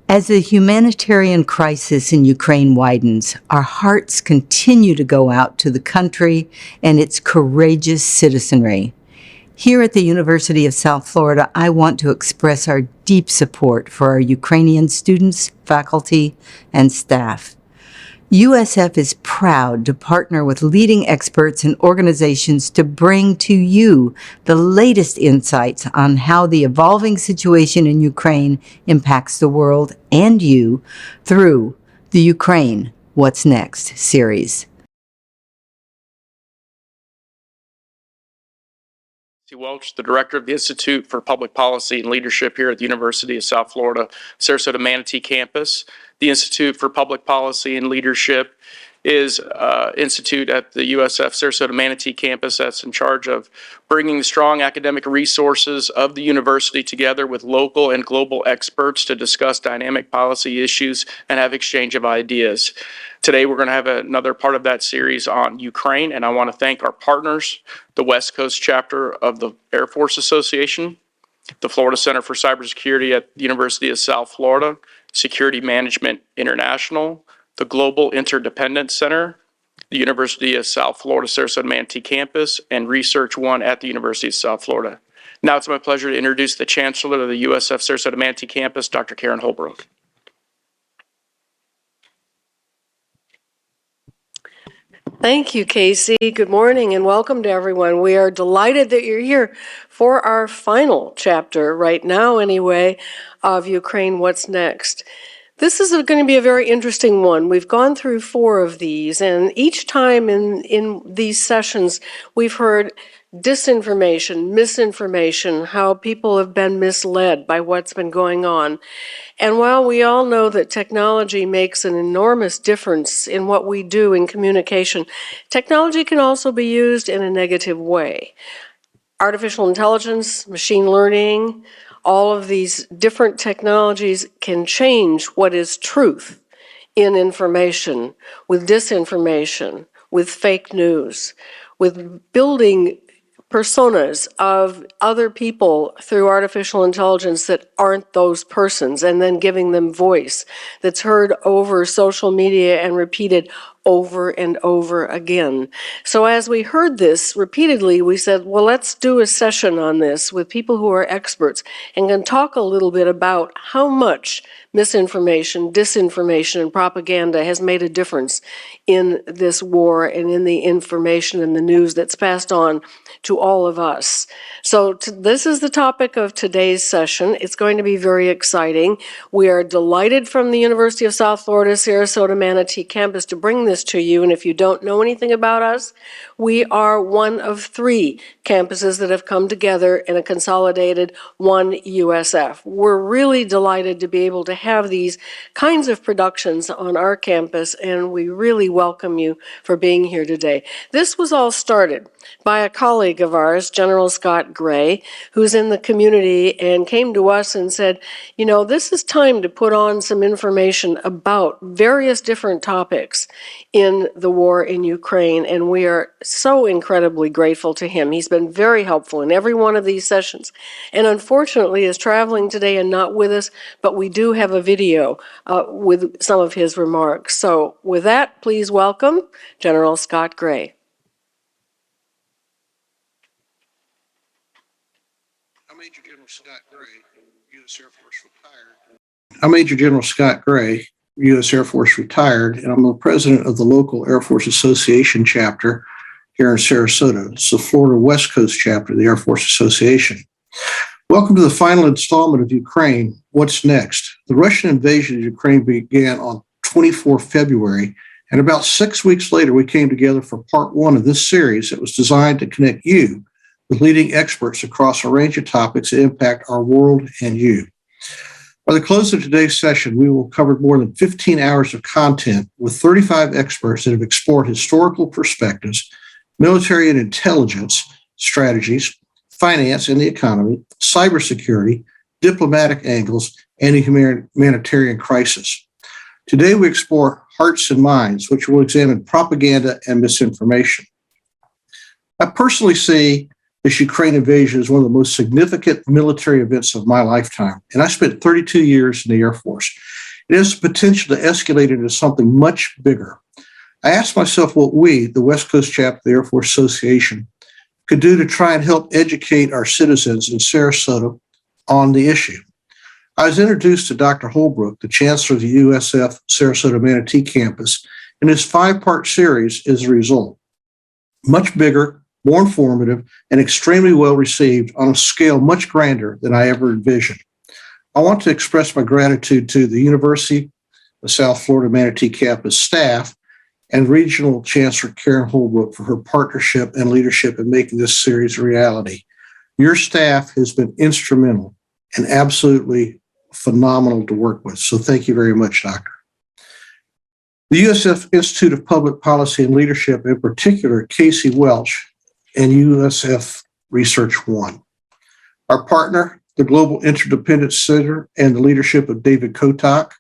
As the humanitarian crisis in Ukraine widens, our hearts continue to go out to the country and its courageous citizenry. Here at the University of South Florida, I want to express our deep support for our Ukrainian students, faculty, and staff. USF is proud to partner with leading experts and organizations to bring to you the latest insights on how the evolving situation in Ukraine impacts the world and you through the Ukraine What's Next series. Welch, the director of the Institute for Public Policy and Leadership here at the University of South Florida, Sarasota Manatee campus. The Institute for Public Policy and Leadership is institute at the USF Sarasota Manatee campus that's in charge of bringing the strong academic resources of the university together with local and global experts to discuss dynamic policy issues and have exchange of ideas. Today, we're going to have another part of that series on Ukraine, and I want to thank our partners, the West Coast chapter of the Air Force Association, the Florida Center for Cybersecurity at the University of South Florida, Security Management International, the Global Interdependence Center, the University of South Florida Sarasota Manatee campus, and Research One at the University of South Florida. Now it's my pleasure to introduce the Chancellor of the USF Sarasota Manatee campus, Dr. Karen Holbrook. Thank you, Casey. Good morning and welcome to everyone. We are delighted that you're here for our final chapter, right now anyway, of Ukraine What's Next. This is going to be a very interesting one. We've gone through 4 of these, and each time in these sessions, we've heard disinformation, misinformation, how people have been misled by what's been going on. And while we all know that technology makes an enormous difference in what we do in communication, technology can also be used in a negative way. Artificial intelligence, machine learning, all of these different technologies can change what is truth in information, with disinformation, with fake news, with building personas of other people through artificial intelligence that aren't those persons, and then giving them voice that's heard over social media and repeated over and over again. So as we heard this repeatedly, we said, well, let's do a session on this with people who are experts and can talk a little bit about how much misinformation, disinformation, and propaganda has made a difference in this war and in the information and the news that's passed on to all of us. So this is the topic of today's session. It's going to be very exciting. We are delighted from the University of South Florida, Sarasota Manatee campus to bring this to you. And if you don't know anything about us, we are one of 3 campuses that have come together in a consolidated one USF. We're really delighted to be able to have these kinds of productions on our campus, and we really welcome you for being here today. This was all started by a colleague of ours, General Scott Gray, who's in the community and came to us and said, you know, this is time to put on some information about various different topics in the war in Ukraine, and we are so incredibly grateful to him. He's been very helpful in every one of these sessions, and unfortunately is traveling today and not with us, but we do have a video with some of his remarks. So with that, please welcome General Scott Gray. I'm Major General Scott Gray, U.S. Air Force retired. I'm Major General Scott Gray, U.S. Air Force retired, and I'm the president of the local Air Force Association chapter here in Sarasota. It's the Florida West Coast chapter of the Air Force Association. Welcome to the final installment of Ukraine, What's Next? The Russian invasion of Ukraine began on 24 February, and about 6 weeks later, we came together for part 1 of this series that was designed to connect you with leading experts across a range of topics that impact our world and you. By the close of today's session, we will cover more than 15 hours of content with 35 experts that have explored historical perspectives, military and intelligence strategies, finance and the economy, cybersecurity, diplomatic angles, and the humanitarian crisis. Today, we explore Hearts and Minds, which will examine propaganda and misinformation. I personally see this Ukraine invasion is one of the most significant military events of my lifetime, and I spent 32 years in the Air Force. It has the potential to escalate into something much bigger. I asked myself what we, the West Coast chapter of the Air Force Association, could do to try and help educate our citizens in Sarasota on the issue. I was introduced to Dr. Holbrook, the chancellor of the USF Sarasota Manatee campus, and his 5-part series is a result. Much bigger, more informative, and extremely well received on a scale much grander than I ever envisioned. I want to express my gratitude to the University of South Florida Manatee campus staff and Regional Chancellor Karen Holbrook for her partnership and leadership in making this series a reality. Your staff has been instrumental and absolutely phenomenal to work with. So thank you very much, Doctor. The USF Institute of Public Policy and Leadership, in particular, Casey Welch and USF Research One. Our partner, the Global Interdependence Center and the leadership of David Kotak.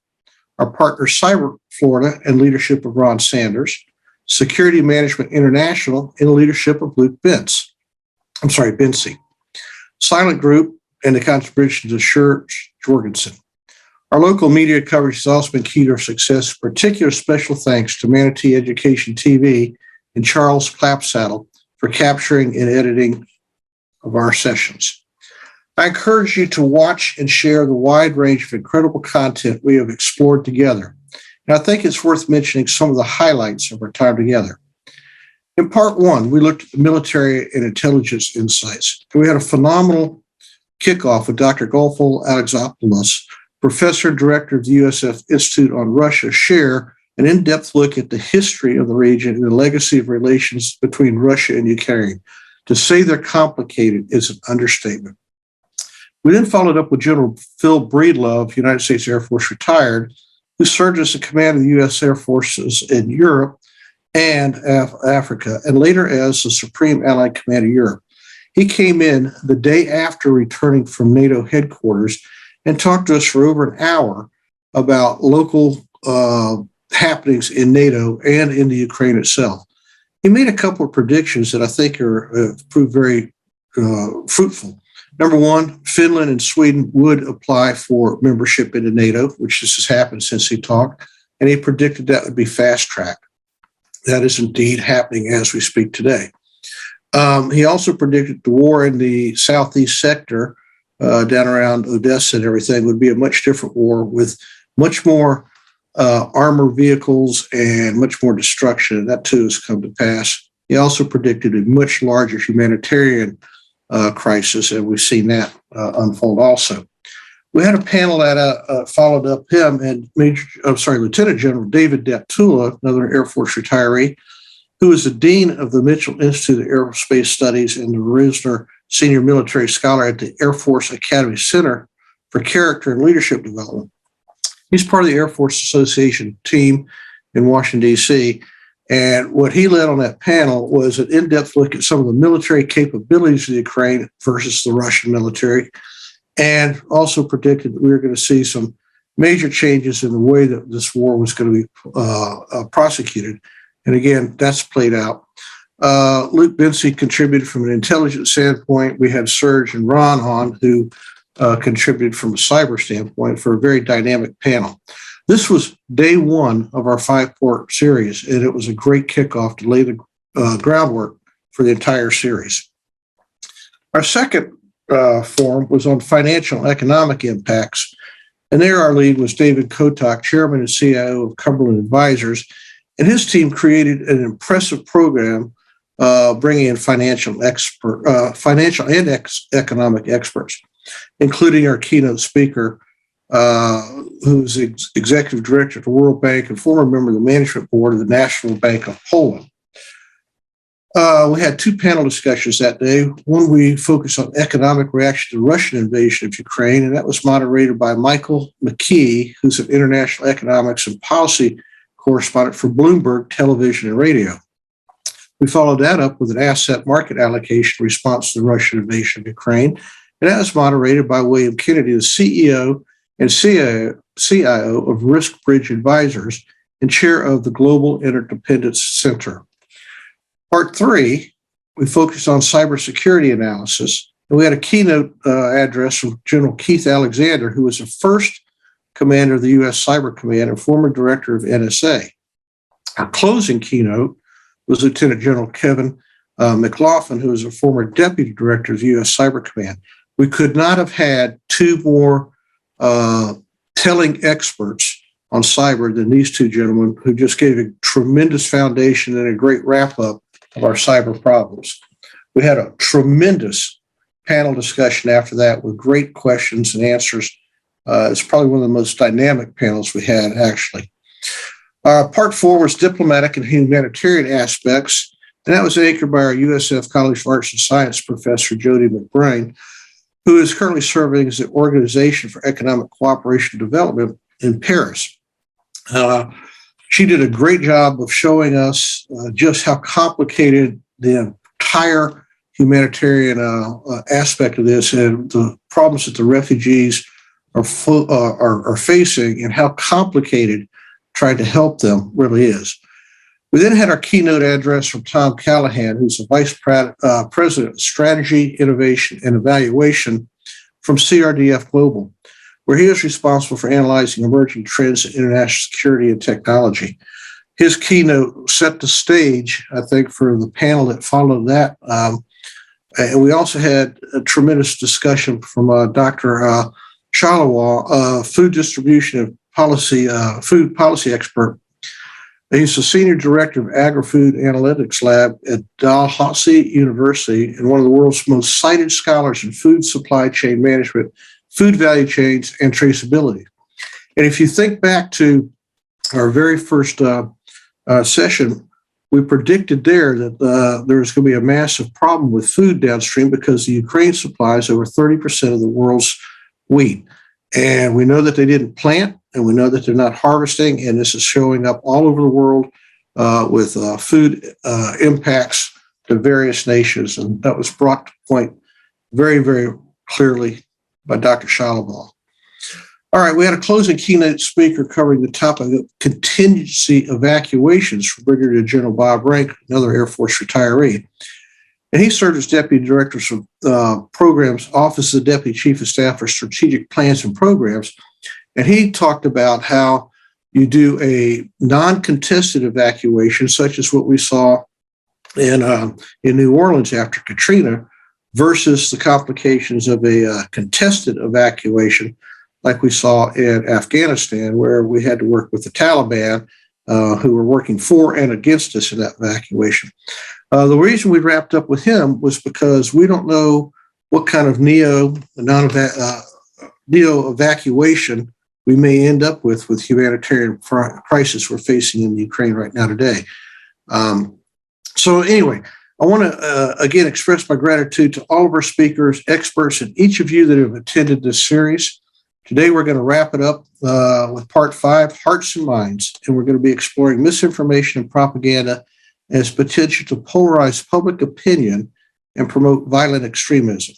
Our partner, Cyber Florida, and leadership of Ron Sanders. Security Management International in the leadership of Luke Binsey. Silent Group and the contributions of Shur Jorgensen. Our local media coverage has also been key to our success. Particular special thanks to Manatee Education TV and Charles Clapsaddle for capturing and editing of our sessions. I encourage you to watch and share the wide range of incredible content we have explored together. And I think it's worth mentioning some of the highlights of our time together. In part one, we looked at the military and intelligence insights. And we had a phenomenal kickoff with Dr. Golfo Alexopoulos, Professor and Director of the USF Institute on Russia, share an in-depth look at the history of the region and the legacy of relations between Russia and Ukraine. To say they're complicated is an understatement. We then followed up with General Phil Breedlove, United States Air Force retired, who served as the commander of the U.S. Air Forces in Europe and Africa, and later as the Supreme Allied Commander of Europe. He came in the day after returning from NATO headquarters and talked to us for over an hour about local happenings in NATO and in the Ukraine itself. He made a couple of predictions that I think are proved very fruitful. Number one, Finland and Sweden would apply for membership into NATO, which this has happened since he talked, and he predicted that would be fast-tracked. That is indeed happening as we speak today. He also predicted the war in the southeast sector down around Odessa and everything would be a much different war with much more armored vehicles and much more destruction. And that too has come to pass. He also predicted a much larger humanitarian crisis, and we've seen that unfold also. We had a panel that followed up him and Lieutenant General David Deptula, another Air Force retiree, who is the Dean of the Mitchell Institute of Aerospace Studies and the Risner Senior Military Scholar at the Air Force Academy Center for Character and Leadership Development. He's part of the Air Force Association team in Washington, D.C., and what he led on that panel was an in-depth look at some of the military capabilities of the Ukraine versus the Russian military, and also predicted that we were going to see some major changes in the way that this war was going to be prosecuted. And again, that's played out. Luke Binsey contributed from an intelligence standpoint. We had Serge and Ron on, who contributed from a cyber standpoint for a very dynamic panel. This was day one of our 5-part series, and it was a great kickoff to lay the groundwork for the entire series. Our second forum was on financial and economic impacts, and there our lead was David Kotak, Chairman and CIO of Cumberland Advisors, and his team created an impressive program bringing in financial and economic experts, including our keynote speaker, who's executive director of the World Bank and former member of the management board of the National Bank of Poland. We had 2 panel discussions that day. One, we focused on economic reaction to the Russian invasion of Ukraine, and that was moderated by Michael McKee, who's an international economics and policy correspondent for Bloomberg Television and Radio. We followed that up with an asset market allocation response to the Russian invasion of Ukraine, and that was moderated by William Kennedy, the CEO and CIO of Risk Bridge Advisors and chair of the Global Interdependence Center. Part 3, we focused on cybersecurity analysis, and we had a keynote address from General Keith Alexander, who was the first commander of the U.S. Cyber Command and former director of NSA. Our closing keynote was Lieutenant General Kevin McLaughlin, who is a former deputy director of the U.S. Cyber Command. We could not have had two more telling experts on cyber than these two gentlemen, who just gave a tremendous foundation and a great wrap up of our cyber problems. We had a tremendous panel discussion after that with great questions and answers. It's probably one of the most dynamic panels we had, actually. Part 4 was diplomatic and humanitarian aspects, and that was anchored by our USF College of Arts and Science professor, Jody McBrain, who is currently serving as the Organization for Economic Cooperation and Development in Paris. She did a great job of showing us just how complicated the entire humanitarian aspect of this and the problems that the refugees are facing and how complicated trying to help them really is. We then had our keynote address from Tom Callahan, who's the Vice President of Strategy, Innovation, and Evaluation from CRDF Global, where he is responsible for analyzing emerging trends in international security and technology. His keynote set the stage, I think, for the panel that followed that. And we also had a tremendous discussion from Dr. Shalawal, food distribution and policy, food policy expert. He's the senior director of Agri-Food Analytics Lab at Dalhousie University and one of the world's most cited scholars in food supply chain management, food value chains, and traceability. And if you think back to our very first session, we predicted there that there was going to be a massive problem with food downstream because the Ukraine supplies over 30% of the world's wheat. And we know that they didn't plant, and we know that they're not harvesting, and this is showing up all over the world with food impacts to various nations. And that was brought to point very, very clearly by Dr. Shalawal. All right, we had a closing keynote speaker covering the topic of contingency evacuations from Brigadier General Bob Rank, another Air Force retiree. And he served as Deputy Director of Programs, Office of the Deputy Chief of Staff for Strategic Plans and Programs. And he talked about how you do a non-contested evacuation, such as what we saw in New Orleans after Katrina, versus the complications of a contested evacuation, like we saw in Afghanistan, where we had to work with the Taliban, who were working for and against us in that evacuation. The reason we wrapped up with him was because we don't know what kind of neo evacuation we may end up with humanitarian crisis we're facing in Ukraine right now today. So anyway, I want to again express my gratitude to all of our speakers, experts, and each of you that have attended this series. Today, we're going to wrap it up with part 5, Hearts and Minds, and we're going to be exploring misinformation and propaganda as potential to polarize public opinion and promote violent extremism,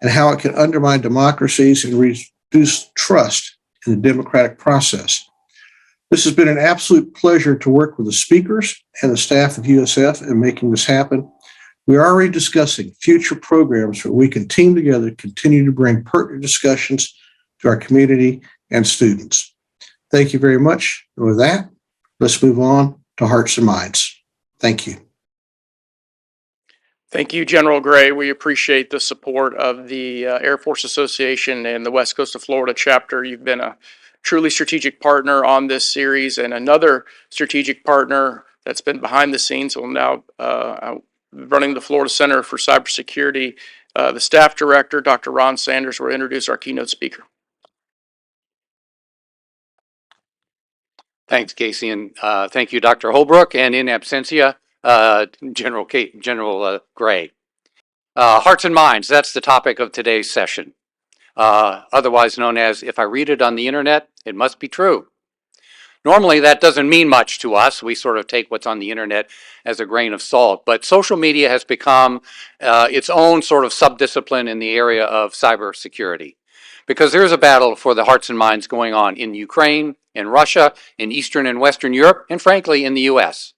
and how it can undermine democracies and reduce trust in the democratic process. This has been an absolute pleasure to work with the speakers and the staff of USF in making this happen. We are already discussing future programs where we can team together to continue to bring pertinent discussions to our community and students. Thank you very much. And with that, let's move on to Hearts and Minds. Thank you. Thank you, General Gray. We appreciate the support of the Air Force Association and the West Coast of Florida chapter. You've been a truly strategic partner on this series, and another strategic partner that's been behind the scenes will now running the Florida Center for Cybersecurity. The staff director, Dr. Ron Sanders, will introduce our keynote speaker. Thanks, Casey, and thank you, Dr. Holbrook, and in absentia, General Gray. Hearts and Minds, that's the topic of today's session, otherwise known as, if I read it on the internet, it must be true. Normally, that doesn't mean much to us. We sort of take what's on the internet as a grain of salt, but social media has become its own sort of subdiscipline in the area of cybersecurity. Because there's a battle for the hearts and minds going on in Ukraine, in Russia, in Eastern and Western Europe, and frankly, in the US.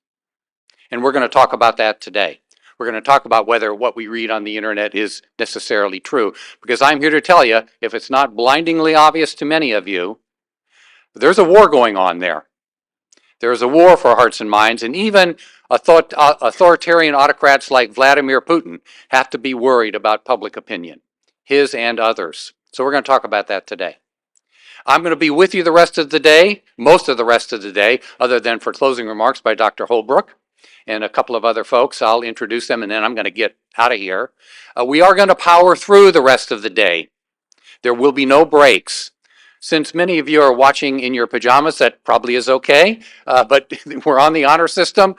And we're going to talk about that today. We're going to talk about whether what we read on the internet is necessarily true. Because I'm here to tell you, if it's not blindingly obvious to many of you, There's a war going on there. There's a war for hearts and minds, and even authoritarian autocrats like Vladimir Putin have to be worried about public opinion, his and others. So we're going to talk about that today. I'm going to be with you the rest of the day, most of the rest of the day, other than for closing remarks by Dr. Holbrook and a couple of other folks. I'll introduce them, and then I'm going to get out of here. We are going to power through the rest of the day. There will be no breaks. Since many of you are watching in your pajamas, that probably is okay, but we're on the honor system.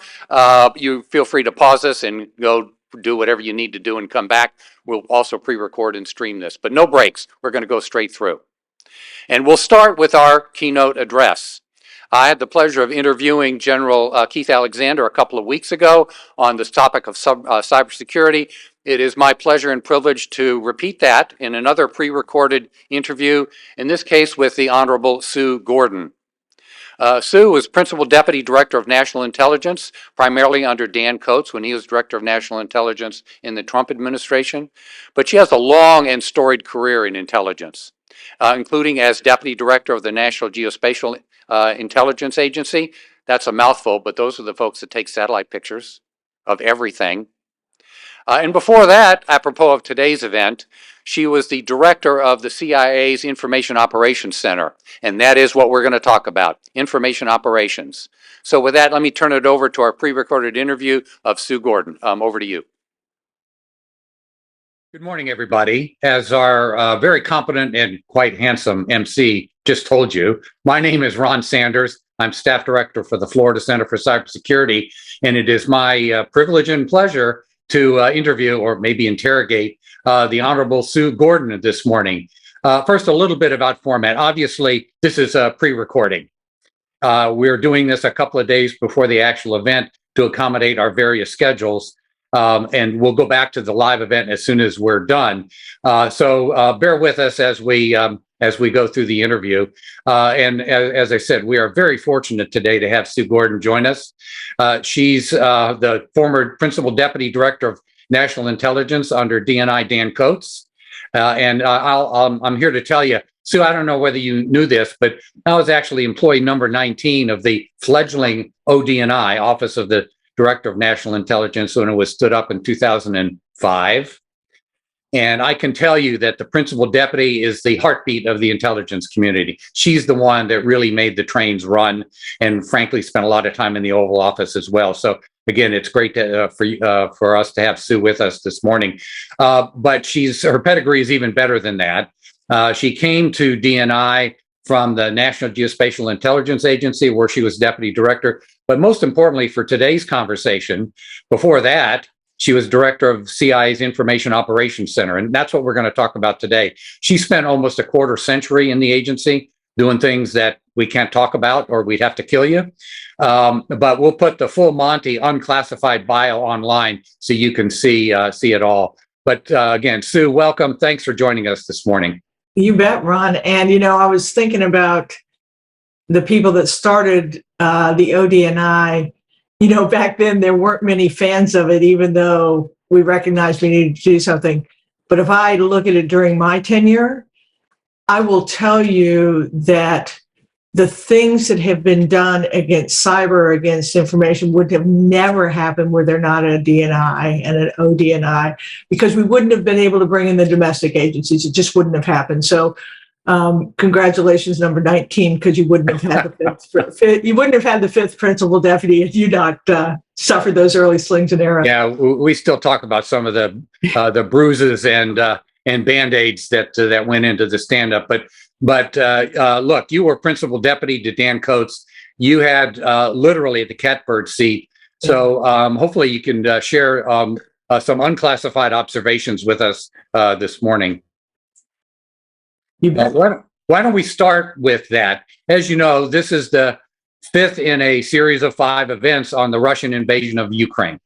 You feel free to pause us and go do whatever you need to do and come back. We'll also pre-record and stream this, but no breaks. We're going to go straight through. And we'll start with our keynote address. I had the pleasure of interviewing General Keith Alexander a couple of weeks ago on this topic of cybersecurity. It is my pleasure and privilege to repeat that in another pre-recorded interview, in this case with the Honorable Sue Gordon. Sue was Principal Deputy Director of National Intelligence, primarily under Dan Coats when he was Director of National Intelligence in the Trump administration. But she has a long and storied career in intelligence, including as Deputy Director of the National Geospatial Intelligence Agency. That's a mouthful, but those are the folks that take satellite pictures of everything. And before that, apropos of today's event, she was the director of the CIA's Information Operations Center. And that is what we're going to talk about, information operations. So with that, let me turn it over to our pre-recorded interview of Sue Gordon. Over to you. Good morning, everybody. As our very competent and quite handsome MC just told you, my name is Ron Sanders. I'm staff director for the Florida Center for Cybersecurity, and it is my privilege and pleasure to interview or maybe interrogate the Honorable Sue Gordon this morning. First, a little bit about format. Obviously, this is a pre-recording. We're doing this a couple of days before the actual event to accommodate our various schedules. And we'll go back to the live event as soon as we're done. So bear with us as we go through the interview. And as I said, we are very fortunate today to have Sue Gordon join us. She's the former Principal Deputy Director of National Intelligence under DNI Dan Coats. And I'm here to tell you, Sue, I don't know whether you knew this, but I was actually employee number 19 of the fledgling ODNI, Office of the Director of National Intelligence, when it was stood up in 2005. And I can tell you that the principal deputy is the heartbeat of the intelligence community. She's the one that really made the trains run and frankly spent a lot of time in the Oval Office as well. So again, it's great to, for us to have Sue with us this morning. But her pedigree is even better than that. She came to DNI from the National Geospatial Intelligence Agency, where she was deputy director. But most importantly for today's conversation, before that, she was director of CIA's Information Operations Center, and that's what we're going to talk about today. She spent almost a quarter century in the agency doing things that we can't talk about or we'd have to kill you. But we'll put the full Monty unclassified bio online so you can see it all. But again, Sue, welcome. Thanks for joining us this morning. You bet, Ron. And, I was thinking about the people that started the ODNI. Back then there weren't many fans of it, even though we recognized we needed to do something. But if I look at it during my tenure, I will tell you that the things that have been done against cyber, against information, would have never happened were there not a DNI and an ODNI, because we wouldn't have been able to bring in the domestic agencies. It just wouldn't have happened. So congratulations, number 19, because you wouldn't have had the fifth principal deputy if you not suffered those early slings and arrows. Yeah, we still talk about some of the bruises and Band-Aids that went into the stand-up. But look, you were principal deputy to Dan Coats. You had literally the catbird seat. So hopefully you can share some unclassified observations with us this morning. You bet. Why don't we start with that? As you know, this is the fifth in a series of 5 events on the Russian invasion of Ukraine.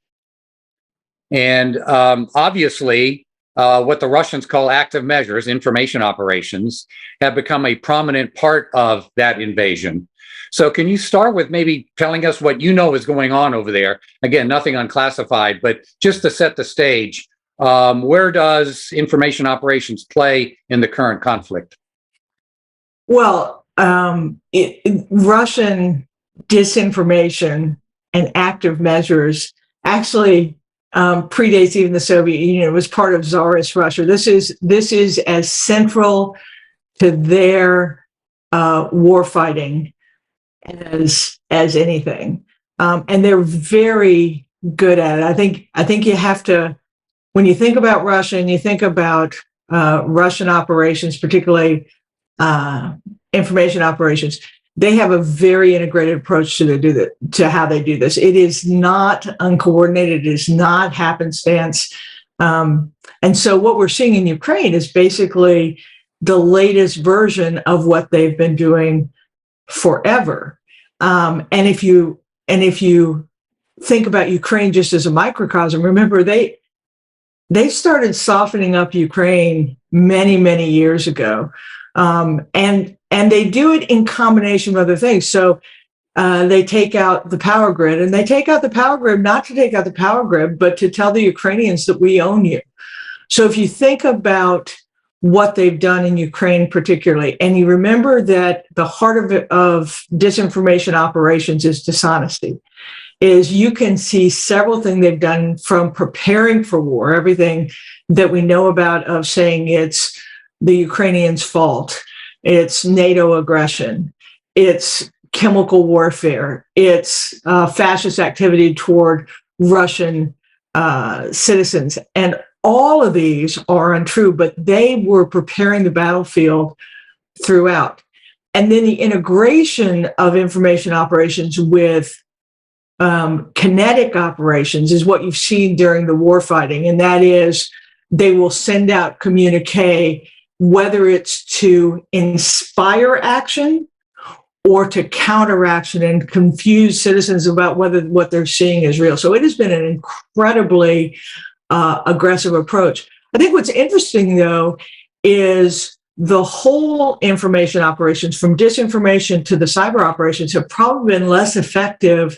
And obviously, what the Russians call active measures, information operations, have become a prominent part of that invasion. So can you start with maybe telling us what you know is going on over there? Again, nothing unclassified, but just to set the stage, where does information operations play in the current conflict? Well, Russian disinformation and active measures actually predates even the Soviet Union. It was part of Tsarist Russia. This is as central to their war fighting as anything, and they're very good at it. I think you have to, when you think about Russia and you think about Russian operations, particularly information operations, they have a very integrated approach to how they do this. It is not uncoordinated. It is not happenstance. And so what we're seeing in Ukraine is basically the latest version of what they've been doing forever. And if you think about Ukraine just as a microcosm, remember they started softening up Ukraine many, many years ago. And they do it in combination with other things. So they take out the power grid, and they take out the power grid, not to take out the power grid, but to tell the Ukrainians that we own you. So if you think about what they've done in Ukraine particularly, and you remember that the heart of disinformation operations is dishonesty, is you can see several things they've done from preparing for war, everything that we know about of saying it's the Ukrainians' fault, it's NATO aggression, it's chemical warfare, it's fascist activity toward Russian citizens. And all of these are untrue, but they were preparing the battlefield throughout. And then the integration of information operations with kinetic operations is what you've seen during the war fighting. And that is, they will send out communique, whether it's to inspire action or to counteraction and confuse citizens about whether what they're seeing is real. So it has been an incredibly aggressive approach. I think what's interesting, though, is the whole information operations, from disinformation to the cyber operations, have probably been less effective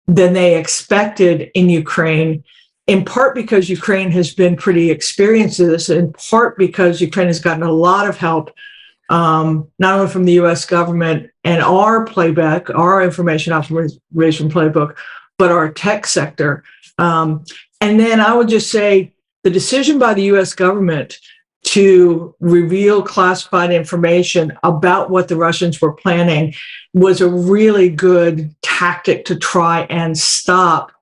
than they expected in Ukraine, in part because Ukraine has been pretty experienced in this, in part because Ukraine has gotten a lot of help, not only from the US government and our playbook, our information operation playbook, but our tech sector. And then I would just say the decision by the US government to reveal classified information about what the Russians were planning was a really good tactic to try and stop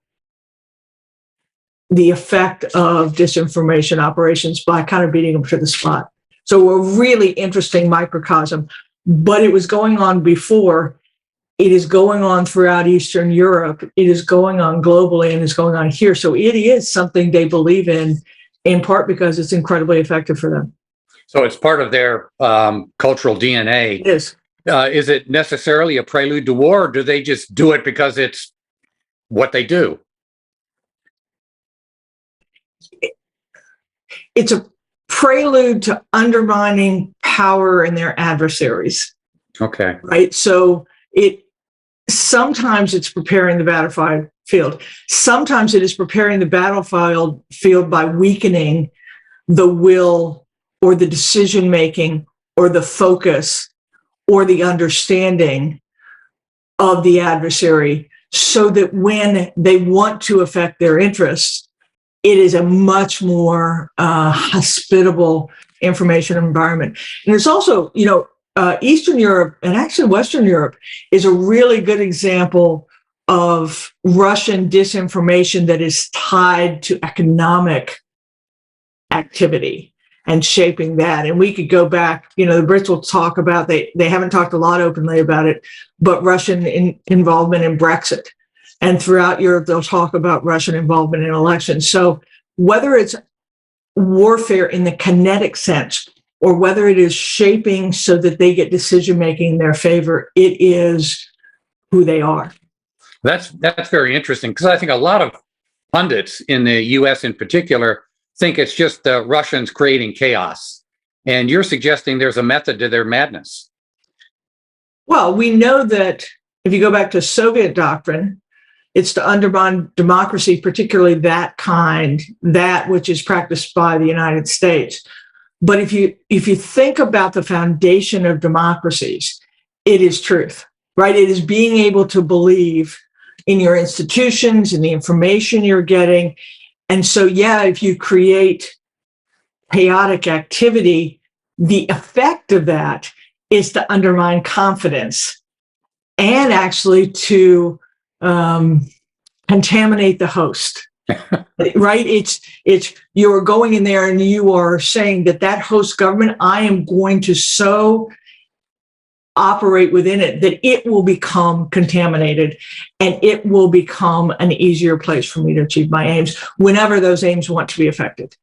the effect of disinformation operations by kind of beating them to the spot. So a really interesting microcosm, but it was going on before. It is going on throughout Eastern Europe. It is going on globally, and it's going on here. So it is something they believe in part because it's incredibly effective for them. So it's part of their cultural DNA. It is. Is it necessarily a prelude to war, or do they just do it because it's what they do? It's a prelude to undermining power in their adversaries. Okay. Right? So sometimes it's preparing the battlefield. Sometimes it is preparing the battlefield by weakening the will or the decision-making or the focus or the understanding of the adversary, so that when they want to affect their interests, it is a much more hospitable information environment. And it's also, Eastern Europe and actually Western Europe is a really good example of Russian disinformation that is tied to economic activity and shaping that. And we could go back, the Brits will talk about, they haven't talked a lot openly about it, but Russian involvement in Brexit. And throughout Europe, they'll talk about Russian involvement in elections. So whether it's warfare in the kinetic sense, or whether it is shaping so that they get decision-making in their favor, it is who they are. That's very interesting, because I think a lot of pundits in the U.S. in particular think it's just the Russians creating chaos. And you're suggesting there's a method to their madness. Well, we know that if you go back to Soviet doctrine, it's to undermine democracy, particularly that which is practiced by the United States. But if you think about the foundation of democracies, it is truth, right? It is being able to believe in your institutions and the information you're getting. And so, yeah, if you create chaotic activity, the effect of that is to undermine confidence and actually to contaminate the host. Right? It's you're going in there and you are saying that host government, I am going to so operate within it that it will become contaminated and it will become an easier place for me to achieve my aims whenever those aims want to be affected.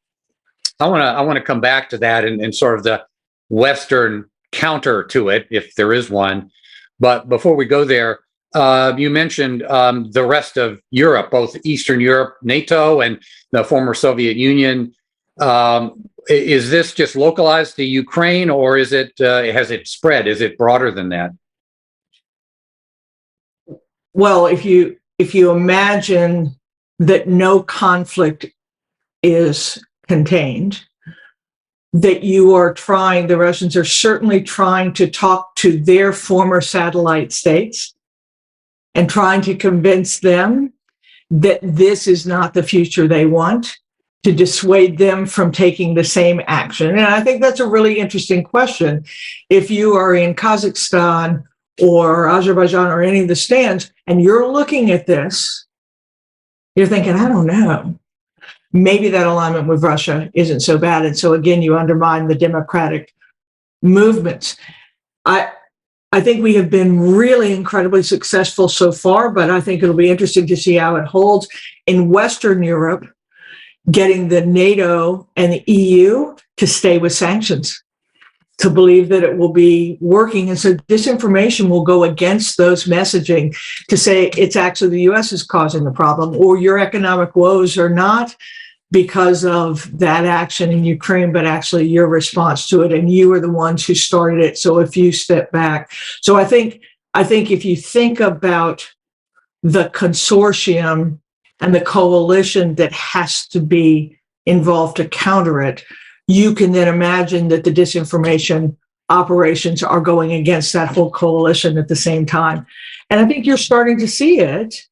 I want to come back to that and sort of the Western counter to it, if there is one. But before we go there, you mentioned the rest of Europe, both Eastern Europe, NATO, and the former Soviet Union. Is this just localized to Ukraine, or is it has it spread? Is it broader than that? Well, if you imagine that no conflict is contained, that the Russians are certainly trying to talk to their former satellite states and trying to convince them that this is not the future they want, to dissuade them from taking the same action. And I think that's a really interesting question. If you are in Kazakhstan or Azerbaijan or any of the stands, and you're looking at this, you're thinking, I don't know, maybe that alignment with Russia isn't so bad. And so again, you undermine the democratic movements. I think we have been really incredibly successful so far, but I think it'll be interesting to see how it holds in Western Europe, getting the NATO and the EU to stay with sanctions, to believe that it will be working. And so disinformation will go against those messaging to say it's actually the US is causing the problem, or your economic woes are not because of that action in Ukraine, but actually your response to it, and you are the ones who started it. So if you step back, so I think if you think about the consortium and the coalition that has to be involved to counter it, you can then imagine that the disinformation operations are going against that whole coalition at the same time. And I think you're starting to see it.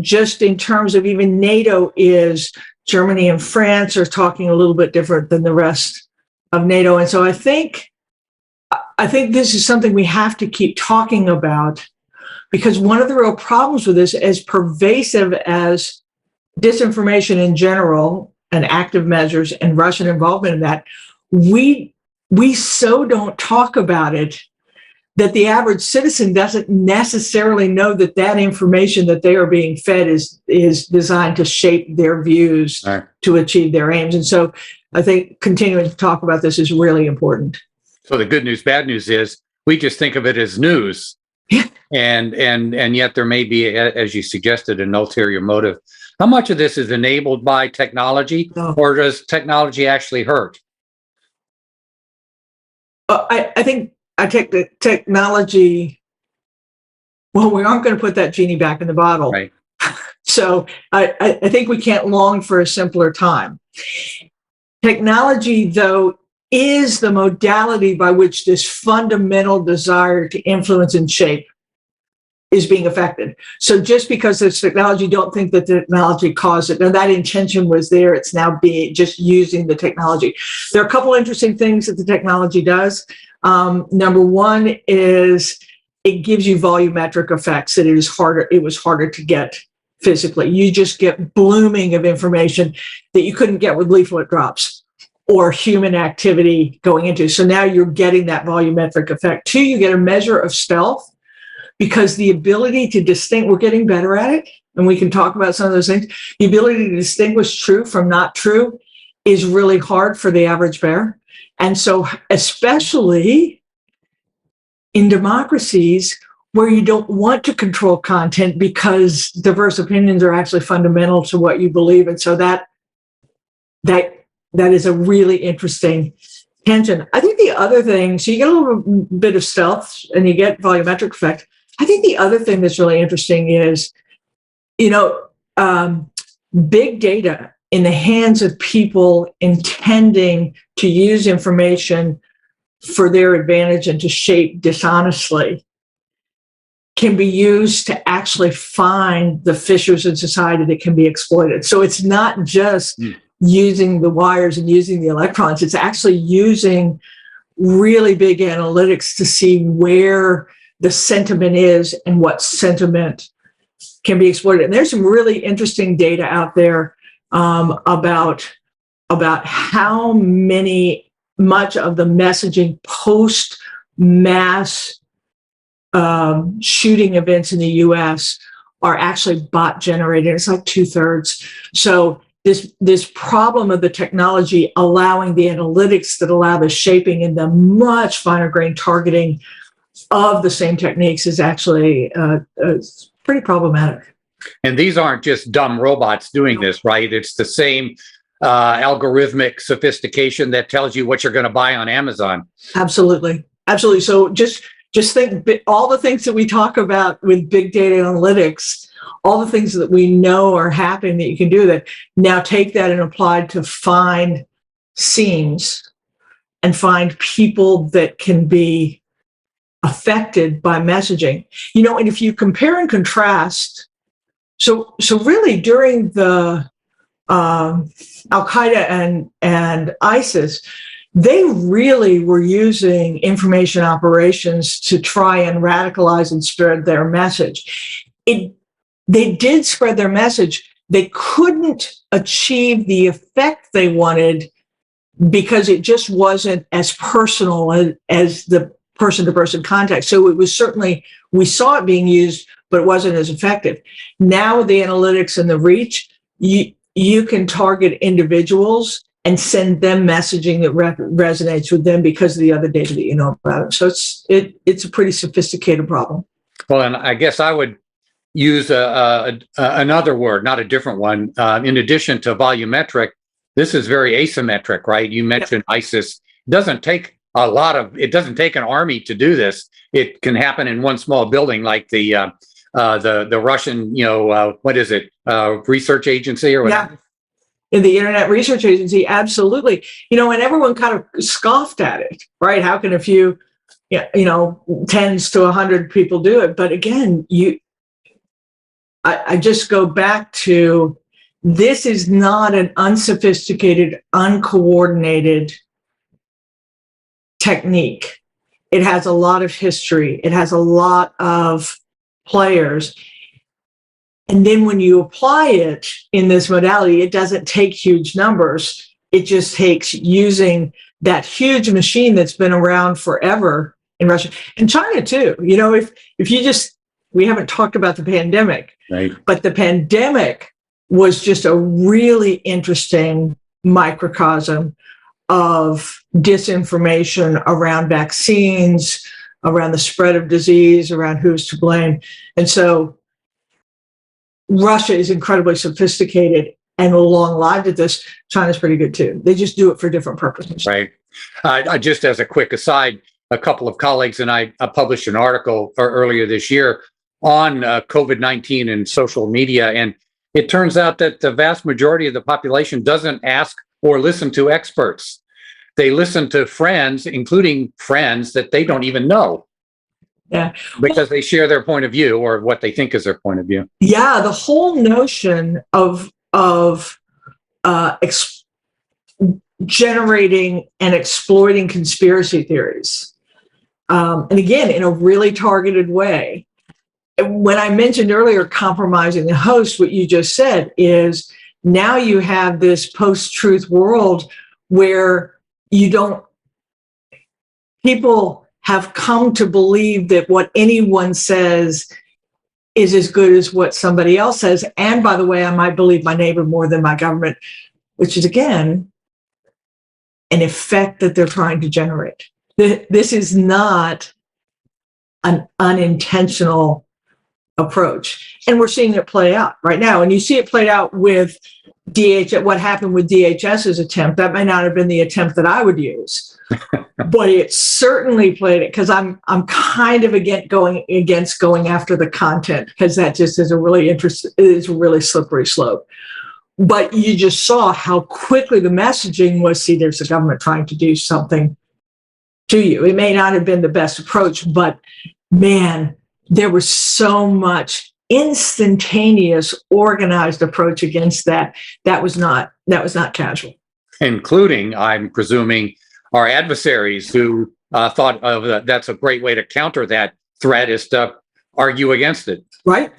Just in terms of even NATO, is Germany and France are talking a little bit different than the rest of NATO. And so I think this is something we have to keep talking about, because one of the real problems with this, as pervasive as disinformation in general and active measures and Russian involvement in that, we so don't talk about it that the average citizen doesn't necessarily know that information that they are being fed is designed to shape their views to achieve their aims. And so I think continuing to talk about this is really important. So the good news, bad news is we just think of it as news. and yet there may be, as you suggested, an ulterior motive. How much of this is enabled by technology, or does technology actually hurt? I think the technology, well, we aren't going to put that genie back in the bottle. Right. So I think we can't long for a simpler time. Technology, though, is the modality by which this fundamental desire to influence and shape is being affected. So just because there's technology, don't think that the technology caused it. Now, that intention was there. It's now being just using the technology. There are a couple interesting things that the technology does. Number one is it gives you volumetric effects that it was harder to get physically. You just get blooming of information that you couldn't get with leaflet drops or human activity going into. So now you're getting that volumetric effect. Two, you get a measure of stealth, because the ability to distinguish, we're getting better at it, and we can talk about some of those things. The ability to distinguish true from not true is really hard for the average bear. And so especially in democracies where you don't want to control content because diverse opinions are actually fundamental to what you believe. And so that is a really interesting tension. I think the other thing, so you get a little bit of stealth and you get volumetric effect. I think the other thing that's really interesting is, big data in the hands of people intending to use information for their advantage and to shape dishonestly can be used to actually find the fissures in society that can be exploited. So it's not just using the wires and using the electrons, it's actually using really big analytics to see where the sentiment is and what sentiment can be exploited. And there's some really interesting data out there about how much of the messaging post mass shooting events in the US are actually bot generated. It's like 2/3. So this problem of the technology allowing the analytics that allow the shaping and the much finer grained targeting of the same techniques is actually pretty problematic. And these aren't just dumb robots doing this, right? It's the same algorithmic sophistication that tells you what you're going to buy on Amazon. Absolutely. Absolutely. So just think all the things that we talk about with big data analytics, all the things that we know are happening that you can do that, now take that and apply to find scenes and find people that can be affected by messaging. And if you compare and contrast, so really during the Al-Qaeda and ISIS, they really were using information operations to try and radicalize and spread their message. They did spread their message. They couldn't achieve the effect they wanted because it just wasn't as personal as the person-to-person contact. So it was certainly, we saw it being used, but it wasn't as effective. Now with the analytics and the reach, you can target individuals and send them messaging that resonates with them because of the other data that you know about it. So it's a pretty sophisticated problem. Well, and I guess I would use another word, not a different one. In addition to volumetric, this is very asymmetric, right? You mentioned ISIS. It doesn't take an army to do this. It can happen in one small building, like the Russian, what is it? Research agency or whatever. Yeah. In the Internet Research Agency, absolutely. And everyone kind of scoffed at it, right? How can a few, tens to 100 people do it? But again, I just go back to, this is not an unsophisticated, uncoordinated technique. It has a lot of history. It has a lot of players. And then when you apply it in this modality, it doesn't take huge numbers. It just takes using that huge machine that's been around forever in Russia and China too. If you we haven't talked about the pandemic, right? But the pandemic was just a really interesting microcosm of disinformation around vaccines, around the spread of disease, around who's to blame. And so Russia is incredibly sophisticated and long-lived at this. China's pretty good too. They just do it for different purposes. Right. Just as a quick aside, a couple of colleagues and I published an article earlier this year on COVID-19 and social media. And it turns out that the vast majority of the population doesn't ask or listen to experts. They listen to friends, including friends that they don't even know. Yeah. Because they share their point of view or what they think is their point of view. Yeah, the whole notion of generating and exploiting conspiracy theories, and again, in a really targeted way. When I mentioned earlier compromising the host, what you just said is now you have this post-truth world where people have come to believe that what anyone says is as good as what somebody else says. And by the way, I might believe my neighbor more than my government, which is, again, an effect that they're trying to generate. This is not an unintentional approach. And we're seeing it play out right now. And you see it played out with what happened with DHS's attempt. That may not have been the attempt that I would use. But it certainly played it, because I'm kind of against going after the content, because that just is a really slippery slope. But you just saw how quickly the messaging was, see, there's the government trying to do something to you. It may not have been the best approach, but man, there was so much instantaneous, organized approach against that. That was not casual. Including, I'm presuming, our adversaries who thought of that's a great way to counter that threat is to argue against it. Right?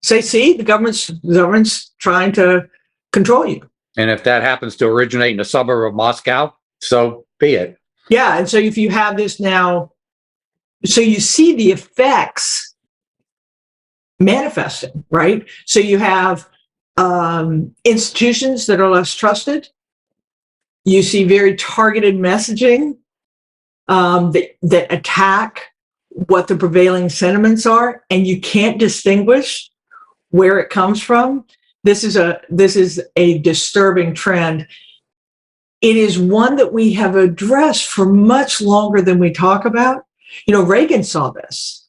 Say, see, the government's trying to control you. And if that happens to originate in a suburb of Moscow, so be it. Yeah. And so if you have this now, so you see the effects manifesting, right? So you have institutions that are less trusted. You see very targeted messaging that attack what the prevailing sentiments are, and you can't distinguish where it comes from. This is a disturbing trend. It is one that we have addressed for much longer than we talk about. You know, Reagan saw this,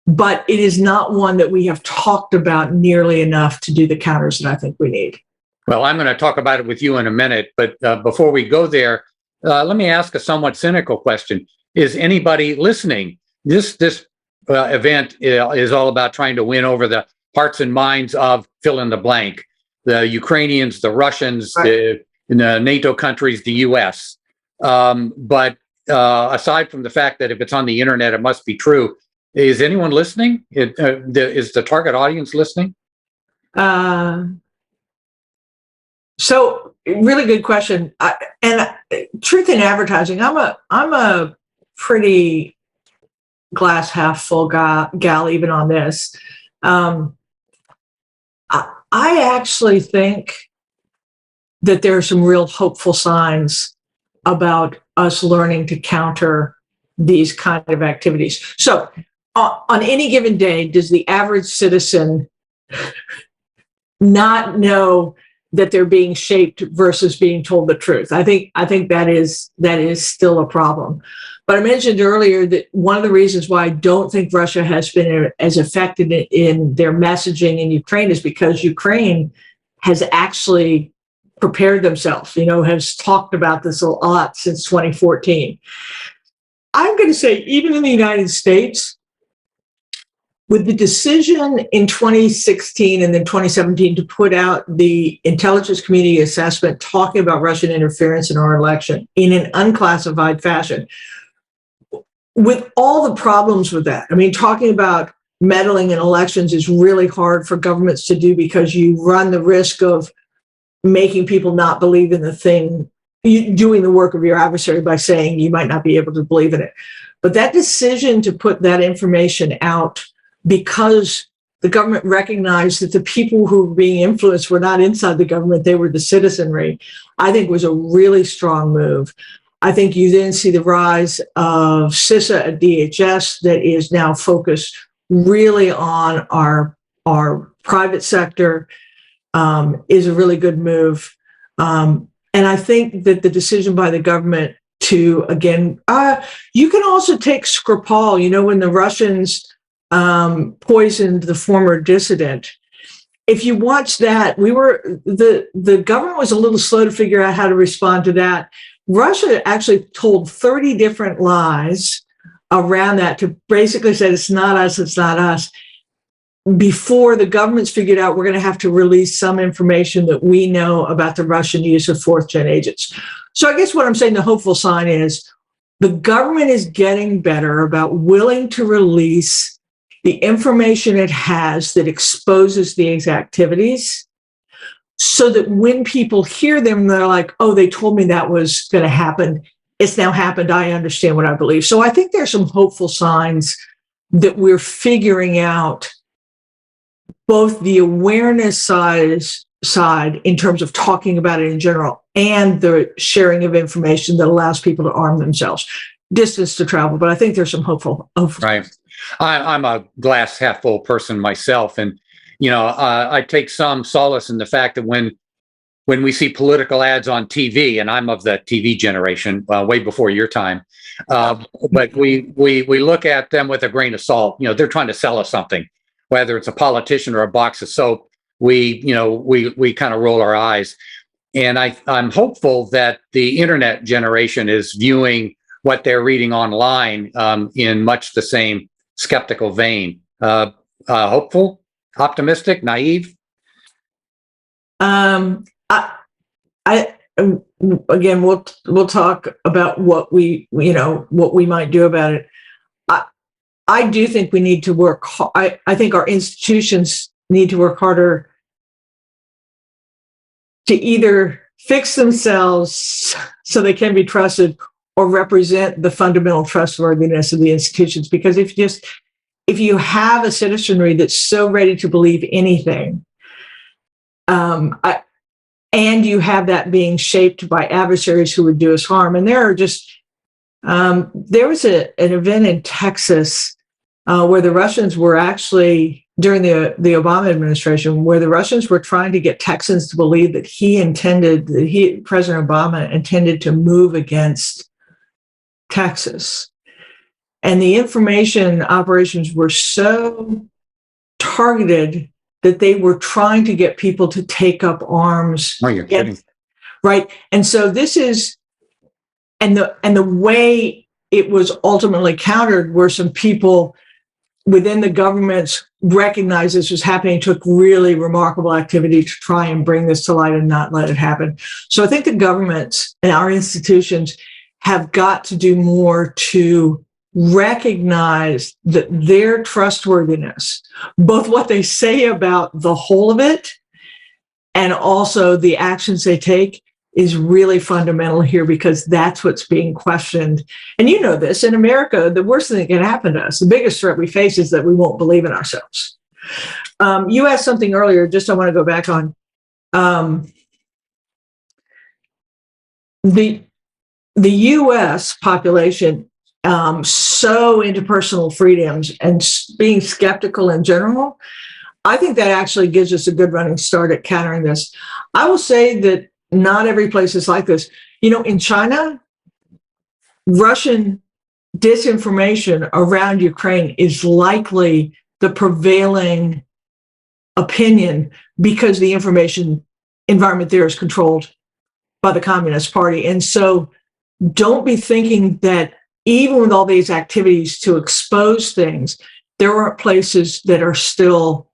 but it is not one that we have talked about nearly enough to do the counters that I think we need. Well, I'm going to talk about it with you in a minute, but before we go there, let me ask a somewhat cynical question. Is anybody listening? This event is all about trying to win over the hearts and minds of fill in the blank, the Ukrainians, the Russians, right, the NATO countries, the US. But aside from the fact that if it's on the internet, it must be true, is anyone listening? Is the target audience listening? So really good question. Truth in advertising, I'm a pretty glass half full gal even on this. I actually think that there are some real hopeful signs about us learning to counter these kind of activities. So on any given day, does the average citizen not know that they're being shaped versus being told the truth? I think that is still a problem. But I mentioned earlier that one of the reasons why I don't think Russia has been as effective in their messaging in Ukraine is because Ukraine has actually prepared themselves, has talked about this a lot since 2014. I'm going to say, even in the United States, with the decision in 2016 and then 2017 to put out the intelligence community assessment talking about Russian interference in our election in an unclassified fashion, with all the problems with that, I mean, talking about meddling in elections is really hard for governments to do because you run the risk of making people not believe in the thing, doing the work of your adversary by saying you might not be able to believe in it. But that decision to put that information out because the government recognized that the people who were being influenced were not inside the government, they were the citizenry, I think was a really strong move. I think you then see the rise of CISA at DHS that is now focused really on our private sector, is a really good move. And I think that the decision by the government to, again, you can also take Skripal, when the Russians poisoned the former dissident. If you watch that, the government was a little slow to figure out how to respond to that. Russia actually told 30 different lies around that to basically say, it's not us, before the government's figured out we're going to have to release some information that we know about the Russian use of fourth-gen agents. So I guess what I'm saying, the hopeful sign is the government is getting better about willing to release the information it has that exposes these activities, so that when people hear them, they're like, oh, they told me that was going to happen. It's now happened. I understand what I believe. So I think there's some hopeful signs that we're figuring out both the awareness side in terms of talking about it in general and the sharing of information that allows people to arm themselves. Distance to travel, but I think there's some hopeful. Right. I'm a glass half full person myself. And, I take some solace in the fact that when we see political ads on TV, and I'm of the TV generation, way before your time, but we look at them with a grain of salt. They're trying to sell us something, whether it's a politician or a box of soap. We kind of roll our eyes. And I'm hopeful that the internet generation is viewing what they're reading online in much the same skeptical vein. Hopeful, optimistic, naive? I again, we'll talk about what we might do about it. I do think we need to work. I think our institutions need to work harder to either fix themselves so they can be trusted or represent the fundamental trustworthiness of the institutions. Because if you have a citizenry that's so ready to believe anything, and you have that being shaped by adversaries who would do us harm, and there are just there was an event in Texas where the Russians were actually, during the Obama administration, where the Russians were trying to get Texans to believe that President Obama intended to move against Texas. And the information operations were so targeted that they were trying to get people to take up arms. Oh, you're kidding. Right. And so this is, and the way it was ultimately countered were some people within the governments recognized this was happening, took really remarkable activity to try and bring this to light and not let it happen. So I think the governments and our institutions have got to do more to recognize that their trustworthiness, both what they say about the whole of it and also the actions they take, is really fundamental here, because that's what's being questioned. And you know this, in America, the worst thing that can happen to us, the biggest threat we face, is that we won't believe in ourselves. You asked something earlier, just I want to go back on. The U.S. population, so into personal freedoms and being skeptical in general, I think that actually gives us a good running start at countering this. I will say that not every place is like this. You know, in China, Russian disinformation around Ukraine is likely the prevailing opinion because the information environment there is controlled by the Communist Party. And so don't be thinking that even with all these activities to expose things, there aren't places that are still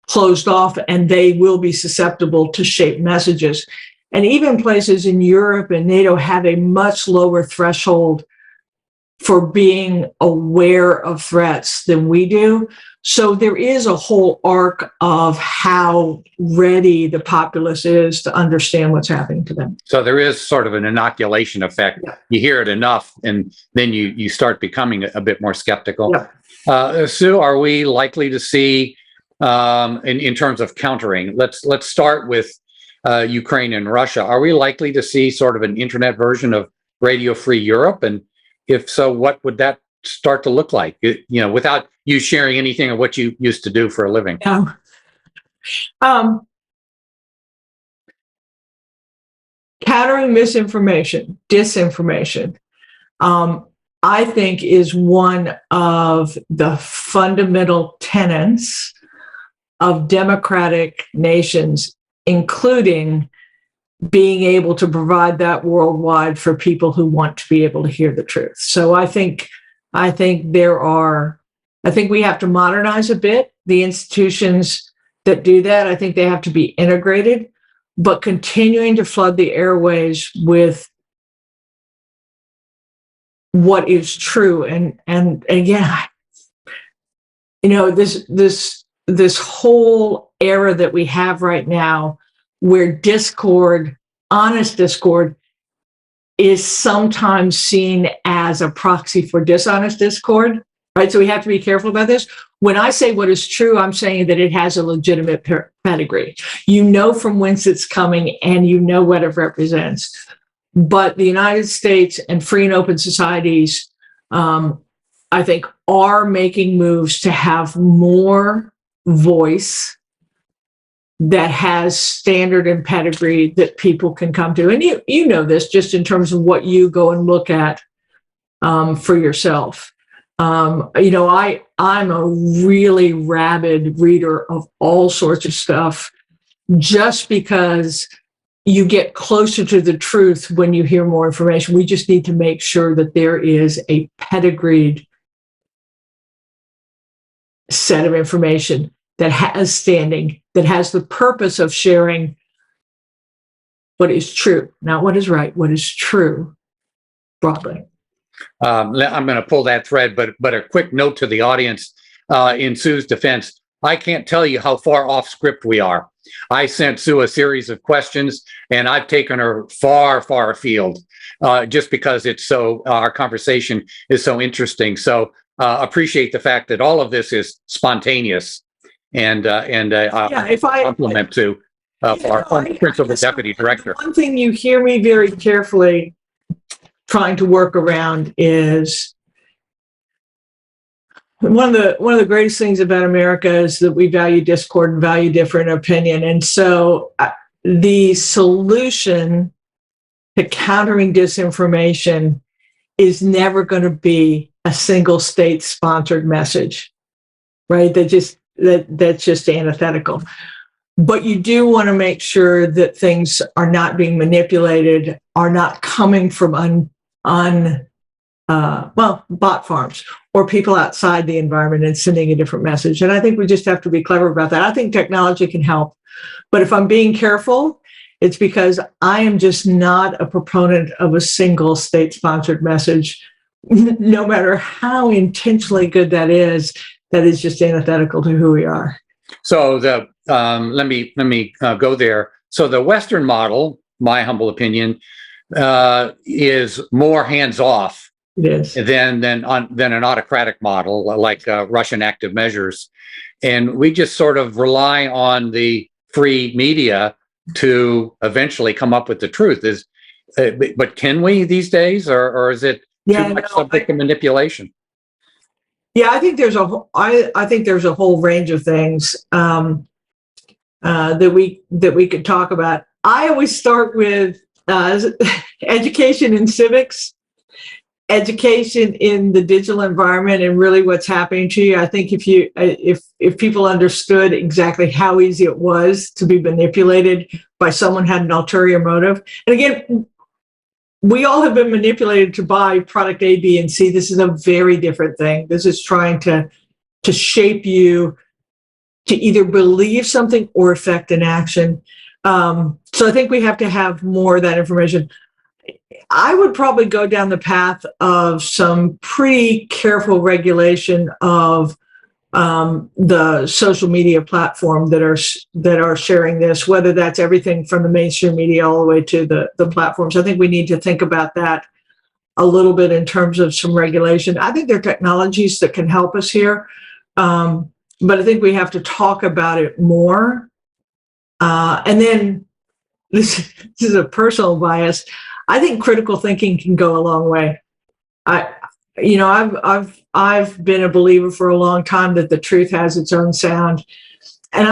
closed off and they will be susceptible to shape messages. And even places in Europe and NATO have a much lower threshold for being aware of threats than we do. So there is a whole arc of how ready the populace is to understand what's happening to them. So there is sort of an inoculation effect. Yeah. You hear it enough, and then you start becoming a bit more skeptical. Yeah. Sue, are we likely to see, in terms of countering, let's start with Ukraine and Russia. Are we likely to see sort of an internet version of Radio Free Europe? And if so, what would that start to look like? Without you sharing anything of what you used to do for a living. Countering misinformation, disinformation, I think is one of the fundamental tenets of democratic nations, including being able to provide that worldwide for people who want to be able to hear the truth. So I think we have to modernize a bit the institutions that do that. I think they have to be integrated, but continuing to flood the airways with what is true. And again, this whole era that we have right now, where discord, honest discord, is sometimes seen as a proxy for dishonest discord, right? So we have to be careful about this. When I say what is true, I'm saying that it has a legitimate pedigree. You know from whence it's coming and you know what it represents. But the United States and free and open societies, I think, are making moves to have more voice that has standard and pedigree that people can come to. And you know this just in terms of what you go and look at for yourself. I'm a really rabid reader of all sorts of stuff, just because you get closer to the truth when you hear more information. We just need to make sure that there is a pedigreed set of information that has standing, that has the purpose of sharing what is true, not what is right, what is true broadly. I'm going to pull that thread, but a quick note to the audience in Sue's defense. I can't tell you how far off script we are. I sent Sue a series of questions, and I've taken her far, far afield just because it's so our conversation is so interesting. So appreciate the fact that all of this is spontaneous, and If I compliment to our principal deputy director. One thing you hear me very carefully trying to work around is one of the greatest things about America is that we value discord and value different opinion. And so the solution to countering disinformation is never going to be a single state sponsored message, right? That's just antithetical. But you do want to make sure that things are not being manipulated, are not coming from bot farms or people outside the environment and sending a different message. And I think we just have to be clever about that. I think technology can help. But if I'm being careful, it's because I am just not a proponent of a single state-sponsored message, no matter how intentionally good that is just antithetical to who we are. So let me go there. So the Western model, my humble opinion, is more hands-off It is. than an autocratic model like Russian active measures, and we just sort of rely on the free media to eventually come up with the truth. But can we these days, or is it too much subject to manipulation? Yeah, I think there's a whole range of things that we could talk about. I always start with education in civics, education in the digital environment, and really what's happening to you. I think if people understood exactly how easy it was to be manipulated by someone who had an ulterior motive, and again, we all have been manipulated to buy product A, B, and C. This is a very different thing. This is trying to shape you to either believe something or affect an action. So I think we have to have more of that information. I would probably go down the path of some pretty careful regulation of the social media platform that are sharing this, whether that's everything from the mainstream media all the way to the platforms. I think we need to think about that a little bit in terms of some regulation. I think there are technologies that can help us here, but I think we have to talk about it more. And then this is a personal bias. I think critical thinking can go a long way. I've been a believer for a long time that the truth has its own sound, and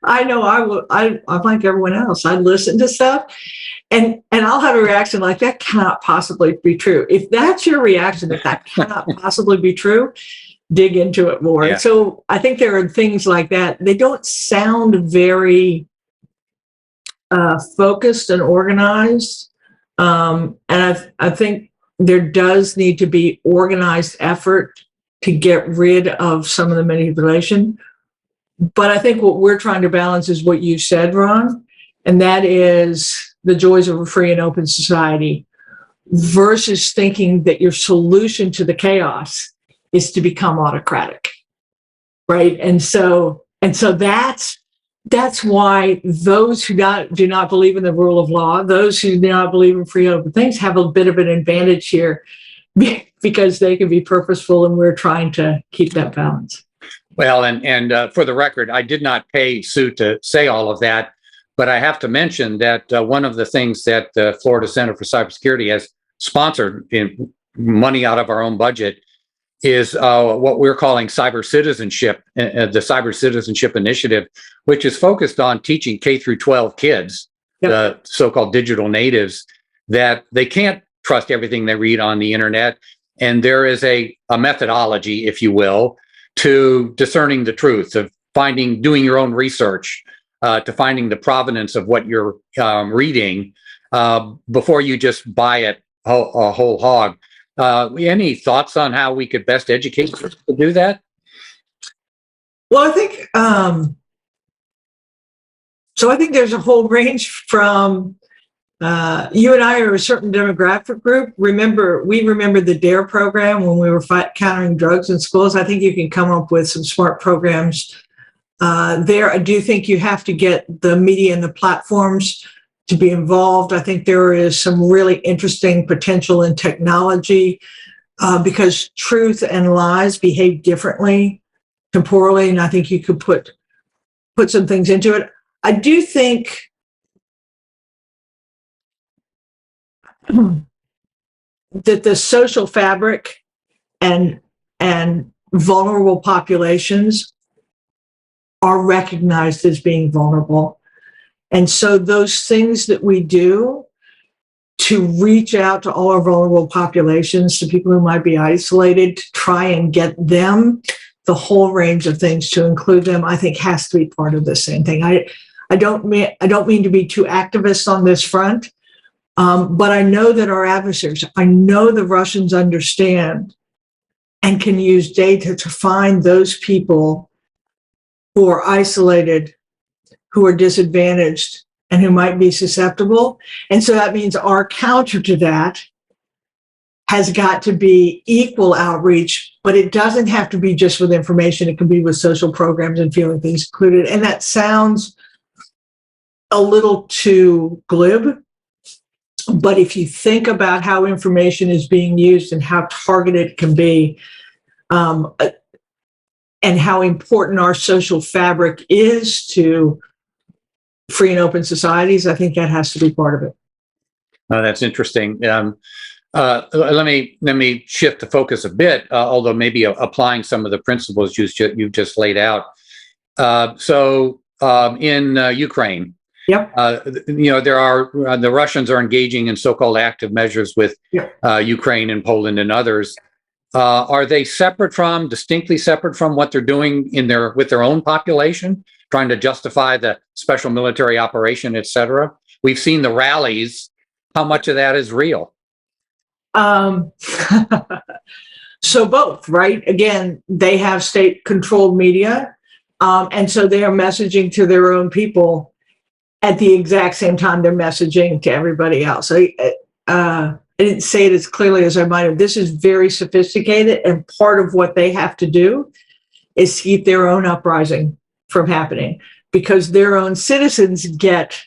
I know I'm like everyone else. I listen to stuff, and I'll have a reaction like that cannot possibly be true. If that's your reaction, that cannot possibly be true, dig into it more. Yeah. So I think there are things like that. They don't sound very focused and organized. And I think there does need to be organized effort to get rid of some of the manipulation. But I think what we're trying to balance is what you said, Ron, and that is the joys of a free and open society versus thinking that your solution to the chaos is to become autocratic, right? And so that's why those who do not believe in the rule of law, those who do not believe in free and open things have a bit of an advantage here because they can be purposeful, and we're trying to keep that balance. Well, and for the record, I did not pay Sue to say all of that, but I have to mention that one of the things that the Florida Center for Cybersecurity has sponsored in money out of our own budget is what we're calling cyber citizenship, the Cyber Citizenship Initiative, which is focused on teaching K through 12 kids, the so-called digital natives, that they can't trust everything they read on the internet. And there is a methodology, if you will, to discerning the truth, of doing your own research, to finding the provenance of what you're reading before you just buy it a whole hog. Any thoughts on how we could best educate people to do that? Well, I think I think there's a whole range from you and I are a certain demographic group. We remember the DARE program when we were countering drugs in schools. I think you can come up with some smart programs there. I do think you have to get the media and the platforms to be involved. I think there is some really interesting potential in technology because truth and lies behave differently temporally, and I think you could put some things into it. I do think that the social fabric and vulnerable populations are recognized as being vulnerable. And so those things that we do to reach out to all our vulnerable populations, to people who might be isolated, to try and get them the whole range of things, to include them, I think has to be part of the same thing. I don't mean to be too activist on this front, but I know that our adversaries, I know the Russians understand and can use data to find those people who are isolated, who are disadvantaged, and who might be susceptible. And so that means our counter to that has got to be equal outreach, but it doesn't have to be just with information. It can be with social programs and feeling things included. And that sounds a little too glib, but if you think about how information is being used and how targeted it can be, and how important our social fabric is to free and open societies, I think that has to be part of it. That's interesting. Let me shift the focus a bit, although maybe applying some of the principles you've just laid out. In Ukraine, Yep. There are the Russians are engaging in so-called active measures with Ukraine and Poland and others. Are they distinctly separate from what they're doing with their own population, trying to justify the special military operation, et cetera? We've seen the rallies. How much of that is real? So both, right? Again, they have state-controlled media, and so they are messaging to their own people at the exact same time they're messaging to everybody else. I didn't say it as clearly as I might have. This is very sophisticated, and part of what they have to do is keep their own uprising from happening, because their own citizens get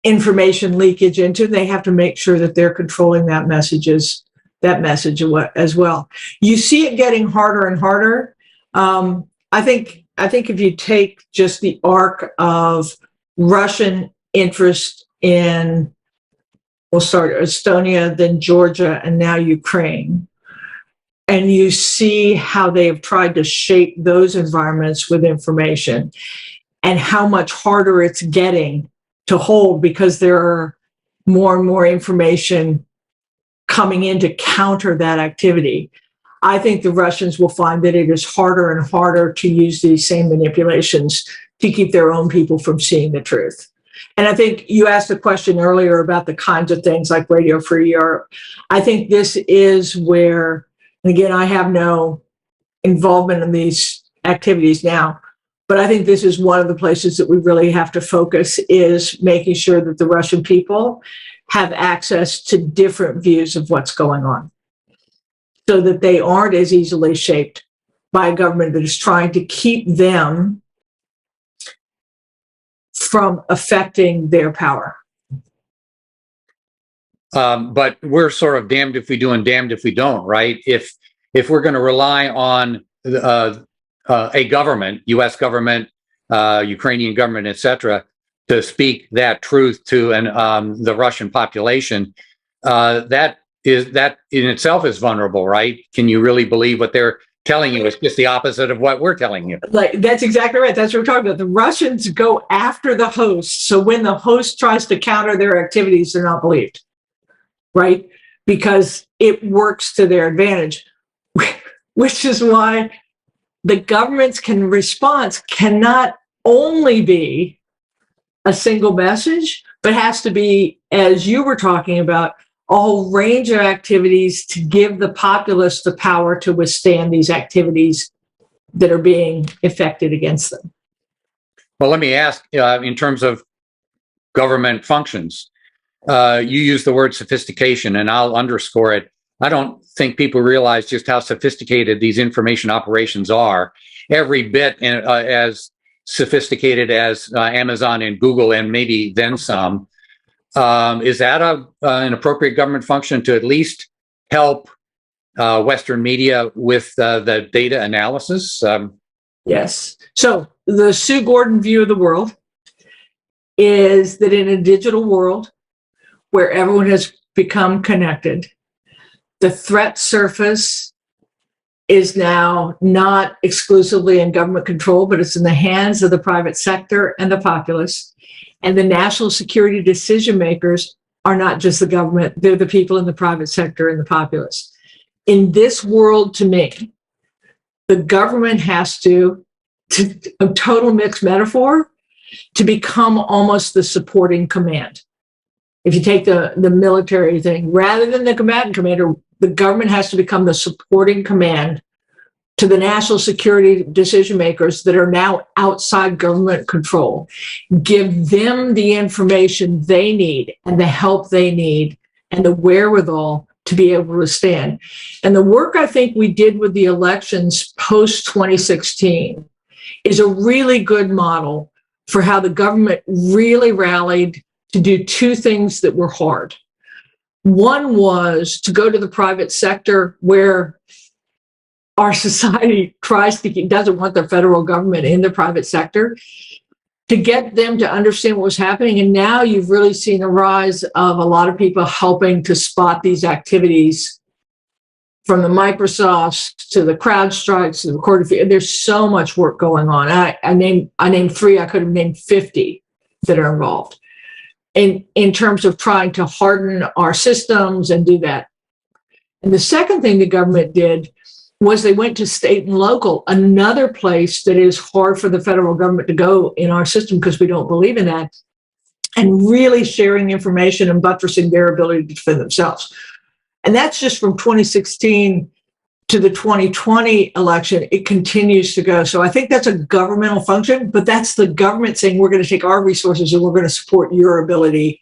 information leakage into. They have to make sure that they're controlling that message as well. You see it getting harder and harder. I think if you take just the arc of Russian interest in, we'll start Estonia, then Georgia, and now Ukraine, and you see how they have tried to shape those environments with information and how much harder it's getting to hold because there are more and more information coming in to counter that activity. I think the Russians will find that it is harder and harder to use these same manipulations to keep their own people from seeing the truth. And I think you asked a question earlier about the kinds of things like Radio Free Europe. I think this is where, and again, I have no involvement in these activities now, but I think this is one of the places that we really have to focus, is making sure that the Russian people have access to different views of what's going on, so that they aren't as easily shaped by a government that is trying to keep them from affecting their power. But we're sort of damned if we do and damned if we don't, right? If we're going to rely on a government, U.S. government, Ukrainian government, et cetera, to speak that truth to the Russian population, that in itself is vulnerable, right? Can you really believe what they're telling you? It's just the opposite of what we're telling you. Like, that's exactly right. That's what we're talking about. The Russians go after the host. So when the host tries to counter their activities, they're not believed, right? Because it works to their advantage, which is why the government's response cannot only be a single message, but has to be, as you were talking about, a whole range of activities to give the populace the power to withstand these activities that are being effected against them. Well, let me ask, in terms of government functions, you use the word sophistication, and I'll underscore it. I don't think people realize just how sophisticated these information operations are. Every bit as sophisticated as Amazon and Google, and maybe then some. Is that an appropriate government function to at least help Western media with the data analysis? Yes. So the Sue Gordon view of the world is that in a digital world where everyone has become connected, the threat surface is now not exclusively in government control, but it's in the hands of the private sector and the populace. And the national security decision makers are not just the government, they're the people in the private sector and the populace. In this world, to me, the government has to a total mixed metaphor, to become almost the supporting command. If you take the military thing, rather than the combatant commander, the government has to become the supporting command to the national security decision makers that are now outside government control. Give them the information they need and the help they need and the wherewithal to be able to stand. And the work I think we did with the elections post 2016 is a really good model for how the government really rallied to do two things that were hard. One was to go to the private sector where our society doesn't want the federal government in the private sector, to get them to understand what was happening. And now you've really seen a rise of a lot of people helping to spot these activities, from the Microsofts to the CrowdStrikes to the Court of. There's so much work going on. I named 3. I could have named 50 that are involved in terms of trying to harden our systems and do that. And the second thing the government did was they went to state and local, another place that is hard for the federal government to go in our system because we don't believe in that, and really sharing information and buttressing their ability to defend themselves. And that's just from 2016 to the 2020 election. It continues to go. So I think that's a governmental function, but that's the government saying, we're going to take our resources and we're going to support your ability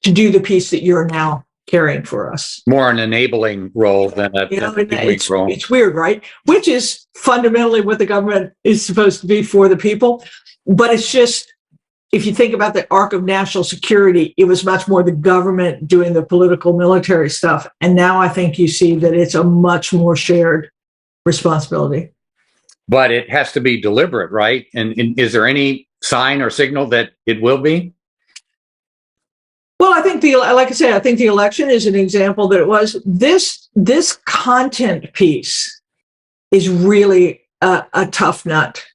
to do the piece that you're now carrying for us. More an enabling role than a doing role. It's weird, right? Which is fundamentally what the government is supposed to be for the people. But it's just, if you think about the arc of national security, it was much more the government doing the political military stuff. And now I think you see that it's a much more shared responsibility. But it has to be deliberate, right? And is there any sign or signal that it will be? Well, I think like I said, I think the election is an example that it was. This content piece is really a tough nut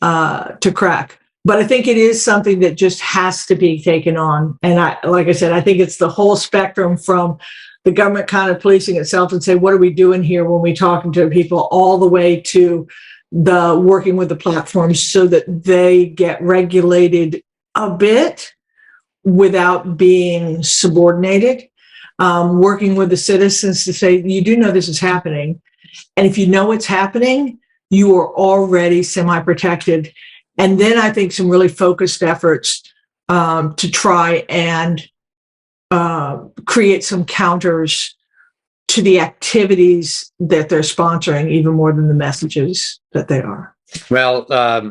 to crack. But I think it is something that just has to be taken on. And like I said, I think it's the whole spectrum from the government kind of policing itself and say, what are we doing here when we're talking to people, all the way to the working with the platforms so that they get regulated a bit without being subordinated, working with the citizens to say, you do know this is happening. And if you know it's happening, you are already semi-protected. And then I think some really focused efforts to try and create some counters to the activities that they're sponsoring, even more than the messages that they are. Well,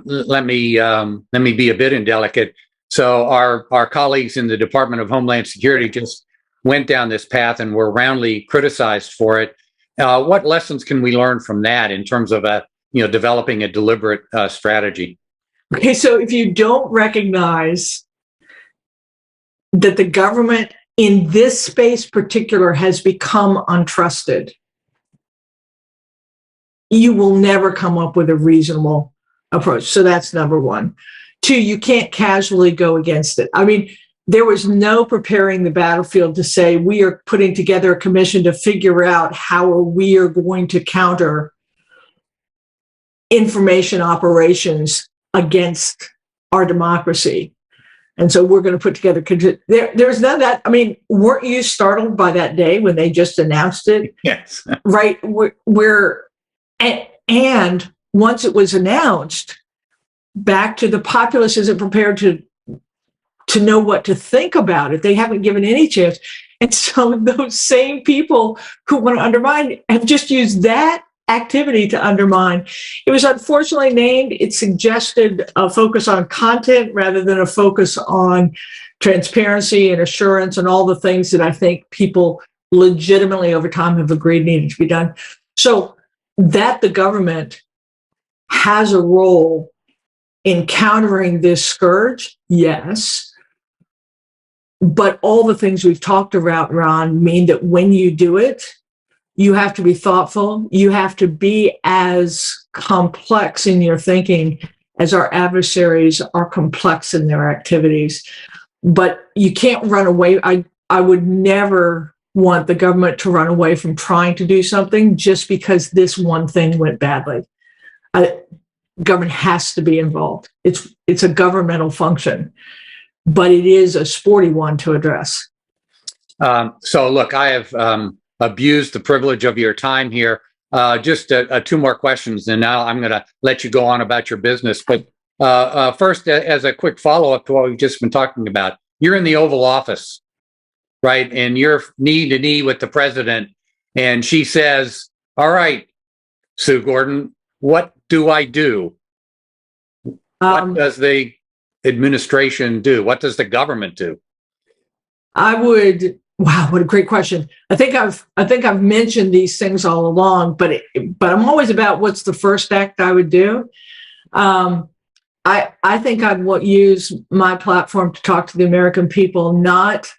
let me be a bit indelicate. So our colleagues in the Department of Homeland Security just went down this path and were roundly criticized for it. What lessons can we learn from that in terms of developing a deliberate strategy? Okay, so if you don't recognize that the government in this space particular has become untrusted, you will never come up with a reasonable approach. So that's number one. 2, you can't casually go against it. I mean, there was no preparing the battlefield to say, we are putting together a commission to figure out how we are going to counter information operations against our democracy. And so we're going to put together, there's none of that. I mean, weren't you startled by that day when they just announced it? Yes. Right. And once it was announced, back to the populace isn't prepared to know what to think about it. They haven't given any chance. And so those same people who want to undermine have just used that activity to undermine. It was unfortunately named. It suggested a focus on content rather than a focus on transparency and assurance and all the things that I think people legitimately over time have agreed needed to be done. So that the government has a role in countering this scourge, yes. But all the things we've talked about, Ron, mean that when you do it, you have to be thoughtful. You have to be as complex in your thinking as our adversaries are complex in their activities. But you can't run away. I would never want the government to run away from trying to do something just because this one thing went badly. Government has to be involved. It's a governmental function, but it is a sporty one to address. So look, I have abused the privilege of your time here. Just two more questions, and now I'm going to let you go on about your business. But first, as a quick follow-up to what we've just been talking about, you're in the Oval Office, right? And you're knee to knee with the president, and she says, "All right, Sue Gordon, what do I do?" What does the administration do? What does the government do? Wow, what a great question. I think I've mentioned these things all along, but I'm always about what's the first act I would do. I think I'd use my platform to talk to the American people, not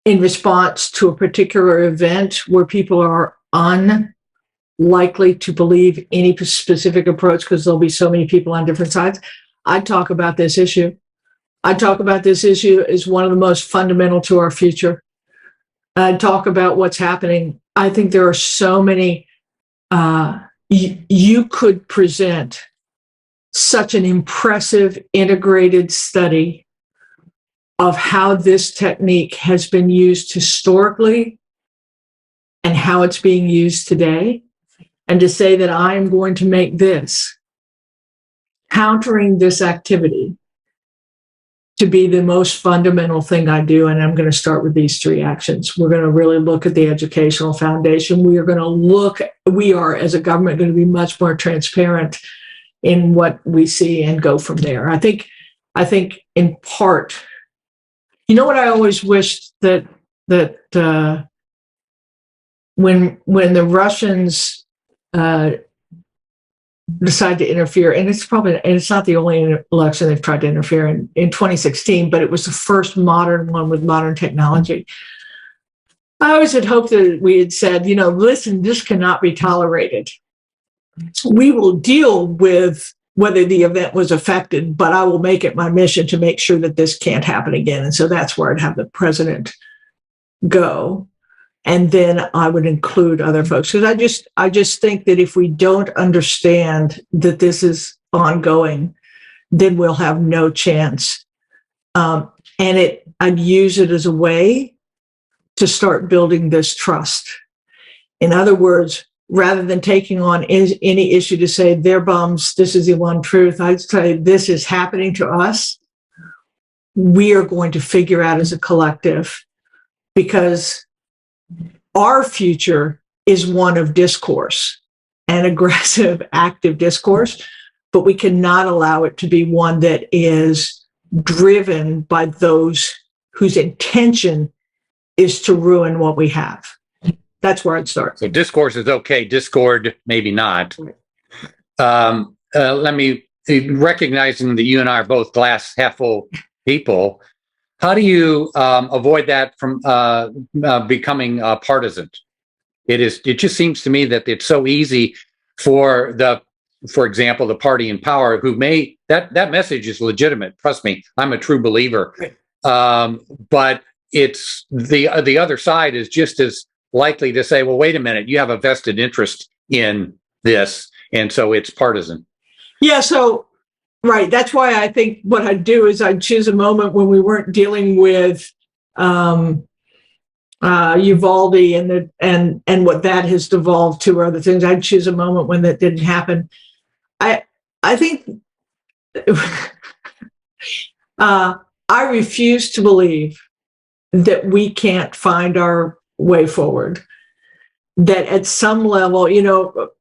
in response to a particular event where people are unlikely to believe any specific approach because there'll be so many people on different sides. I'd talk about this issue. I talk about this issue as one of the most fundamental to our future. I talk about what's happening. I think there are so many, you could present such an impressive integrated study of how this technique has been used historically and how it's being used today. And to say that I am going to make this, countering this activity, to be the most fundamental thing I do. And I'm going to start with these three actions. We're going to really look at the educational foundation. We are as a government going to be much more transparent in what we see and go from there. I think in part, you know what I always wished that when the Russians decide to interfere, and it's not the only election they've tried to interfere in 2016, but it was the first modern one with modern technology. I always had hoped that we had said, listen, this cannot be tolerated. We will deal with whether the event was affected, but I will make it my mission to make sure that this can't happen again. And so that's where I'd have the president go. And then I would include other folks, because I just think that if we don't understand that this is ongoing, then we'll have no chance. I'd use it as a way to start building this trust. In other words, rather than taking on any issue to say they're bums, this is the one truth, I'd say this is happening to us. We are going to figure out as a collective, because our future is one of discourse and aggressive, active discourse, but we cannot allow it to be one that is driven by those whose intention is to ruin what we have. That's where I'd start. So discourse is okay, discord maybe not. Let me, recognizing that you and I are both glass half full people, how do you avoid that from becoming partisan? It just seems to me that it's so easy for example, the party in power who that message is legitimate. Trust me, I'm a true believer. But it's the other side is just as likely to say, well, wait a minute, you have a vested interest in this. And so it's partisan. Yeah. So Right. That's why I think what I'd do is I'd choose a moment when we weren't dealing with Uvalde and what that has devolved to, or other things. I'd choose a moment when that didn't happen. I think I refuse to believe that we can't find our way forward. That at some level,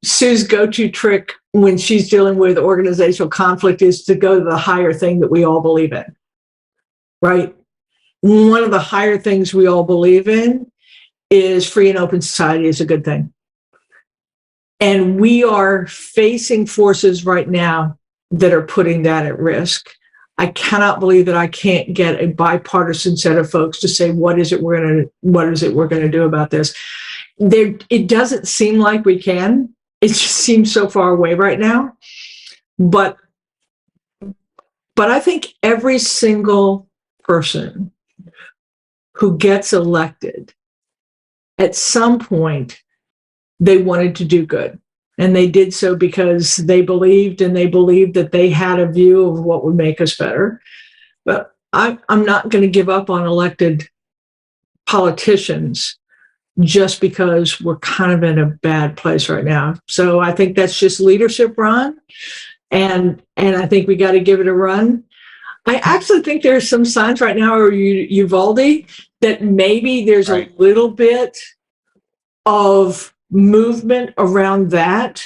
Sue's go-to trick when she's dealing with organizational conflict is to go to the higher thing that we all believe in, right? One of the higher things we all believe in is free and open society is a good thing. And we are facing forces right now that are putting that at risk. I cannot believe that I can't get a bipartisan set of folks to say, what is it we're going to do about this? It doesn't seem like we can. It just seems so far away right now. But I think every single person who gets elected, at some point, they wanted to do good. And they did so because they believed that they had a view of what would make us better. But I'm not going to give up on elected politicians just because we're kind of in a bad place right now. So I think that's just leadership, Ron. And I think we got to give it a run. I actually think there are some signs right now, or Uvalde, that maybe there's a little bit of movement around that,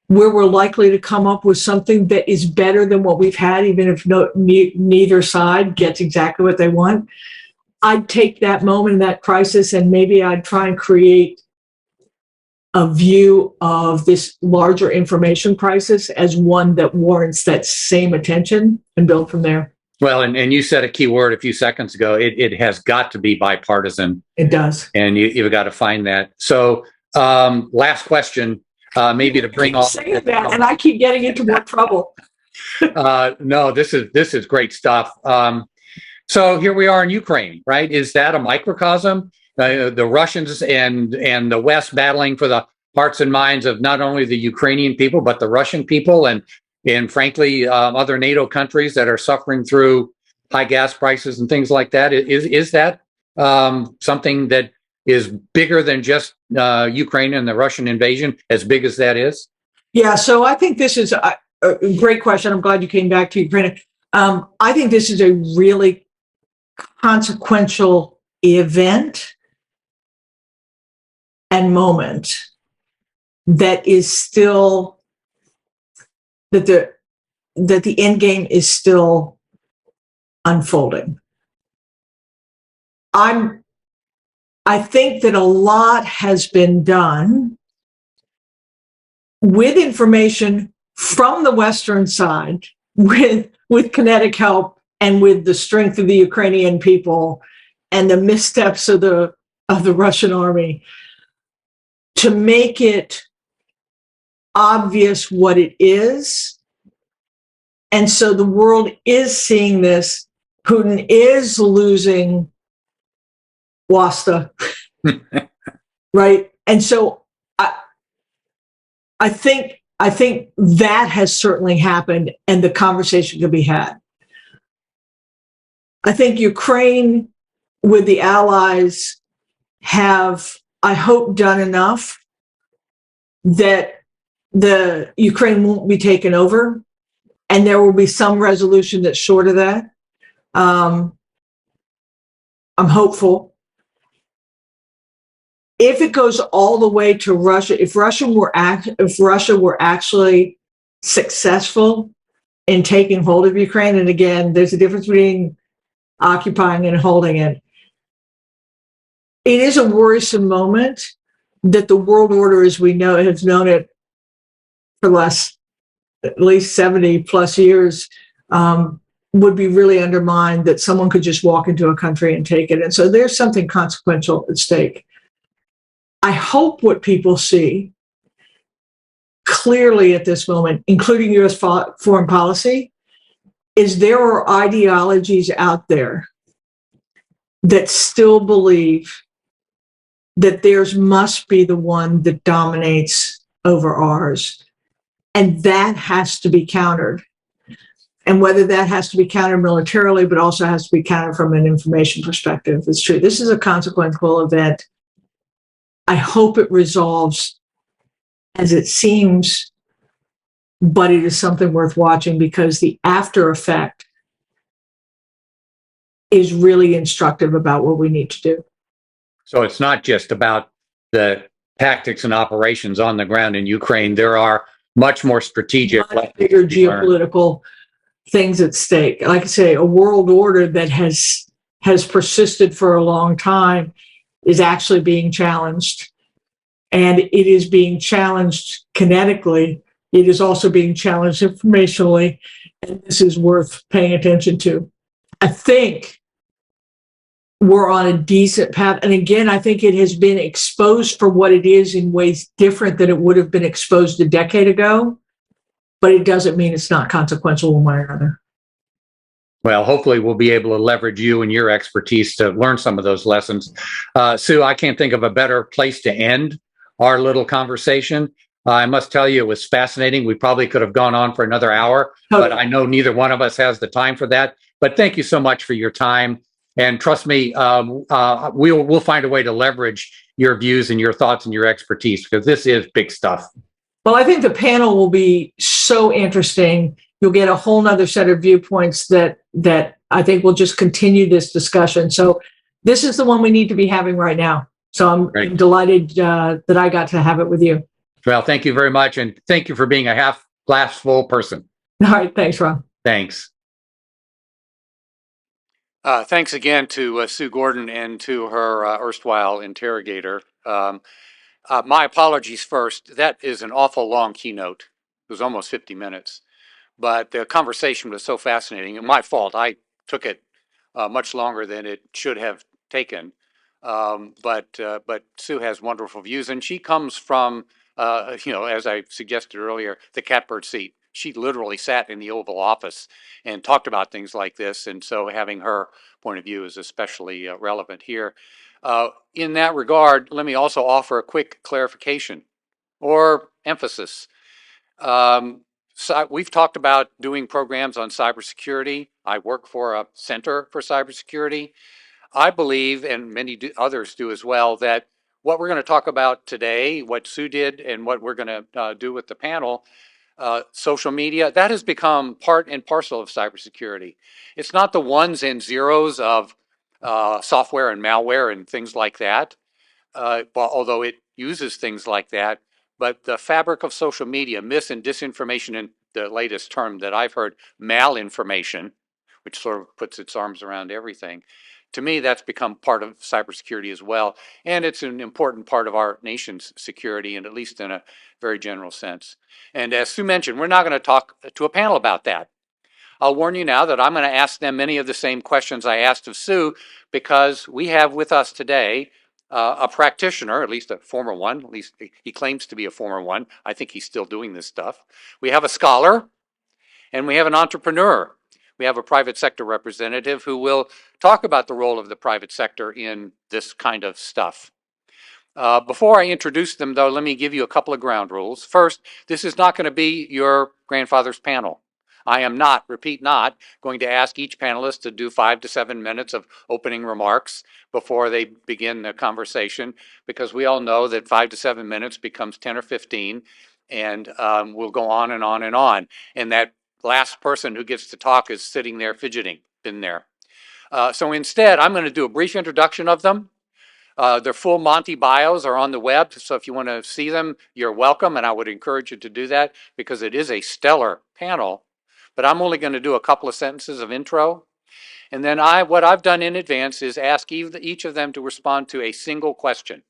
where we're likely to come up with something that is better than what we've had, even if neither side gets exactly what they want. I'd take that moment, that crisis, and maybe I'd try and create a view of this larger information crisis as one that warrants that same attention and build from there. Well, and you said a key word a few seconds ago. It has got to be bipartisan. It does. And you've got to find that. So last question, maybe to bring all saying that, and I keep getting into more trouble. No, this is great stuff. So here we are in Ukraine, right? Is that a microcosm? The Russians and the West battling for the hearts and minds of not only the Ukrainian people, but the Russian people and frankly, other NATO countries that are suffering through high gas prices and things like that. Is that something that is bigger than just Ukraine and the Russian invasion, as big as that is? Yeah, so I think this is a great question. I'm glad you came back to Ukraine. I think this is a really consequential event and moment that is still, that the end game is still unfolding. I think that a lot has been done with information from the Western side, with kinetic help and with the strength of the Ukrainian people and the missteps of the Russian army, to make it obvious what it is. And so the world is seeing this. Putin is losing Wasta, right? And so I think that has certainly happened, and the conversation could be had. I think Ukraine, with the allies, have, I hope, done enough that the Ukraine won't be taken over, and there will be some resolution that's short of that. I'm hopeful. If it goes all the way to Russia, if Russia were actually successful in taking hold of Ukraine, and again, there's a difference between occupying and holding it. It is a worrisome moment that the world order as we know it, has known it for the last at least 70 plus years, would be really undermined, that someone could just walk into a country and take it. And so there's something consequential at stake. I hope what people see clearly at this moment, including U.S. foreign policy, is there are ideologies out there that still believe that theirs must be the one that dominates over ours. And that has to be countered. And whether that has to be countered militarily, but also has to be countered from an information perspective, it's true. This is a consequential event. I hope it resolves as it seems, but it is something worth watching because the after effect is really instructive about what we need to do. So it's not just about the tactics and operations on the ground in Ukraine. There are much more strategic, Much bigger geopolitical things at stake. Like I say, a world order that has persisted for a long time is actually being challenged. And it is being challenged kinetically. It is also being challenged informationally. And this is worth paying attention to. I think we're on a decent path. And again, I think it has been exposed for what it is in ways different than it would have been exposed a decade ago. But it doesn't mean it's not consequential one way or another. Well, hopefully we'll be able to leverage you and your expertise to learn some of those lessons. Sue, I can't think of a better place to end our little conversation. I must tell you, it was fascinating. We probably could have gone on for another hour, but I know neither one of us has the time for that. But thank you so much for your time. And trust me, we'll find a way to leverage your views and your thoughts and your expertise, because this is big stuff. Well, I think the panel will be so interesting. You'll get a whole nother set of viewpoints that I think will just continue this discussion. So this is the one we need to be having right now. So I'm delighted that I got to have it with you. Well, thank you very much. And thank you for being a half glass full person. All right. Thanks, Ron. Thanks. Thanks again to Sue Gordon and to her erstwhile interrogator. My apologies first. That is an awful long keynote. It was almost 50 minutes. But the conversation was so fascinating. And my fault. I took it much longer than it should have taken. But Sue has wonderful views, and she comes from, as I suggested earlier, the catbird seat. She literally sat in the Oval Office and talked about things like this, and so having her point of view is especially relevant here. In that regard, let me also offer a quick clarification or emphasis. So we've talked about doing programs on cybersecurity. I work for a Center for Cybersecurity. I believe, and many others do as well, that what we're going to talk about today, what Sue did, and what we're going to do with the panel, social media, that has become part and parcel of cybersecurity. It's not the ones and zeros of software and malware and things like that, although it uses things like that. But the fabric of social media, mis and disinformation, and the latest term that I've heard, malinformation, which sort of puts its arms around everything. To me, that's become part of cybersecurity as well. And it's an important part of our nation's security, and at least in a very general sense. And as Sue mentioned, we're not going to talk to a panel about that. I'll warn you now that I'm going to ask them many of the same questions I asked of Sue, because we have with us today a practitioner, at least a former one, at least he claims to be a former one. I think he's still doing this stuff. We have a scholar, and we have an entrepreneur. We have a private sector representative who will talk about the role of the private sector in this kind of stuff. Before I introduce them, though, let me give you a couple of ground rules. First, this is not going to be your grandfather's panel. I am not, repeat not, going to ask each panelist to do 5 to 7 minutes of opening remarks before they begin the conversation, because we all know that 5 to 7 minutes becomes 10 or 15, and we'll go on and on and on. And that last person who gets to talk is sitting there fidgeting, been there. So instead, I'm going to do a brief introduction of them. Their full Monty bios are on the web, so if you want to see them, you're welcome, and I would encourage you to do that because it is a stellar panel. But I'm only going to do a couple of sentences of intro. And then what I've done in advance is ask each of them to respond to a single question.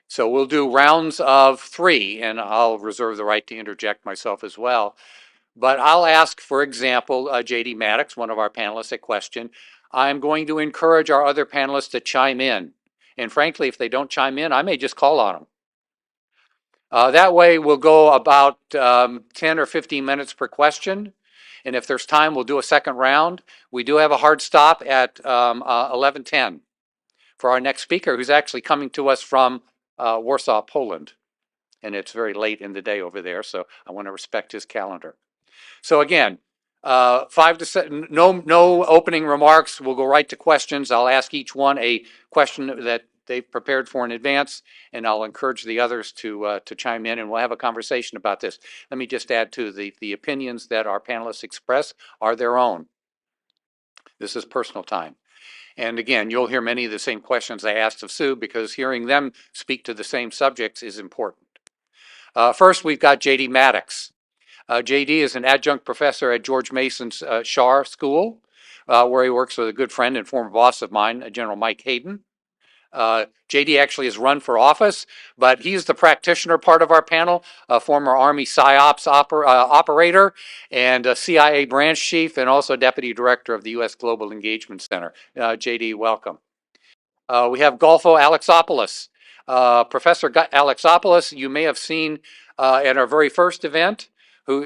So we'll do rounds of 3, and I'll reserve the right to interject myself as well. But I'll ask, for example, J.D. Maddox, one of our panelists, a question. I'm going to encourage our other panelists to chime in. And frankly, if they don't chime in, I may just call on them. That way, we'll go about 10 or 15 minutes per question. And if there's time, we'll do a second round. We do have a hard stop at 11:10 for our next speaker, who's actually coming to us from Warsaw, Poland. And it's very late in the day over there, so I want to respect his calendar. So again, 5 to 7, no opening remarks. We'll go right to questions. I'll ask each one a question that they've prepared for in advance, and I'll encourage the others to chime in, and we'll have a conversation about this. Let me just add to the opinions that our panelists express are their own. This is personal time. And again, you'll hear many of the same questions I asked of Sue, because hearing them speak to the same subjects is important. First, we've got J.D. Maddox. J.D. is an adjunct professor at George Mason's Schar School, where he works with a good friend and former boss of mine, General Mike Hayden. J.D. actually has run for office, but he's the practitioner part of our panel, a former Army PSYOPs operator and a CIA branch chief, and also deputy director of the U.S. Global Engagement Center. J.D., welcome. We have Golfo Alexopoulos. Professor Alexopoulos, you may have seen at our very first event,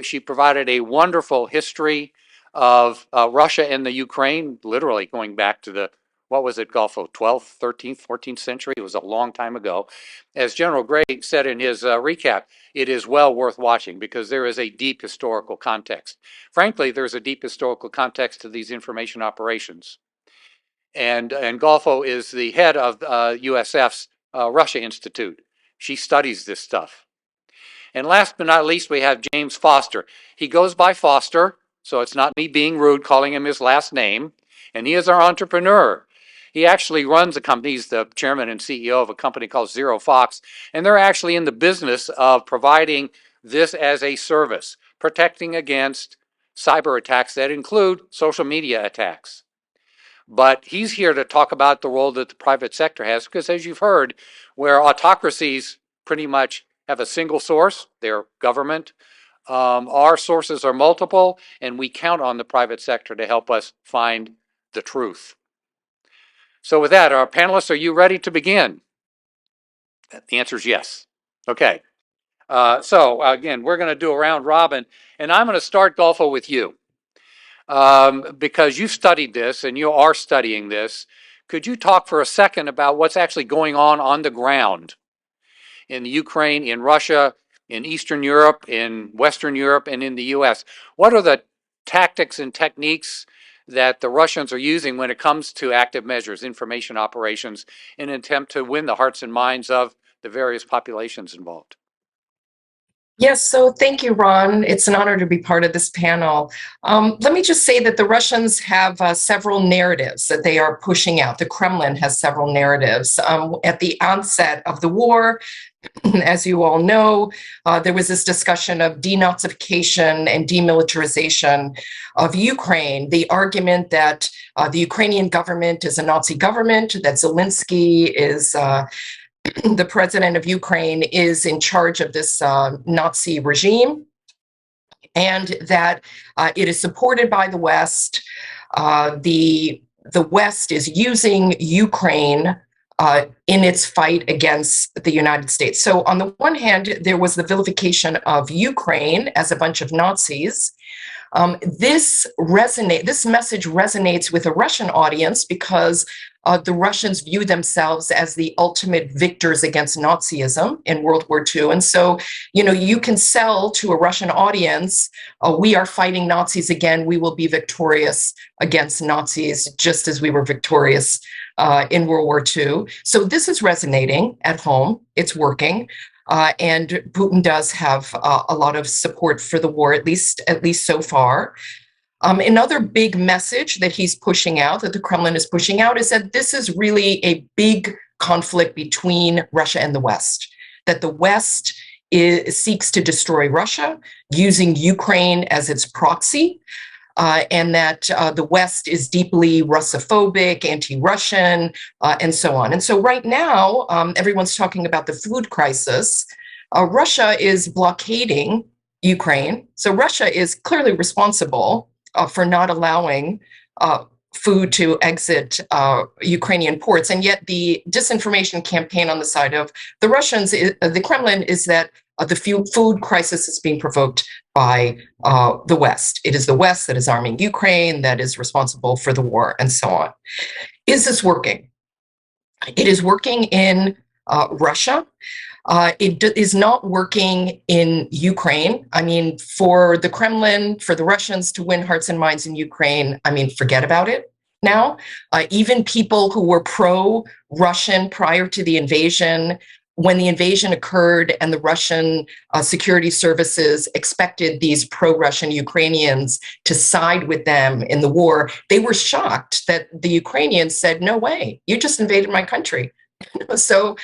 she provided a wonderful history of Russia and the Ukraine, literally going back to the, what was it, Golfo, 12th, 13th, 14th century? It was a long time ago. As General Gray said in his recap, it is well worth watching because there is a deep historical context. Frankly, there's a deep historical context to these information operations. And Golfo is the head of USF's Russia Institute. She studies this stuff. And last but not least, we have James Foster. He goes by Foster, so it's not me being rude calling him his last name. And he is our entrepreneur. He actually runs a company. He's the chairman and CEO of a company called Zero Fox. And they're actually in the business of providing this as a service, protecting against cyber attacks that include social media attacks. But he's here to talk about the role that the private sector has, because as you've heard, where autocracies pretty much have a single source, their government, our sources are multiple, and we count on the private sector to help us find the truth. So with that, our panelists, are you ready to begin? The answer is yes. Okay. So again, we're going to do a round robin, and I'm going to start, Golfo, with you. Because you studied this and you are studying this, could you talk for a second about what's actually going on the ground in the Ukraine, in Russia, in Eastern Europe, in Western Europe, and in the US? What are the tactics and techniques that the Russians are using when it comes to active measures, information operations, in an attempt to win the hearts and minds of the various populations involved? Yes, so thank you, Ron. It's an honor to be part of this panel. Let me just say that the Russians have several narratives that they are pushing out. The Kremlin has several narratives. At the onset of the war, as you all know, there was this discussion of denazification and demilitarization of Ukraine. The argument that the Ukrainian government is a Nazi government, that Zelensky is the president of Ukraine is in charge of this Nazi regime, and that it is supported by the West. The West is using Ukraine in its fight against the United States. So on the one hand, there was the vilification of Ukraine as a bunch of Nazis. This message resonates with a Russian audience because the Russians view themselves as the ultimate victors against Nazism in World War II. And so, you can sell to a Russian audience, we are fighting Nazis again, we will be victorious against Nazis, just as we were victorious in World War II. So this is resonating at home, it's working. And Putin does have a lot of support for the war, at least so far. Another big message that he's pushing out, that the Kremlin is pushing out, is that this is really a big conflict between Russia and the West, that the West seeks to destroy Russia using Ukraine as its proxy, and that the West is deeply Russophobic, anti-Russian, and so on. And so right now, everyone's talking about the food crisis. Russia is blockading Ukraine. So Russia is clearly responsible for not allowing food to exit Ukrainian ports. And yet the disinformation campaign on the side of the Russians, the Kremlin, is that the food crisis is being provoked by the West. It is the West that is arming Ukraine, that is responsible for the war, and so on. Is this working? It is working in Russia. Is not working in Ukraine. I mean, for the Kremlin, for the Russians to win hearts and minds in Ukraine, I mean, forget about it now. Even people who were pro-Russian prior to the invasion, when the invasion occurred and the Russian security services expected these pro-Russian Ukrainians to side with them in the war, they were shocked that the Ukrainians said, "No way, you just invaded my country." So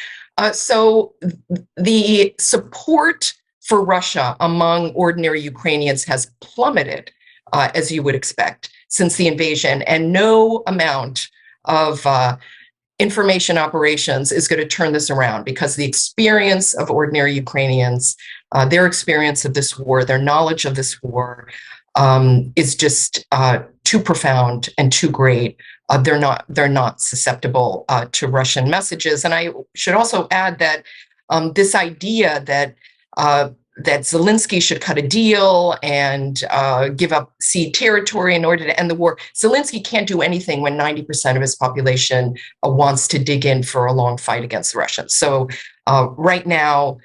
the support for Russia among ordinary Ukrainians has plummeted, as you would expect, since the invasion, and no amount of information operations is going to turn this around, because the experience of ordinary Ukrainians, their experience of this war, their knowledge of this war, is just too profound and too great. They're not susceptible to Russian messages. And I should also add that this idea that that Zelensky should cut a deal and give up sea territory in order to end the war. Zelensky can't do anything when 90% of his population wants to dig in for a long fight against the Russians. So right now,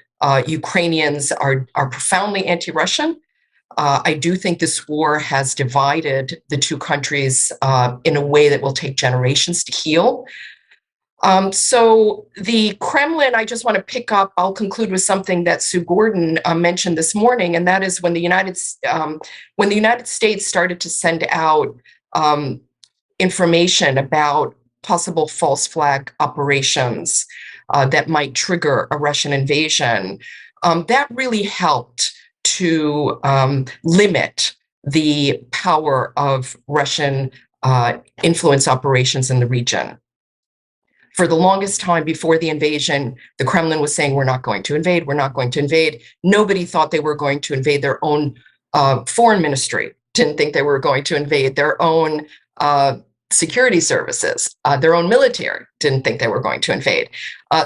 Ukrainians are profoundly anti-Russian. I do think this war has divided the two countries in a way that will take generations to heal. So the Kremlin, I just want to pick up, I'll conclude with something that Sue Gordon mentioned this morning, and that is when the United States started to send out information about possible false flag operations that might trigger a Russian invasion, that really helped to limit the power of Russian influence operations in the region. For the longest time before the invasion, the Kremlin was saying, we're not going to invade, we're not going to invade. Nobody thought they were going to invade their own foreign ministry, didn't think they were going to invade their own security services, their own military, didn't think they were going to invade.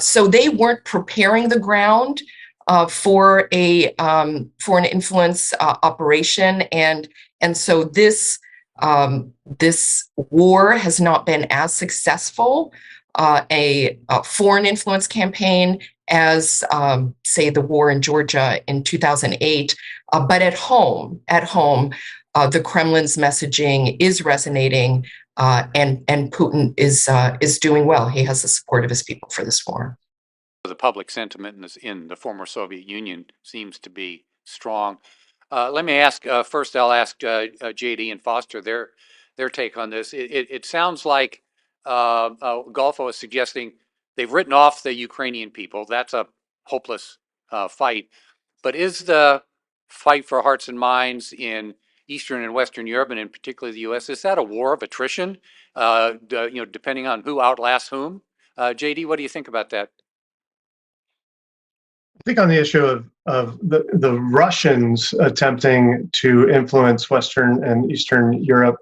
So they weren't preparing the ground for an influence operation, and so this war has not been as successful a foreign influence campaign as, say, the war in Georgia in 2008. But at home, the Kremlin's messaging is resonating, and Putin is doing well. He has the support of his people for this war. The public sentiment in the former Soviet Union seems to be strong. Let me ask, first I'll ask JD and Foster their take on this. It sounds like Golfo is suggesting they've written off the Ukrainian people. That's a hopeless fight. But is the fight for hearts and minds in Eastern and Western Europe, and in particular the U.S., is that a war of attrition, depending on who outlasts whom? JD, what do you think about that? I think on the issue of the Russians attempting to influence Western and Eastern Europe,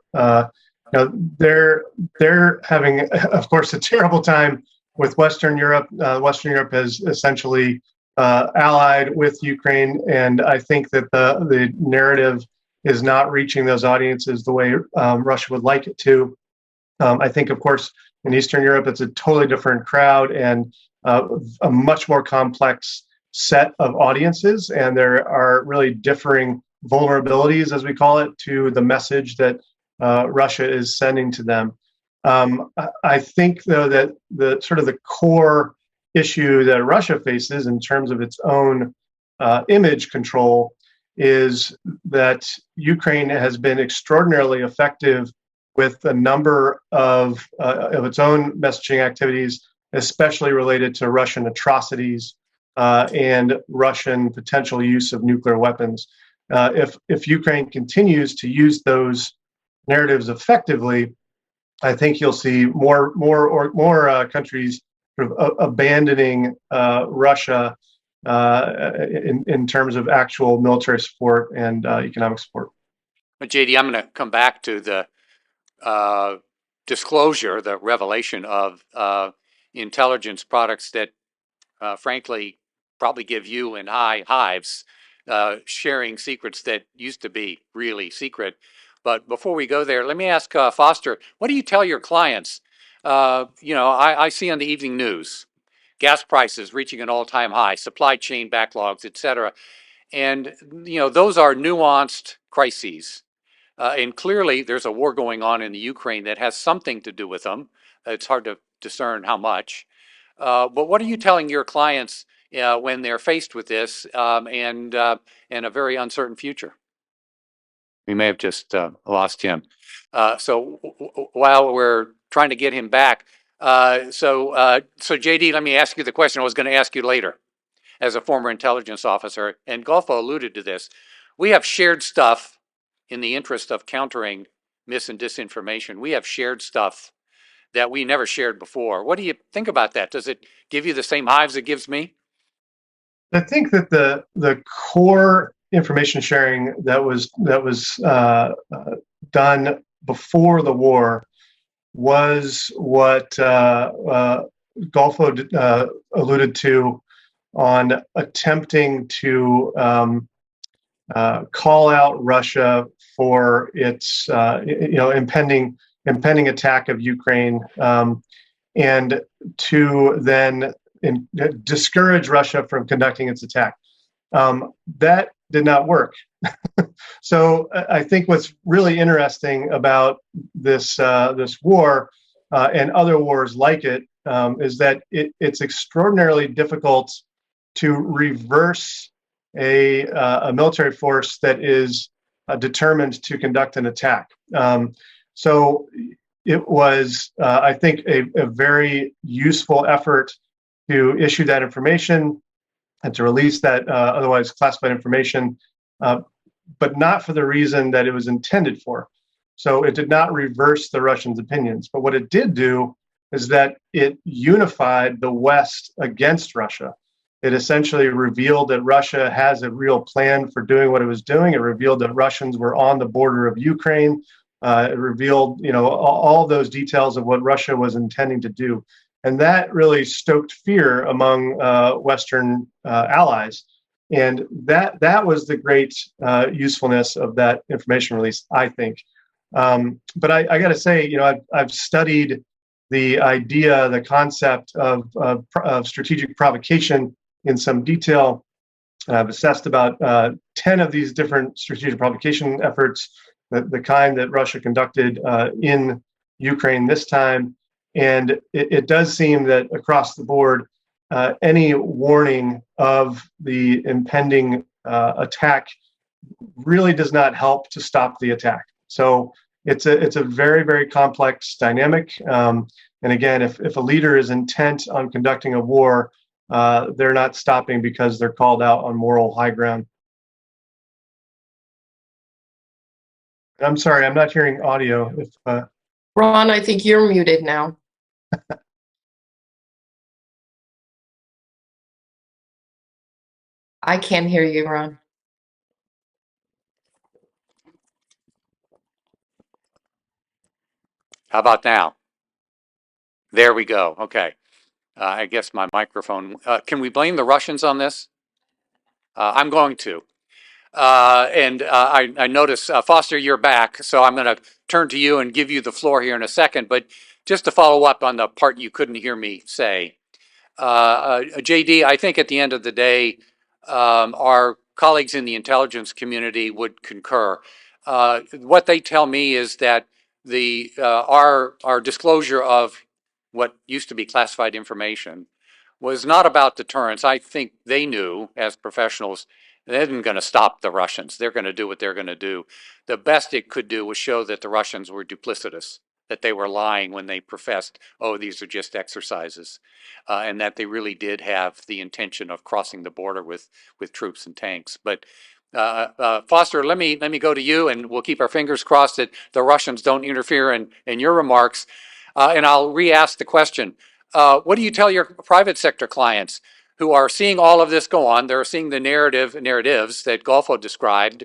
they're having, of course, a terrible time with Western Europe. Western Europe has essentially allied with Ukraine, and I think that the narrative is not reaching those audiences the way Russia would like it to. I think, of course, in Eastern Europe, it's a totally different crowd and a much more complex set of audiences, and there are really differing vulnerabilities, as we call it, to the message that Russia is sending to them. I think, though, that the core issue that Russia faces in terms of its own image control is that Ukraine has been extraordinarily effective with a number of its own messaging activities, especially related to Russian atrocities and Russian potential use of nuclear weapons. If Ukraine continues to use those narratives effectively, I think you'll see more countries sort of abandoning Russia in terms of actual military support and economic support. JD, I'm going to come back to the disclosure, the revelation of intelligence products that, frankly, probably give you and I hives, sharing secrets that used to be really secret. But before we go there, let me ask Foster, what do you tell your clients? I see on the evening news, gas prices reaching an all-time high, supply chain backlogs, et cetera. And, those are nuanced crises. And clearly, there's a war going on in the Ukraine that has something to do with them. It's hard to discern how much. But what are you telling your clients when they're faced with this and a very uncertain future? We may have just lost him. So while we're trying to get him back, so JD, let me ask you the question I was going to ask you later as a former intelligence officer, and Golfo alluded to this. We have shared stuff in the interest of countering mis and disinformation. We have shared stuff that we never shared before. What do you think about that? Does it give you the same hives it gives me? I think that the core information sharing that was done before the war was what Golfo alluded to on attempting to call out Russia for its impending attack of Ukraine, and to then discourage Russia from conducting its attack. That did not work. So I think what's really interesting about this war and other wars like it is that it's extraordinarily difficult to reverse a military force that is determined to conduct an attack. So it was, I think, a very useful effort to issue that information and to release that otherwise classified information, but not for the reason that it was intended for. So it did not reverse the Russians' opinions. But what it did do is that it unified the West against Russia. It essentially revealed that Russia has a real plan for doing what it was doing. It revealed that Russians were on the border of Ukraine. It revealed, all those details of what Russia was intending to do. And that really stoked fear among Western allies. And that was the great usefulness of that information release, I think. But I got to say, I've studied the idea, the concept of strategic provocation in some detail. I've assessed about 10 of these different strategic provocation efforts, the kind that Russia conducted in Ukraine this time. And it does seem that across the board, any warning of the impending attack really does not help to stop the attack. So it's a very, very complex dynamic. And again, if a leader is intent on conducting a war, they're not stopping because they're called out on moral high ground. I'm sorry, I'm not hearing audio. Ron, I think you're muted now. I can't hear you, Ron. How about now? There we go. Okay. I guess my microphone. Can we blame the Russians on this? I'm going to. And I notice, Foster, you're back, so I'm going to turn to you and give you the floor here in a second. But just to follow up on the part you couldn't hear me say, JD, I think at the end of the day, our colleagues in the intelligence community would concur. What they tell me is that our disclosure of what used to be classified information was not about deterrence. I think they knew as professionals they isn't going to stop the Russians. They're going to do what they're going to do. The best it could do was show that the Russians were duplicitous, that they were lying when they professed, oh, these are just exercises, and that they really did have the intention of crossing the border with troops and tanks. But Foster, let me go to you, and we'll keep our fingers crossed that the Russians don't interfere in your remarks. And I'll re-ask the question. What do you tell your private sector clients who are seeing all of this go on? They're seeing the narratives that Golfo described,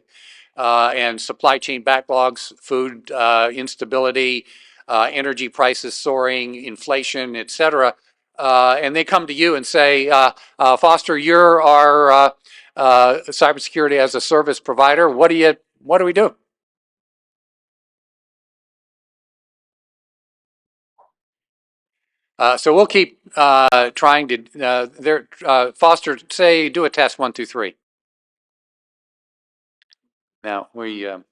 and supply chain backlogs, food instability, energy prices soaring, inflation, et cetera. And they come to you and say, Foster, you're our cybersecurity as a service provider. What do we do? So we'll keep trying to. Foster, say, do a test 1, 2, 3. Now we're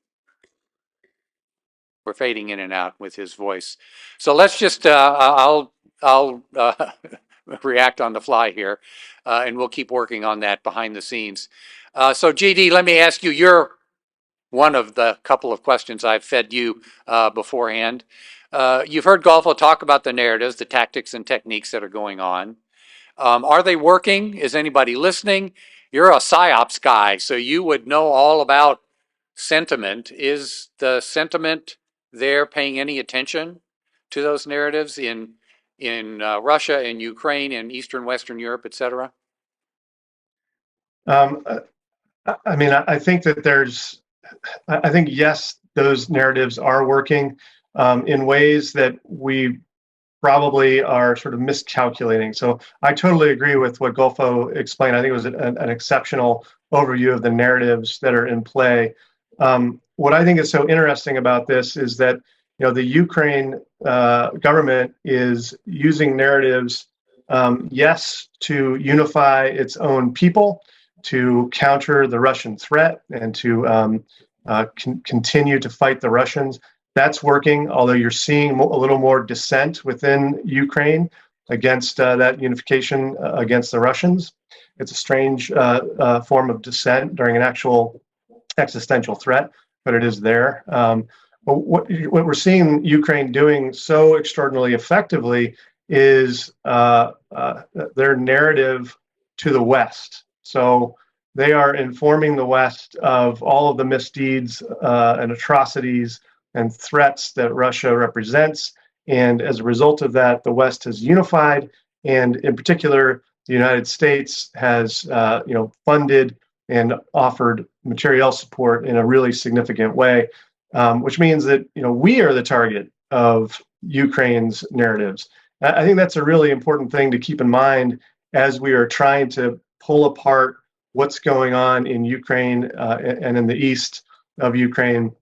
fading in and out with his voice. So let's just. I'll react on the fly here, and we'll keep working on that behind the scenes. So GD, let me ask you. You're one of the couple of questions I've fed you beforehand. You've heard Golfo talk about the narratives, the tactics and techniques that are going on. Are they working? Is anybody listening? You're a PsyOps guy, so you would know all about sentiment. Is the sentiment there paying any attention to those narratives in Russia, in Ukraine, in Eastern Western Europe, et cetera? I mean, I think that I think, yes, those narratives are working in ways that we probably are sort of miscalculating. So I totally agree with what Golfo explained. I think it was an exceptional overview of the narratives that are in play. What I think is so interesting about this is that the Ukraine government is using narratives, yes, to unify its own people, to counter the Russian threat, and to continue to fight the Russians. That's working, although you're seeing a little more dissent within Ukraine against that unification against the Russians. It's a strange form of dissent during an actual existential threat, but it is there. But what we're seeing Ukraine doing so extraordinarily effectively is their narrative to the West. So they are informing the West of all of the misdeeds and atrocities and threats that Russia represents. And as a result of that, the West has unified. And in particular, the United States has funded and offered material support in a really significant way, which means that we are the target of Ukraine's narratives. I think that's a really important thing to keep in mind as we are trying to pull apart what's going on in Ukraine and in the east of Ukraine,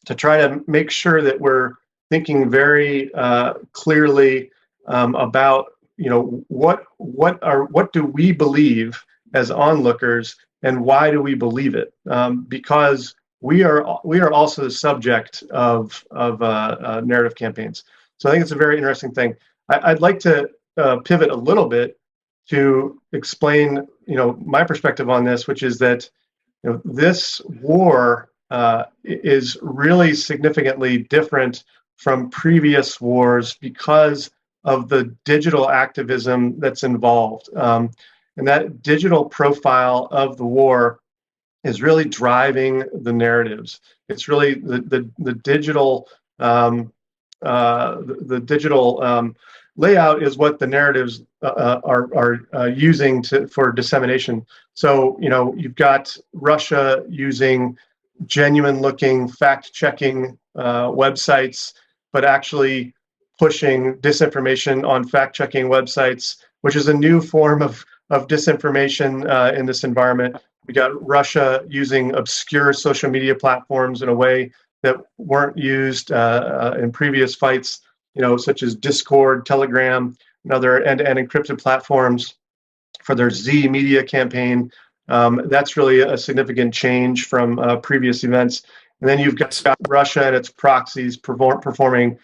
to try to make sure that we're thinking very clearly about what do we believe as onlookers, and why do we believe it? Because we are also the subject of narrative campaigns. So I think it's a very interesting thing. I'd like to pivot a little bit to explain my perspective on this, which is that this war is really significantly different from previous wars because of the digital activism that's involved. And that digital profile of the war is really driving the narratives. It's really the digital layout is what the narratives are using for dissemination. So you've got Russia using genuine-looking fact-checking websites, but actually pushing disinformation on fact-checking websites, which is a new form of disinformation in this environment. We got Russia using obscure social media platforms in a way that weren't used in previous fights, such as Discord, Telegram, and other end-to-end encrypted platforms for their Z media campaign. That's really a significant change from previous events. And then you've got Russia and its proxies performing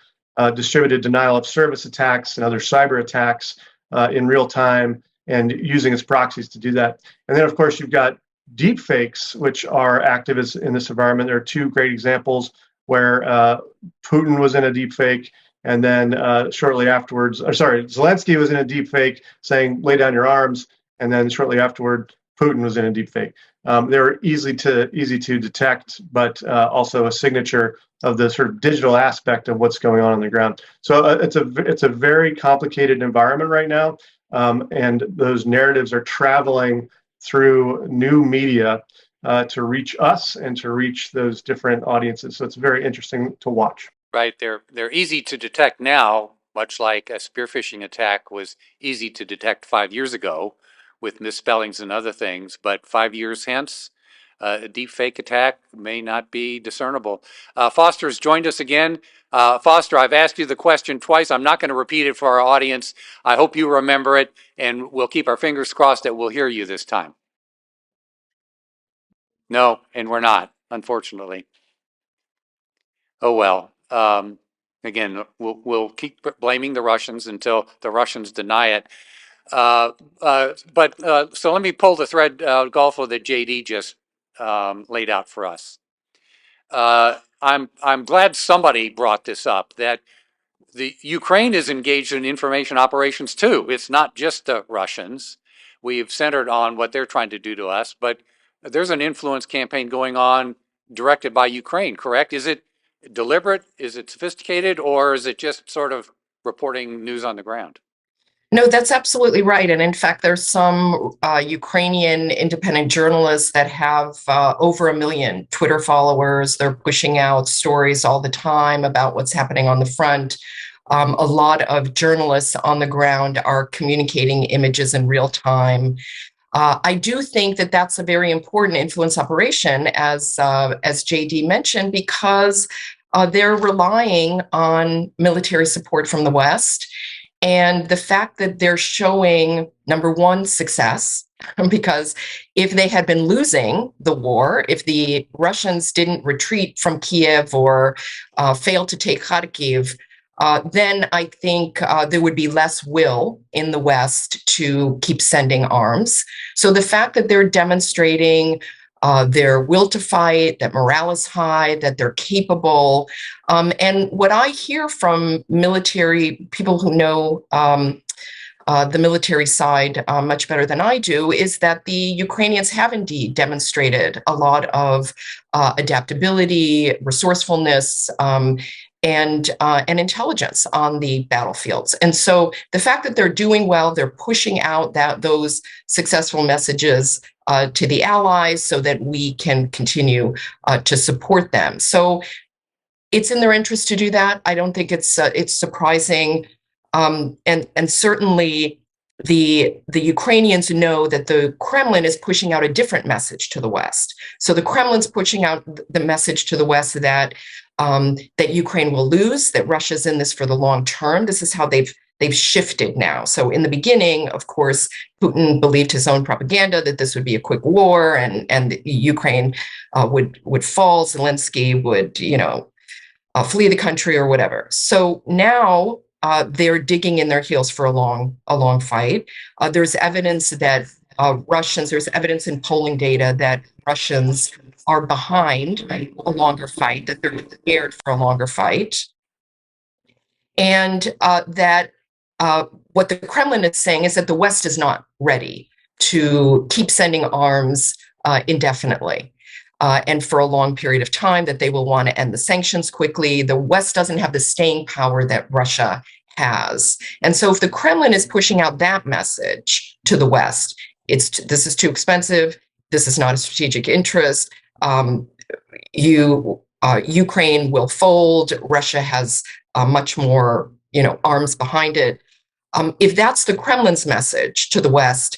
distributed denial of service attacks and other cyber attacks in real time, and using its proxies to do that. And then, of course, you've got deep fakes, which are active in this environment. There are two great examples where Putin was in a deep fake, and then shortly afterwards, Zelensky was in a deep fake saying, "Lay down your arms," and then shortly afterward, Putin was in a deep fake. They were easy to detect, but also a signature of the sort of digital aspect of what's going on the ground. So it's a very complicated environment right now, and those narratives are traveling through new media to reach us and to reach those different audiences. So it's very interesting to watch. Right, they're easy to detect now, much like a spearphishing attack was easy to detect 5 years ago with misspellings and other things. But 5 years hence, a deep fake attack may not be discernible. Foster has joined us again. Foster, I've asked you the question twice. I'm not going to repeat it for our audience. I hope you remember it, and we'll keep our fingers crossed that we'll hear you this time. No, and we're not, unfortunately. Oh well. Again, we'll keep blaming the Russians until the Russians deny it. So let me pull the thread, Golfo, that JD just laid out for us. I'm glad somebody brought this up, that the Ukraine is engaged in information operations too. It's not just the Russians. We've centered on what they're trying to do to us, but there's an influence campaign going on directed by Ukraine, correct? Is it deliberate? Is it sophisticated? Or is it just sort of reporting news on the ground? No, that's absolutely right. And in fact, there's some Ukrainian independent journalists that have over 1 million Twitter followers. They're pushing out stories all the time about what's happening on the front. A lot of journalists on the ground are communicating images in real time. I do think that that's a very important influence operation, as JD mentioned, because they're relying on military support from the West. And the fact that they're showing, number one, success, because if they had been losing the war, if the Russians didn't retreat from Kiev or fail to take Kharkiv, then I think there would be less will in the West to keep sending arms. So the fact that they're demonstrating their will to fight, that morale is high, that they're capable. And what I hear from military people who know the military side much better than I do is that the Ukrainians have indeed demonstrated a lot of adaptability, resourcefulness, and intelligence on the battlefields. And so the fact that they're doing well, they're pushing out those successful messages to the allies so that we can continue to support them. So it's in their interest to do that. I don't think it's surprising. And certainly the Ukrainians know that the Kremlin is pushing out a different message to the West. So the Kremlin's pushing out the message to the West that Ukraine will lose, that Russia's in this for the long term. This is how they've shifted now. So in the beginning, of course, Putin believed his own propaganda that this would be a quick war and Ukraine would fall. Zelensky would, flee the country or whatever. So now they're digging in their heels for a long fight. There's evidence that there's evidence in polling data that Russians are behind a longer fight, that they're prepared for a longer fight. And that what the Kremlin is saying is that the West is not ready to keep sending arms indefinitely and for a long period of time, that they will want to end the sanctions quickly. The West doesn't have the staying power that Russia has. And so if the Kremlin is pushing out that message to the West, this is too expensive, this is not a strategic interest, Ukraine will fold, Russia has much more arms behind it. If that's the Kremlin's message to the West,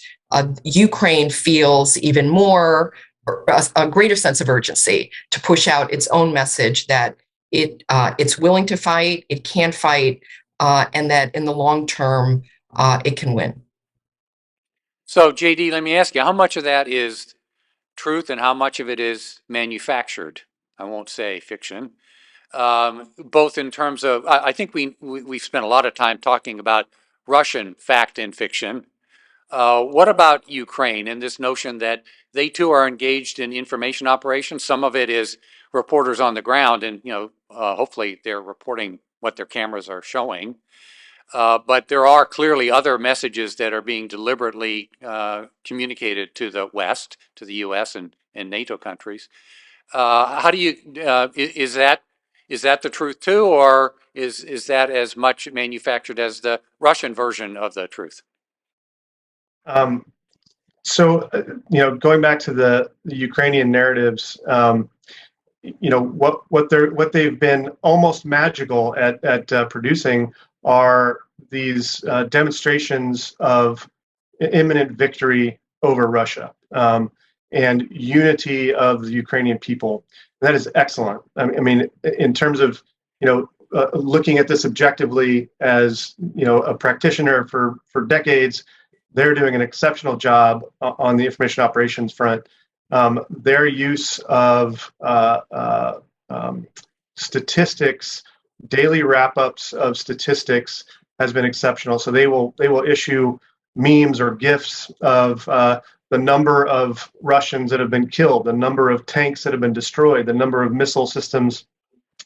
Ukraine feels even more, a greater sense of urgency to push out its own message that it's willing to fight, it can fight, and that in the long term, it can win. So, JD, let me ask you, how much of that is truth and how much of it is manufactured? I won't say fiction. Both in terms of, I think we've spent a lot of time talking about Russian fact and fiction. What about Ukraine and this notion that they too are engaged in information operations? Some of it is reporters on the ground, and hopefully they're reporting what their cameras are showing. But there are clearly other messages that are being deliberately communicated to the West, to the U.S. and NATO countries. How do you is that the truth too, or is that as much manufactured as the Russian version of the truth? So, going back to the Ukrainian narratives, what they've been almost magical at producing are these demonstrations of imminent victory over Russia. and unity of the Ukrainian people. And that is excellent. I mean, in terms of, looking at this objectively as, a practitioner for decades, they're doing an exceptional job on the information operations front. Their use of statistics, daily wrap-ups of statistics has been exceptional. So they will issue memes or GIFs of the number of Russians that have been killed, the number of tanks that have been destroyed, the number of missile systems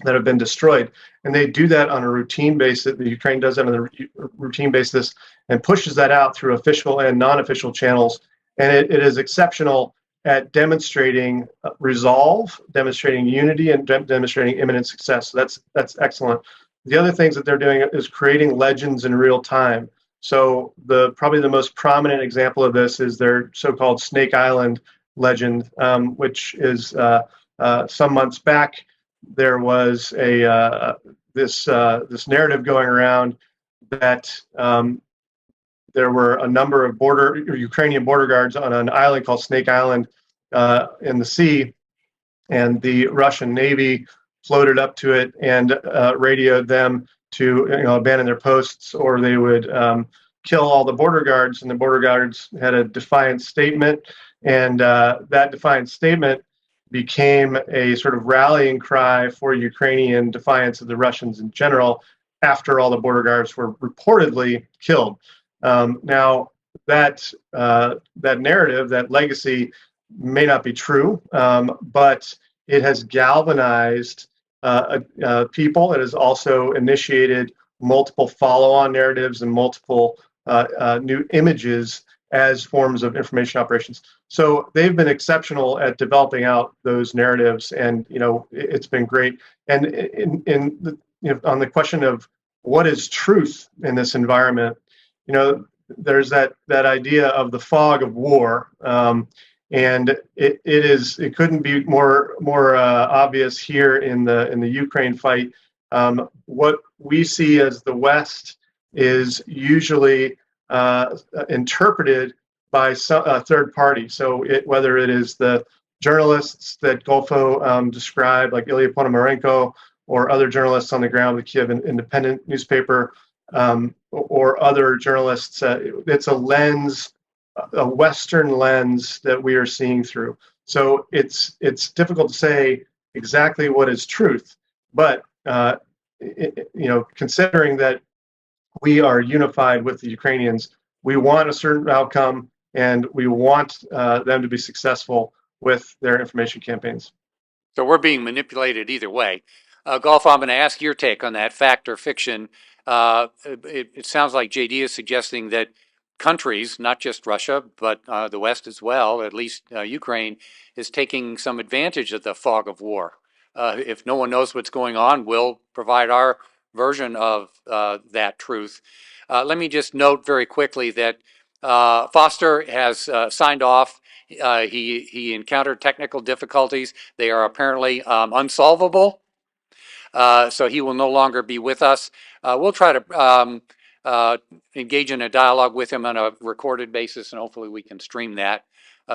that have been destroyed. And they do that on a routine basis. The Ukraine does that on a routine basis and pushes that out through official and non-official channels. And it is exceptional at demonstrating resolve, demonstrating unity, and demonstrating imminent success. So that's excellent. The other things that they're doing is creating legends in real time. So probably the most prominent example of this is their so-called Snake Island legend, which is some months back. There was this narrative going around that there were a number of Ukrainian border guards on an island called Snake Island in the sea, and the Russian Navy floated up to it and radioed them to abandon their posts, or they would kill all the border guards. And the border guards had a defiant statement, and that defiant statement became a sort of rallying cry for Ukrainian defiance of the Russians in general after all the border guards were reportedly killed. Now, that narrative, that legacy may not be true, but it has galvanized people. It has also initiated multiple follow-on narratives and multiple new images as forms of information operations. So they've been exceptional at developing out those narratives, and it's been great. And on the question of what is truth in this environment, there's that idea of the fog of war, and it couldn't be more obvious here in the Ukraine fight. What we see as the West is usually interpreted by a third party. So whether it is the journalists that Golfo described, like Ilya Ponomarenko, or other journalists on the ground, the Kiev Independent newspaper, or other journalists, it's a lens, a Western lens that we are seeing through. So it's difficult to say exactly what is truth, but considering that we are unified with the Ukrainians, we want a certain outcome, and we want them to be successful with their information campaigns. So we're being manipulated either way. Golfo, I'm going to ask your take on that, fact or fiction. It sounds like JD is suggesting that countries, not just Russia, but the West as well, at least Ukraine, is taking some advantage of the fog of war. If no one knows what's going on, we'll provide our version of that truth. Let me just note very quickly that Foster has signed off. He encountered technical difficulties. They are apparently unsolvable. So he will no longer be with us. We'll try to engage in a dialogue with him on a recorded basis, and hopefully we can stream that.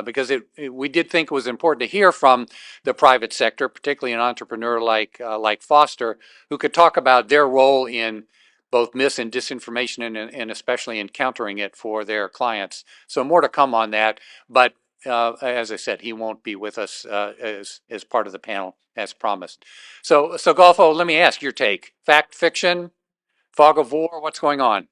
Because we did think it was important to hear from the private sector, particularly an entrepreneur like Foster, who could talk about their role in both mis and disinformation, and especially in countering it for their clients. So more to come on that. But as I said, he won't be with us as part of the panel as promised. So Golfo, let me ask your take: fact, fiction, fog of war. What's going on?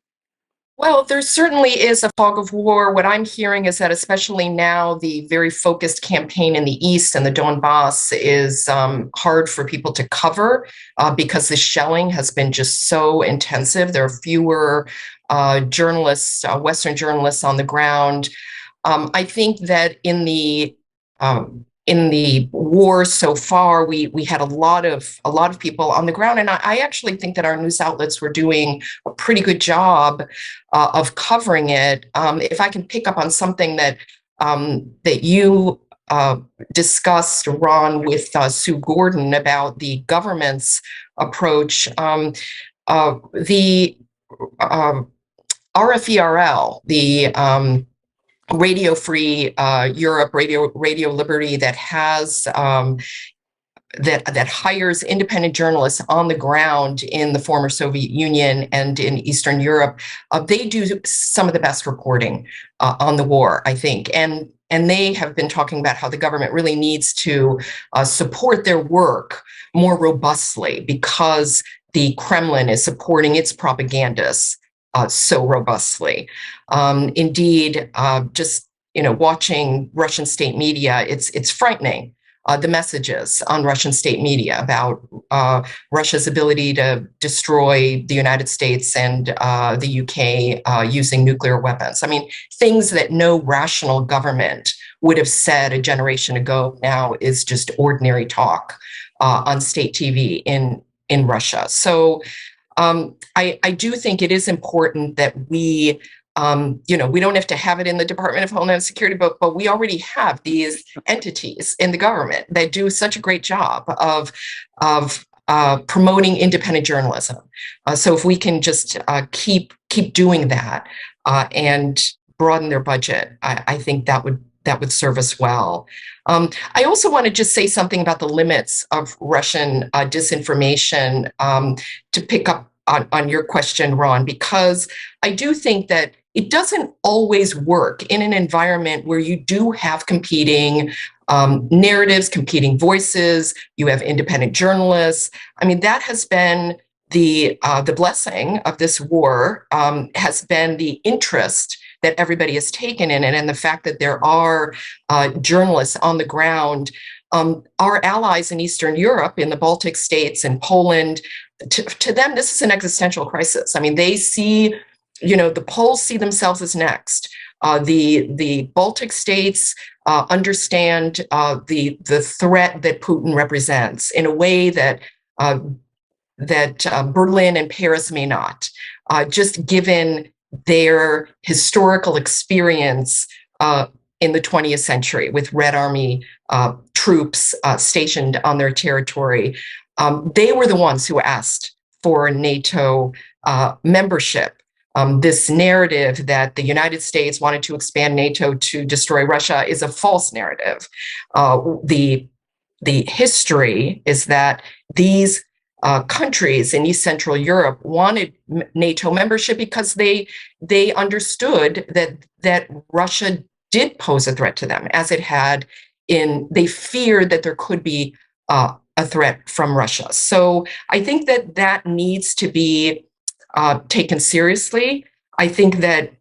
Well, there certainly is a fog of war. What I'm hearing is that, especially now, the very focused campaign in the East and the Donbass is hard for people to cover because the shelling has been just so intensive. There are fewer journalists, Western journalists on the ground. I think that in the war so far, we had a lot of people on the ground, and I actually think that our news outlets were doing a pretty good job of covering it. If I can pick up on something that you discussed, Ron, with Sue Gordon about the government's approach, the RFERL, the Radio Free Europe, Radio Liberty, that has that hires independent journalists on the ground in the former Soviet Union and in Eastern Europe. They do some of the best reporting on the war, I think, and they have been talking about how the government really needs to support their work more robustly because the Kremlin is supporting its propagandists so robustly. Indeed, just watching Russian state media, it's frightening. The messages on Russian state media about Russia's ability to destroy the United States and the UK using nuclear weapons. I mean, things that no rational government would have said a generation ago now is just ordinary talk on state TV in Russia. So I do think it is important that we we don't have to have it in the Department of Homeland Security, but we already have these entities in the government that do such a great job of promoting independent journalism. So if we can just keep doing that and broaden their budget, I think that would serve us well. I also want to just say something about the limits of Russian disinformation to pick up on your question, Ron, because I do think that it doesn't always work in an environment where you do have competing narratives, competing voices, you have independent journalists. I mean, that has been the blessing of this war, has been the interest that everybody has taken in it, and the fact that there are journalists on the ground. Our allies in Eastern Europe, in the Baltic states and Poland, to them, this is an existential crisis. I mean, they see, the Poles see themselves as next. The Baltic states understand the threat that Putin represents in a way that Berlin and Paris may not, just given their historical experience in the 20th century with Red Army troops stationed on their territory. They were the ones who asked for NATO membership. This narrative that the United States wanted to expand NATO to destroy Russia is a false narrative. The history is that these countries in East Central Europe wanted NATO membership because they understood that Russia did pose a threat to them, as it had they feared that there could be a threat from Russia. So I think that needs to be taken seriously. I think that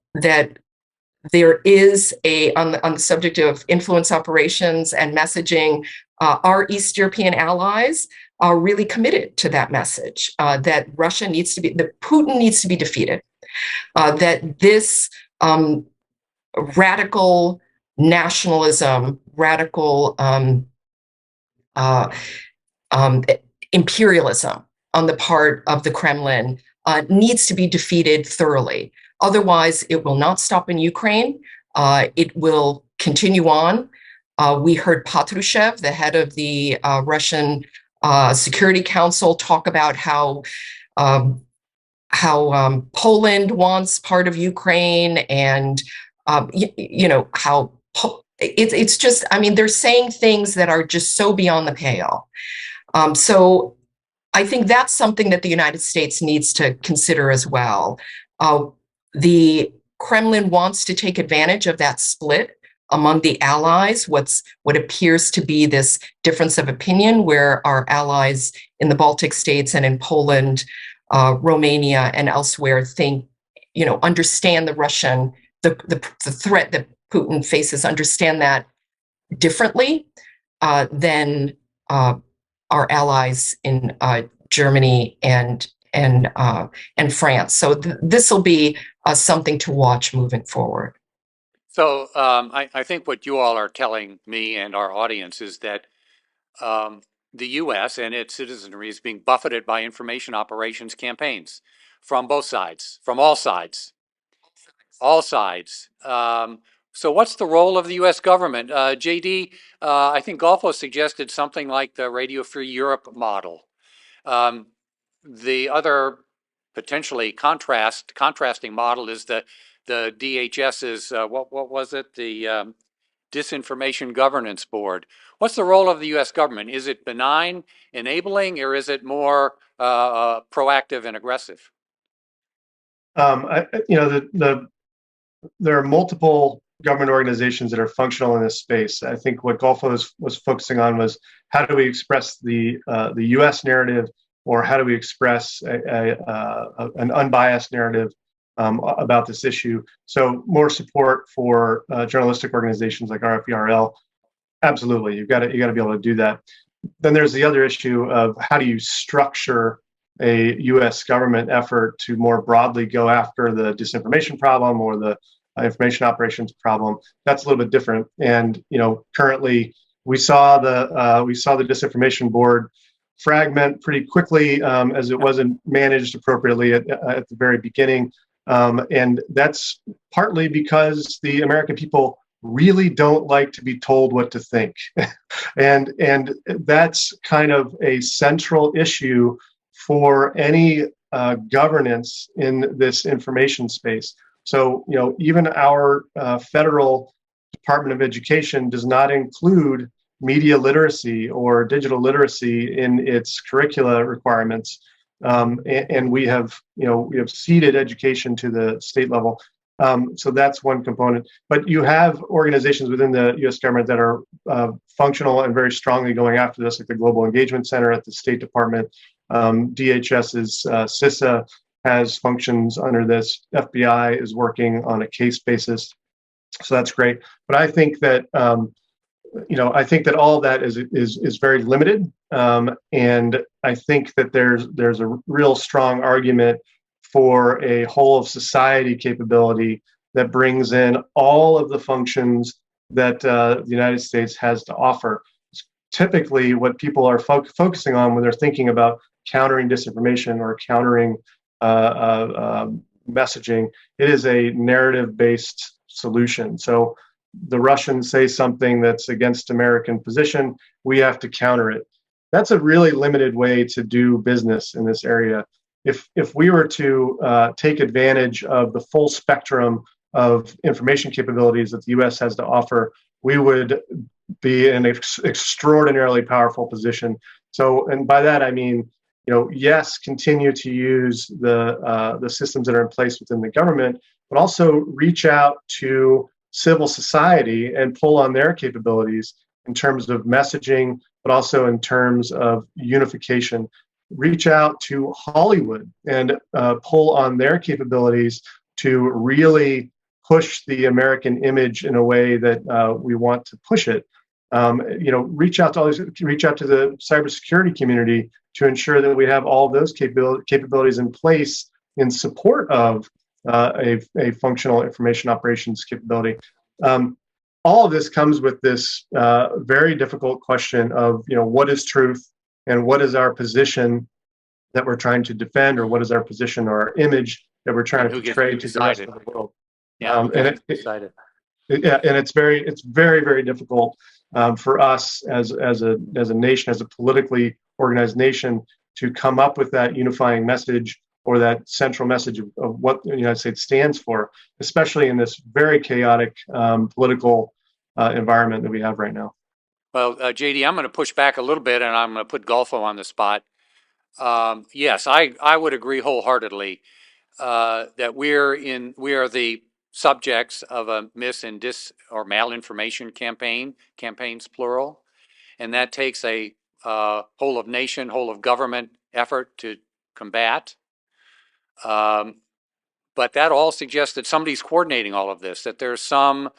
there is on the subject of influence operations and messaging, our East European allies are really committed to that message, that Putin needs to be defeated, that this radical nationalism, radical imperialism on the part of the Kremlin needs to be defeated thoroughly. Otherwise, it will not stop in Ukraine. It will continue on. We heard Patrushev, the head of the Russian Security Council, talk about how Poland wants part of Ukraine, and how it's just, I mean, they're saying things that are just so beyond the pale. So I think that's something that the United States needs to consider as well. The Kremlin wants to take advantage of that split among the allies, what appears to be this difference of opinion, where our allies in the Baltic states and in Poland, Romania, and elsewhere understand the Russian, the threat that Putin faces, understand that differently than our allies in Germany and France. So this will be something to watch moving forward. So I think what you all are telling me and our audience is that the U.S. and its citizenry is being buffeted by information operations campaigns from both sides, from all sides. All sides. So what's the role of the U.S. government? JD, I think Golfo suggested something like the Radio Free Europe model. The other potentially contrasting model is the the DHS's, what was it? The Disinformation Governance Board. What's the role of the U.S. government? Is it benign, enabling, or is it more proactive and aggressive? There are multiple government organizations that are functional in this space. I think what Golfo was focusing on was how do we express the U.S. narrative, or how do we express an unbiased narrative about this issue. So more support for journalistic organizations like RFERL. Absolutely, you've got to be able to do that. Then there's the other issue of how do you structure a U.S. government effort to more broadly go after the disinformation problem or the information operations problem. That's a little bit different. And currently we saw the disinformation board fragment pretty quickly as it wasn't managed appropriately at the very beginning. And that's partly because the American people really don't like to be told what to think. and that's kind of a central issue for any governance in this information space. So, even our federal Department of Education does not include media literacy or digital literacy in its curricula requirements. And we have ceded education to the state level. So that's one component. But you have organizations within the U.S. government that are functional and very strongly going after this, like the Global Engagement Center at the State Department. DHS's CISA has functions under this. FBI is working on a case basis. So that's great. But I think that I think that all of that is very limited, and I think that there's a real strong argument for a whole of society capability that brings in all of the functions that the United States has to offer. It's typically what people are focusing on when they're thinking about countering disinformation or countering messaging. It is a narrative-based solution. So the Russians say something that's against American position, we have to counter it. That's a really limited way to do business in this area. If we were to take advantage of the full spectrum of information capabilities that the U.S. has to offer, we would be in an extraordinarily powerful position. So, and by that I mean, yes, continue to use the systems that are in place within the government, but also reach out to civil society and pull on their capabilities in terms of messaging, but also in terms of unification. Reach out to Hollywood and pull on their capabilities to really push the American image in a way that we want to push it. Reach out to the cybersecurity community to ensure that we have all of those capabilities in place in support of a functional information operations capability. All of this comes with this very difficult question of, what is truth and what is our position that we're trying to defend, or what is our position or our image that we're trying to portray to the rest of the world. Yeah, and it's very, very difficult for us as a nation, as a politically organized nation, to come up with that unifying message or that central message of what the United States stands for, especially in this very chaotic political environment that we have right now. Well, JD, I'm going to push back a little bit, and I'm going to put Golfo on the spot. Yes, I would agree wholeheartedly that we are the subjects of a mis and dis or malinformation campaigns plural, and that takes a whole of nation, whole of government effort to combat. But that all suggests that somebody's coordinating all of this, that there's some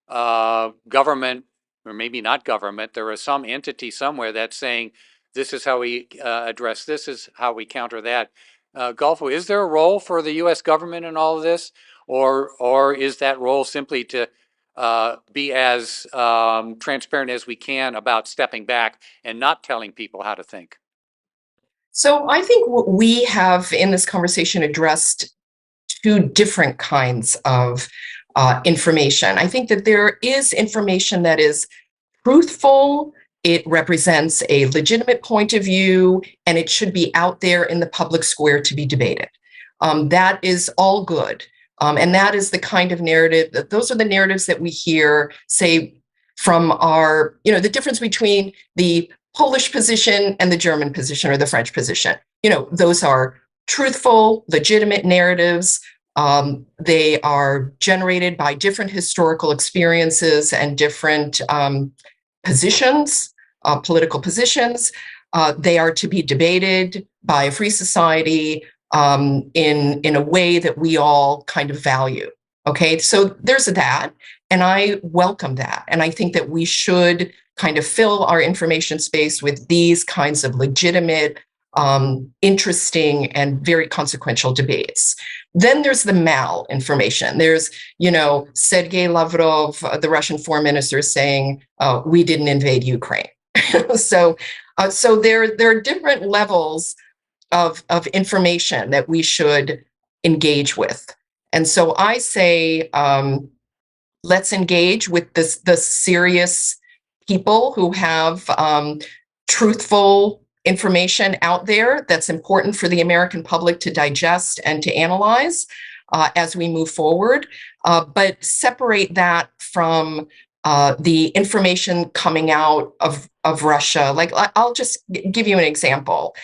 government, or maybe not government, there is some entity somewhere that's saying, this is how we address this, is how we counter that. Golfo, is there a role for the U.S. government in all of this? Or is that role simply to be as transparent as we can about stepping back and not telling people how to think? So I think what we have in this conversation addressed two different kinds of information. I think that there is information that is truthful, it represents a legitimate point of view, and it should be out there in the public square to be debated. That is all good. And that is the kind of narrative that those are the narratives that we hear, say, from our, the difference between the Polish position and the German position or the French position. Those are truthful, legitimate narratives. They are generated by different historical experiences and different positions, political positions. They are to be debated by a free society in a way that we all kind of value. Okay, so there's that, and I welcome that, and I think that we should kind of fill our information space with these kinds of legitimate, interesting, and very consequential debates. Then there's the malinformation. There's, Sergei Lavrov, the Russian foreign minister, saying we didn't invade Ukraine. So there are different levels of information that we should engage with. And so I say, let's engage with the serious people who have truthful information out there that's important for the American public to digest and to analyze as we move forward. But separate that from the information coming out of Russia. Like, I'll just give you an example.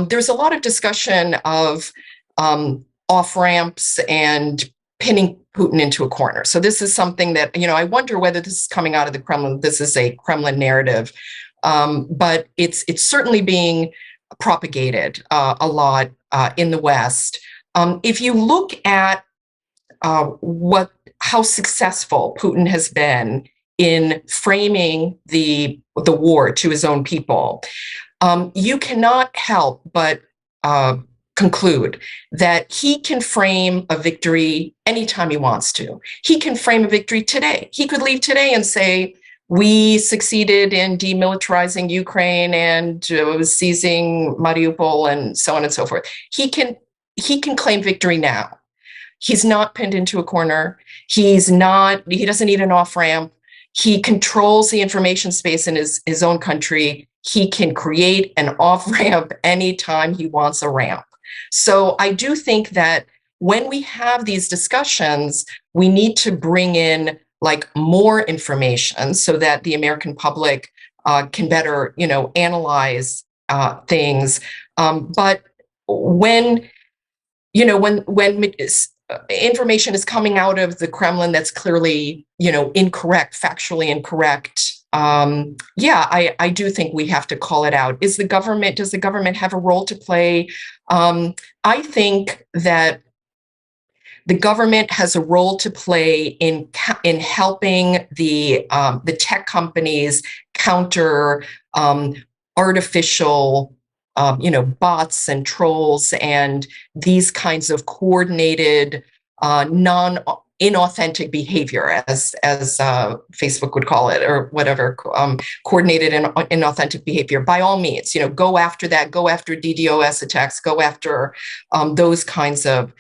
There's a lot of discussion of off-ramps and pinning Putin into a corner. So this is something that, I wonder whether this is coming out of the Kremlin. This is a Kremlin narrative, but it's certainly being propagated a lot in the West. If you look at how successful Putin has been in framing the war to his own people, you cannot help but conclude that he can frame a victory anytime he wants to. He can frame a victory today. He could leave today and say, we succeeded in demilitarizing Ukraine and seizing Mariupol and so on and so forth. He can claim victory now. He's not pinned into a corner. He doesn't need an off-ramp. He controls the information space in his own country. He can create an off-ramp anytime he wants a ramp. So I do think that when we have these discussions, we need to bring in more information so that the American public can better, analyze things. But when information is coming out of the Kremlin that's clearly, incorrect, factually incorrect, I do think we have to call it out. Does the government have a role to play? I think that the government has a role to play in helping the tech companies counter artificial, bots and trolls and these kinds of coordinated, inauthentic behavior, as Facebook would call it, or whatever, coordinated and inauthentic behavior. By all means, go after that. Go after DDoS attacks. Go after those kinds of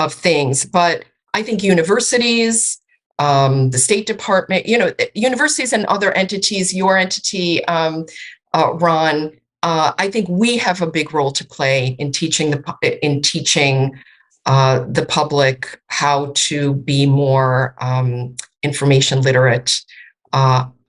things. But I think universities, the State Department, universities and other entities, your entity, Ron, I think we have a big role to play in teaching the public how to be more information literate.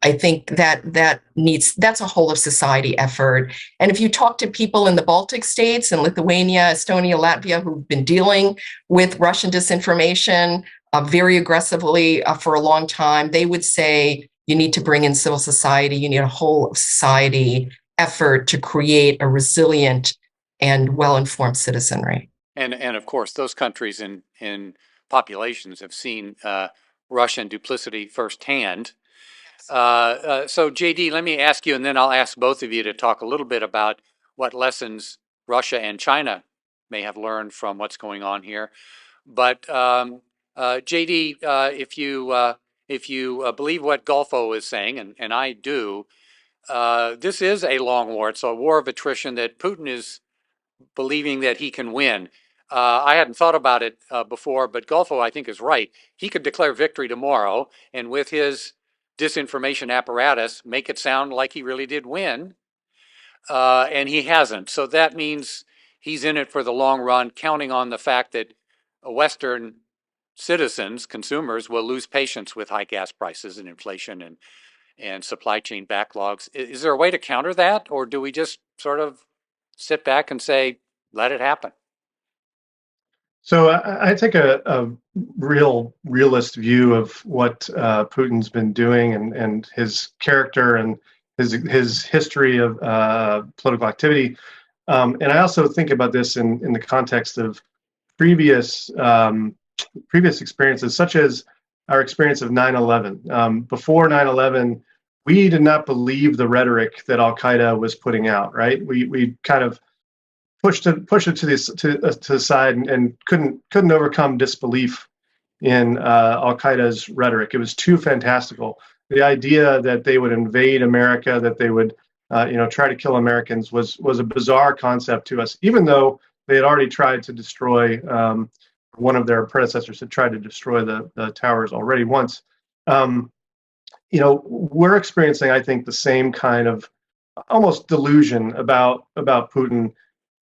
I think that's a whole of society effort. And if you talk to people in the Baltic states and Lithuania, Estonia, Latvia, who've been dealing with Russian disinformation very aggressively for a long time, they would say you need to bring in civil society. You need a whole of society effort to create a resilient and well-informed citizenry. And of course, those countries in populations have seen Russian duplicity firsthand. So JD, let me ask you, and then I'll ask both of you to talk a little bit about what lessons Russia and China may have learned from what's going on here. But JD, if you believe what Golfo is saying, and I do, this is a long war. It's a war of attrition that Putin is believing that he can win. I hadn't thought about it before, but Golfo, I think, is right. He could declare victory tomorrow, and with his disinformation apparatus, make it sound like he really did win, and he hasn't. So that means he's in it for the long run, counting on the fact that Western citizens, consumers, will lose patience with high gas prices and inflation and supply chain backlogs. Is there a way to counter that, or do we just sort of sit back and say, let it happen? So I take a real realist view of what Putin's been doing and his character and his history of political activity. And I also think about this in the context of previous experiences, such as our experience of 9/11. Before 9/11, we did not believe the rhetoric that Al Qaeda was putting out. Right? We kind of pushed it to the side and couldn't overcome disbelief in Al Qaeda's rhetoric. It was too fantastical. The idea that they would invade America, that they would try to kill Americans was a bizarre concept to us, even though they had already tried to destroy, one of their predecessors had tried to destroy the towers already once. We're experiencing, I think, the same kind of almost delusion about Putin.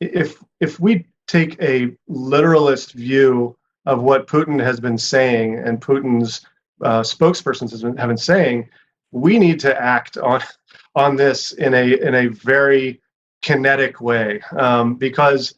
If we take a literalist view of what Putin has been saying and Putin's spokespersons have been saying, we need to act on this in a very kinetic way, because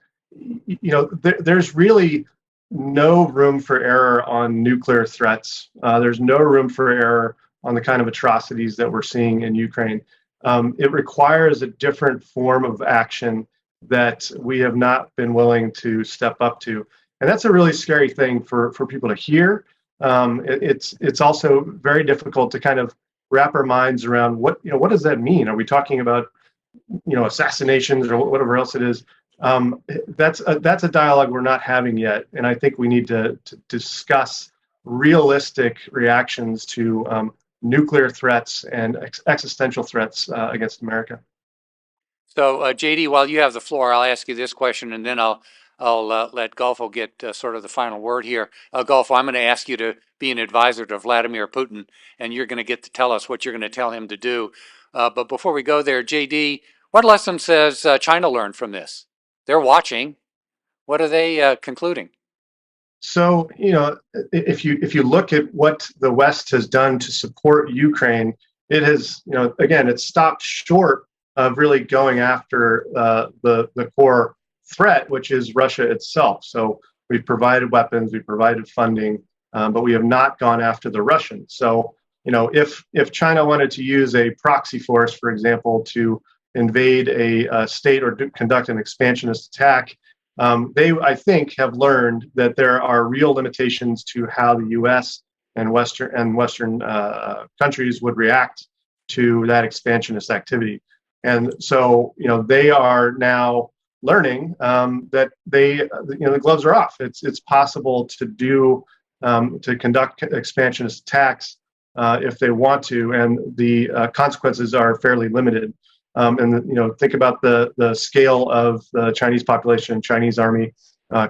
there's really no room for error on nuclear threats. There's no room for error on the kind of atrocities that we're seeing in Ukraine. It requires a different form of action that we have not been willing to step up to, and that's a really scary thing for people to hear. It's also very difficult to kind of wrap our minds around what does that mean? Are we talking about assassinations or whatever else it is? That's a dialogue we're not having yet, and I think we need to discuss realistic reactions to nuclear threats and existential threats against America. So, JD, while you have the floor, I'll ask you this question, and then I'll let Golfo get sort of the final word here. Golfo, I'm going to ask you to be an advisor to Vladimir Putin, and you're going to get to tell us what you're going to tell him to do. But before we go there, JD, what lessons has China learned from this? They're watching. What are they concluding? So, if you look at what the West has done to support Ukraine, it has, again, it's stopped short of really going after the core threat, which is Russia itself. So we've provided weapons, we've provided funding, but we have not gone after the Russians. So, if China wanted to use a proxy force, for example, to invade a state or conduct an expansionist attack, they, I think, have learned that there are real limitations to how the U.S. and Western countries would react to that expansionist activity. And so, they are now learning that the gloves are off. It's possible to conduct expansionist attacks if they want to, and the consequences are fairly limited. And think about the scale of the Chinese population, Chinese army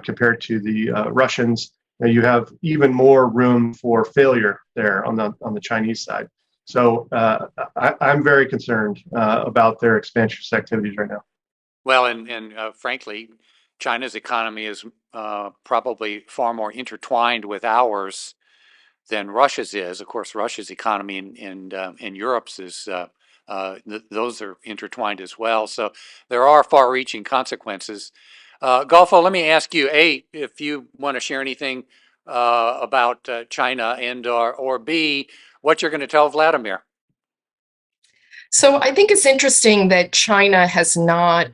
compared to the Russians. You have even more room for failure there on the Chinese side. So I'm very concerned about their expansionist activities right now. Well, and frankly, China's economy is probably far more intertwined with ours than Russia's is. Of course, Russia's economy and Europe's is those are intertwined as well. So there are far-reaching consequences. Golfo, let me ask you, A, if you want to share anything about China, and or B, what you're going to tell Vladimir. So I think it's interesting that China has not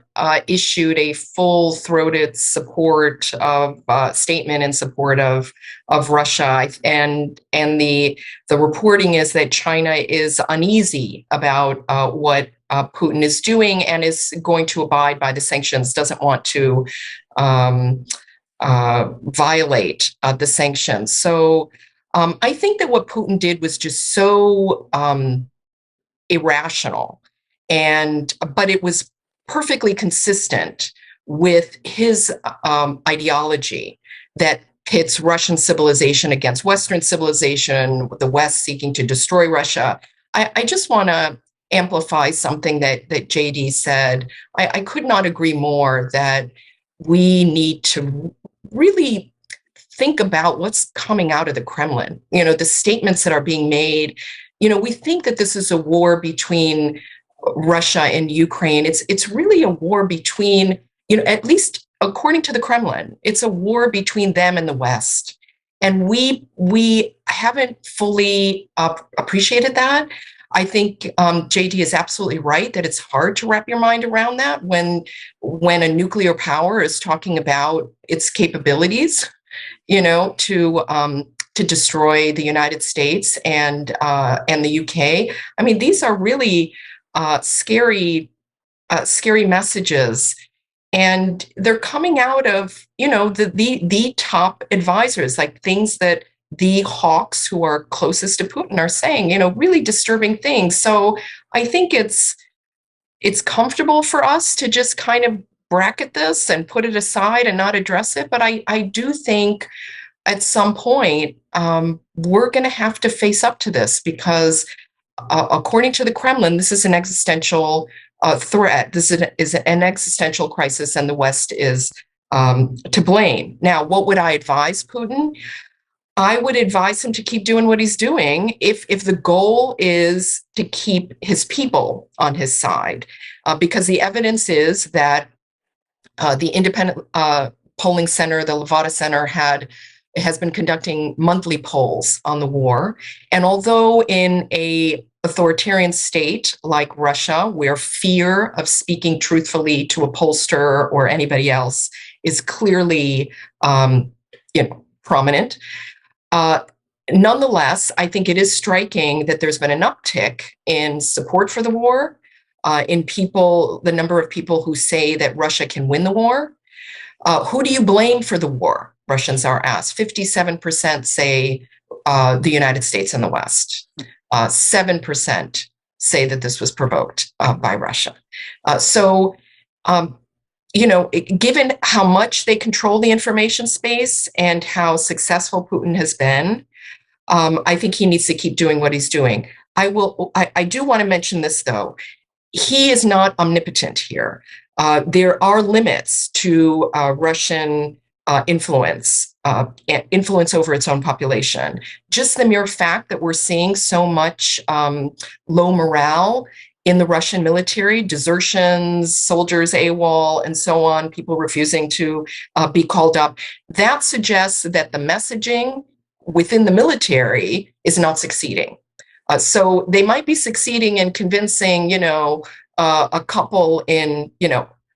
issued a full-throated support of statement in support of Russia, and the reporting is that China is uneasy about what Putin is doing and is going to abide by the sanctions, doesn't want to violate the sanctions. So I think that what Putin did was just so irrational, but it was perfectly consistent with his ideology that pits Russian civilization against Western civilization, the West seeking to destroy Russia. I just want to amplify something that JD said. I could not agree more that we need to really think about what's coming out of the Kremlin, the statements that are being made, we think that this is a war between Russia and Ukraine. It's really a war between, at least according to the Kremlin, it's a war between them and the West. And we haven't fully appreciated that. I think JD is absolutely right that it's hard to wrap your mind around that when a nuclear power is talking about its capabilities, to destroy the United States and the UK. I mean, these are really scary messages. And they're coming out of, the top advisors, like things that the hawks who are closest to Putin are saying, really disturbing things. So I think it's comfortable for us to just kind of bracket this and put it aside and not address it. But I do think at some point, we're going to have to face up to this because according to the Kremlin, this is an existential threat. This is an existential crisis, and the West is to blame. Now, what would I advise Putin? I would advise him to keep doing what he's doing if the goal is to keep his people on his side, because the evidence is that the independent polling center, the Levada Center, has been conducting monthly polls on the war. And although in a authoritarian state like Russia, where fear of speaking truthfully to a pollster or anybody else is clearly, prominent, nonetheless, I think it is striking that there's been an uptick in support for the war, in the number of people who say that Russia can win the war. Who do you blame for the war? Russians are asked. 57% say the United States and the West. 7% say that this was provoked by Russia. Given how much they control the information space and how successful Putin has been, I think he needs to keep doing what he's doing. I do want to mention this, though. He is not omnipotent here. There are limits to Russian influence over its own population. Just the mere fact that we're seeing so much low morale in the Russian military, desertions, soldiers AWOL, and so on, people refusing to be called up, that suggests that the messaging within the military is not succeeding. So they might be succeeding in convincing, a couple in,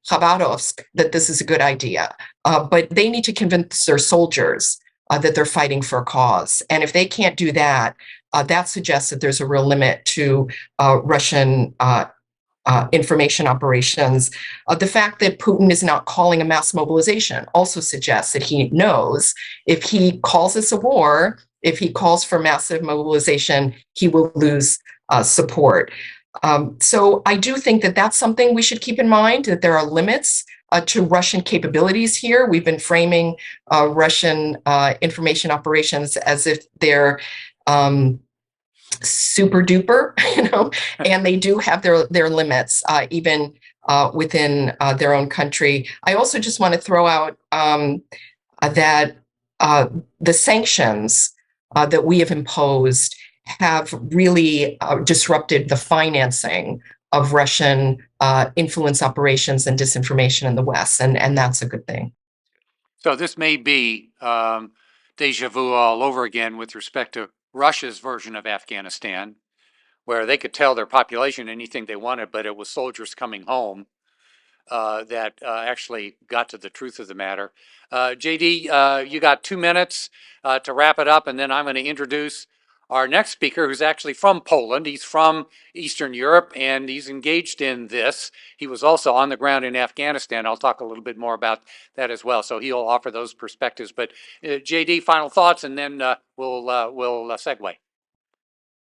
Khabarovsk that this is a good idea, but they need to convince their soldiers that they're fighting for a cause. And if they can't do that, that suggests that there's a real limit to Russian information operations. The fact that Putin is not calling a mass mobilization also suggests that he knows if he calls this a war, if he calls for massive mobilization, he will lose support. So I do think that that's something we should keep in mind, that there are limits to Russian capabilities here. We've been framing Russian information operations as if they're super duper, and they do have their limits, even within their own country. I also just want to throw out that the sanctions that we have imposed have really disrupted the financing of Russian influence operations and disinformation in the West, and that's a good thing. So this may be deja vu all over again with respect to Russia's version of Afghanistan, where they could tell their population anything they wanted, but it was soldiers coming home that actually got to the truth of the matter. JD, you got 2 minutes to wrap it up, and then I'm going to introduce our next speaker, who's actually from Poland. He's from Eastern Europe, and he's engaged in this. He was also on the ground in Afghanistan. I'll talk a little bit more about that as well. So he'll offer those perspectives. But JD, final thoughts, and then we'll segue.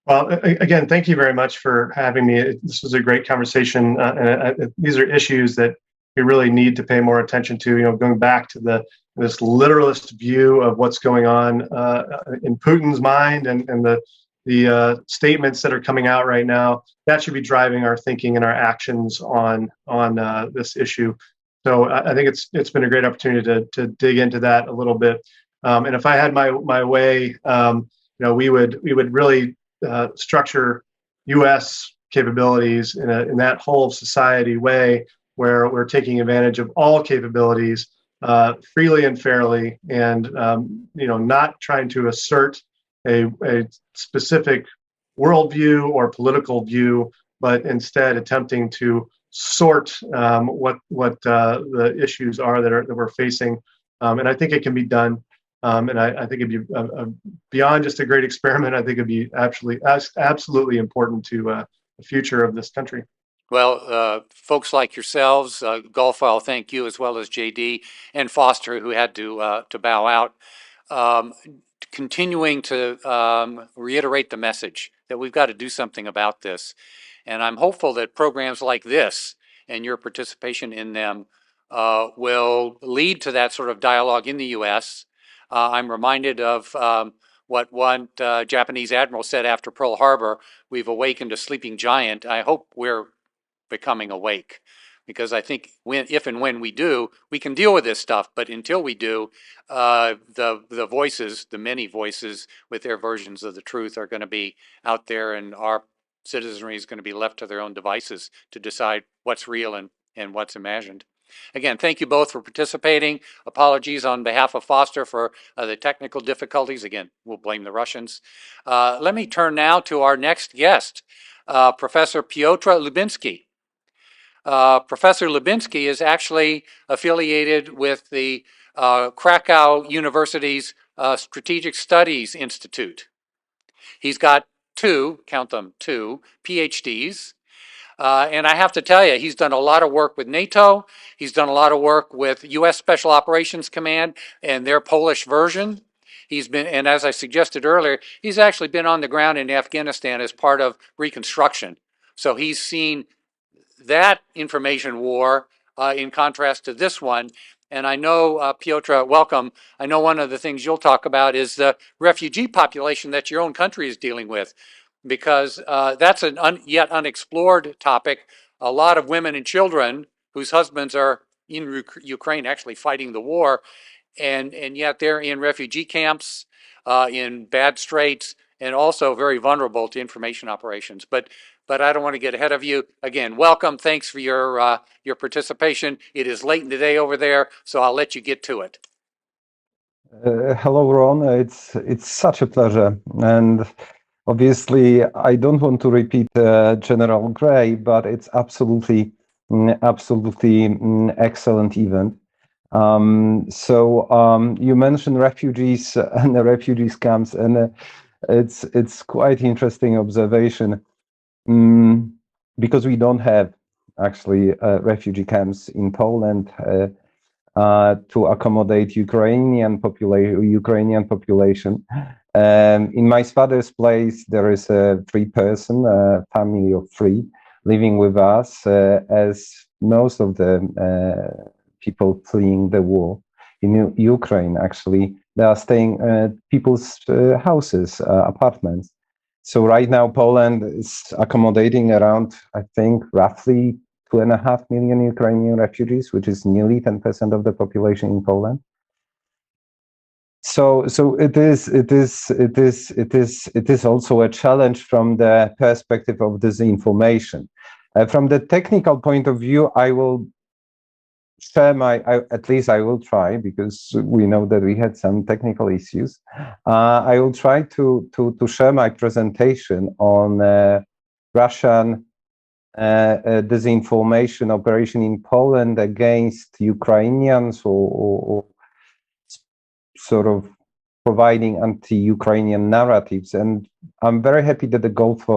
Well, again, thank you very much for having me. This was a great conversation. And these are issues that we really need to pay more attention to. Going back to this literalist view of what's going on in Putin's mind and the statements that are coming out right now, that should be driving our thinking and our actions on this issue. So I think it's been a great opportunity to dig into that a little bit. And if I had my way, we would really structure U.S. capabilities in that whole of society way, where we're taking advantage of all capabilities freely and fairly, and not trying to assert a specific worldview or political view, but instead attempting to sort what the issues are that we're facing. And I think it can be done. And I think it'd be beyond just a great experiment. I think it'd be absolutely important to the future of this country. Well, folks like yourselves, Gulf, I'll thank you, as well as JD and Foster, who had to bow out, continuing to reiterate the message that we've got to do something about this. And I'm hopeful that programs like this and your participation in them will lead to that sort of dialogue in the U.S. I'm reminded of what one Japanese admiral said after Pearl Harbor: "We've awakened a sleeping giant." I hope we're becoming awake, because I think if and when we do, we can deal with this stuff. But until we do, the voices, the many voices with their versions of the truth, are going to be out there, and our citizenry is going to be left to their own devices to decide what's real and what's imagined. Again, thank you both for participating. Apologies on behalf of Foster for the technical difficulties. Again, we'll blame the Russians. Let me turn now to our next guest, Professor Piotr Lubinsky. Professor Lubinsky is actually affiliated with the Krakow University's Strategic Studies Institute. He's got count them, two PhDs. And I have to tell you, he's done a lot of work with NATO. He's done a lot of work with U.S. Special Operations Command and their Polish version. He's been, and as I suggested earlier, he's actually been on the ground in Afghanistan as part of reconstruction. So he's seen that information war in contrast to this one. And I know, Piotr, welcome. I know one of the things you'll talk about is the refugee population that your own country is dealing with, because that's an yet unexplored topic. A lot of women and children whose husbands are in Ukraine actually fighting the war, and yet they're in refugee camps, in bad straits, and also very vulnerable to information operations. But I don't want to get ahead of you. Again, welcome. Thanks for your participation. It is late in the day over there, so I'll let you get to it. Hello, Ron. It's such a pleasure. And obviously, I don't want to repeat General Gray, but it's absolutely excellent event. You mentioned refugees and the refugees camps, and it's quite interesting observation. Because we don't have actually refugee camps in Poland to accommodate Ukrainian population. In my father's place, there is a 3-person family of 3 living with us, as most of the people fleeing the war in Ukraine, actually, they are staying at people's houses, apartments. So right now, Poland is accommodating around, I think, roughly 2.5 million Ukrainian refugees, which is nearly 10% of the population in Poland. So it is also a challenge from the perspective of disinformation. From the technical point of view, I will share at least I will try, because we know that we had some technical issues. I will try to share my presentation on Russian disinformation operation in Poland against Ukrainians, or sort of providing anti-Ukrainian narratives. And I'm very happy that the Gulf,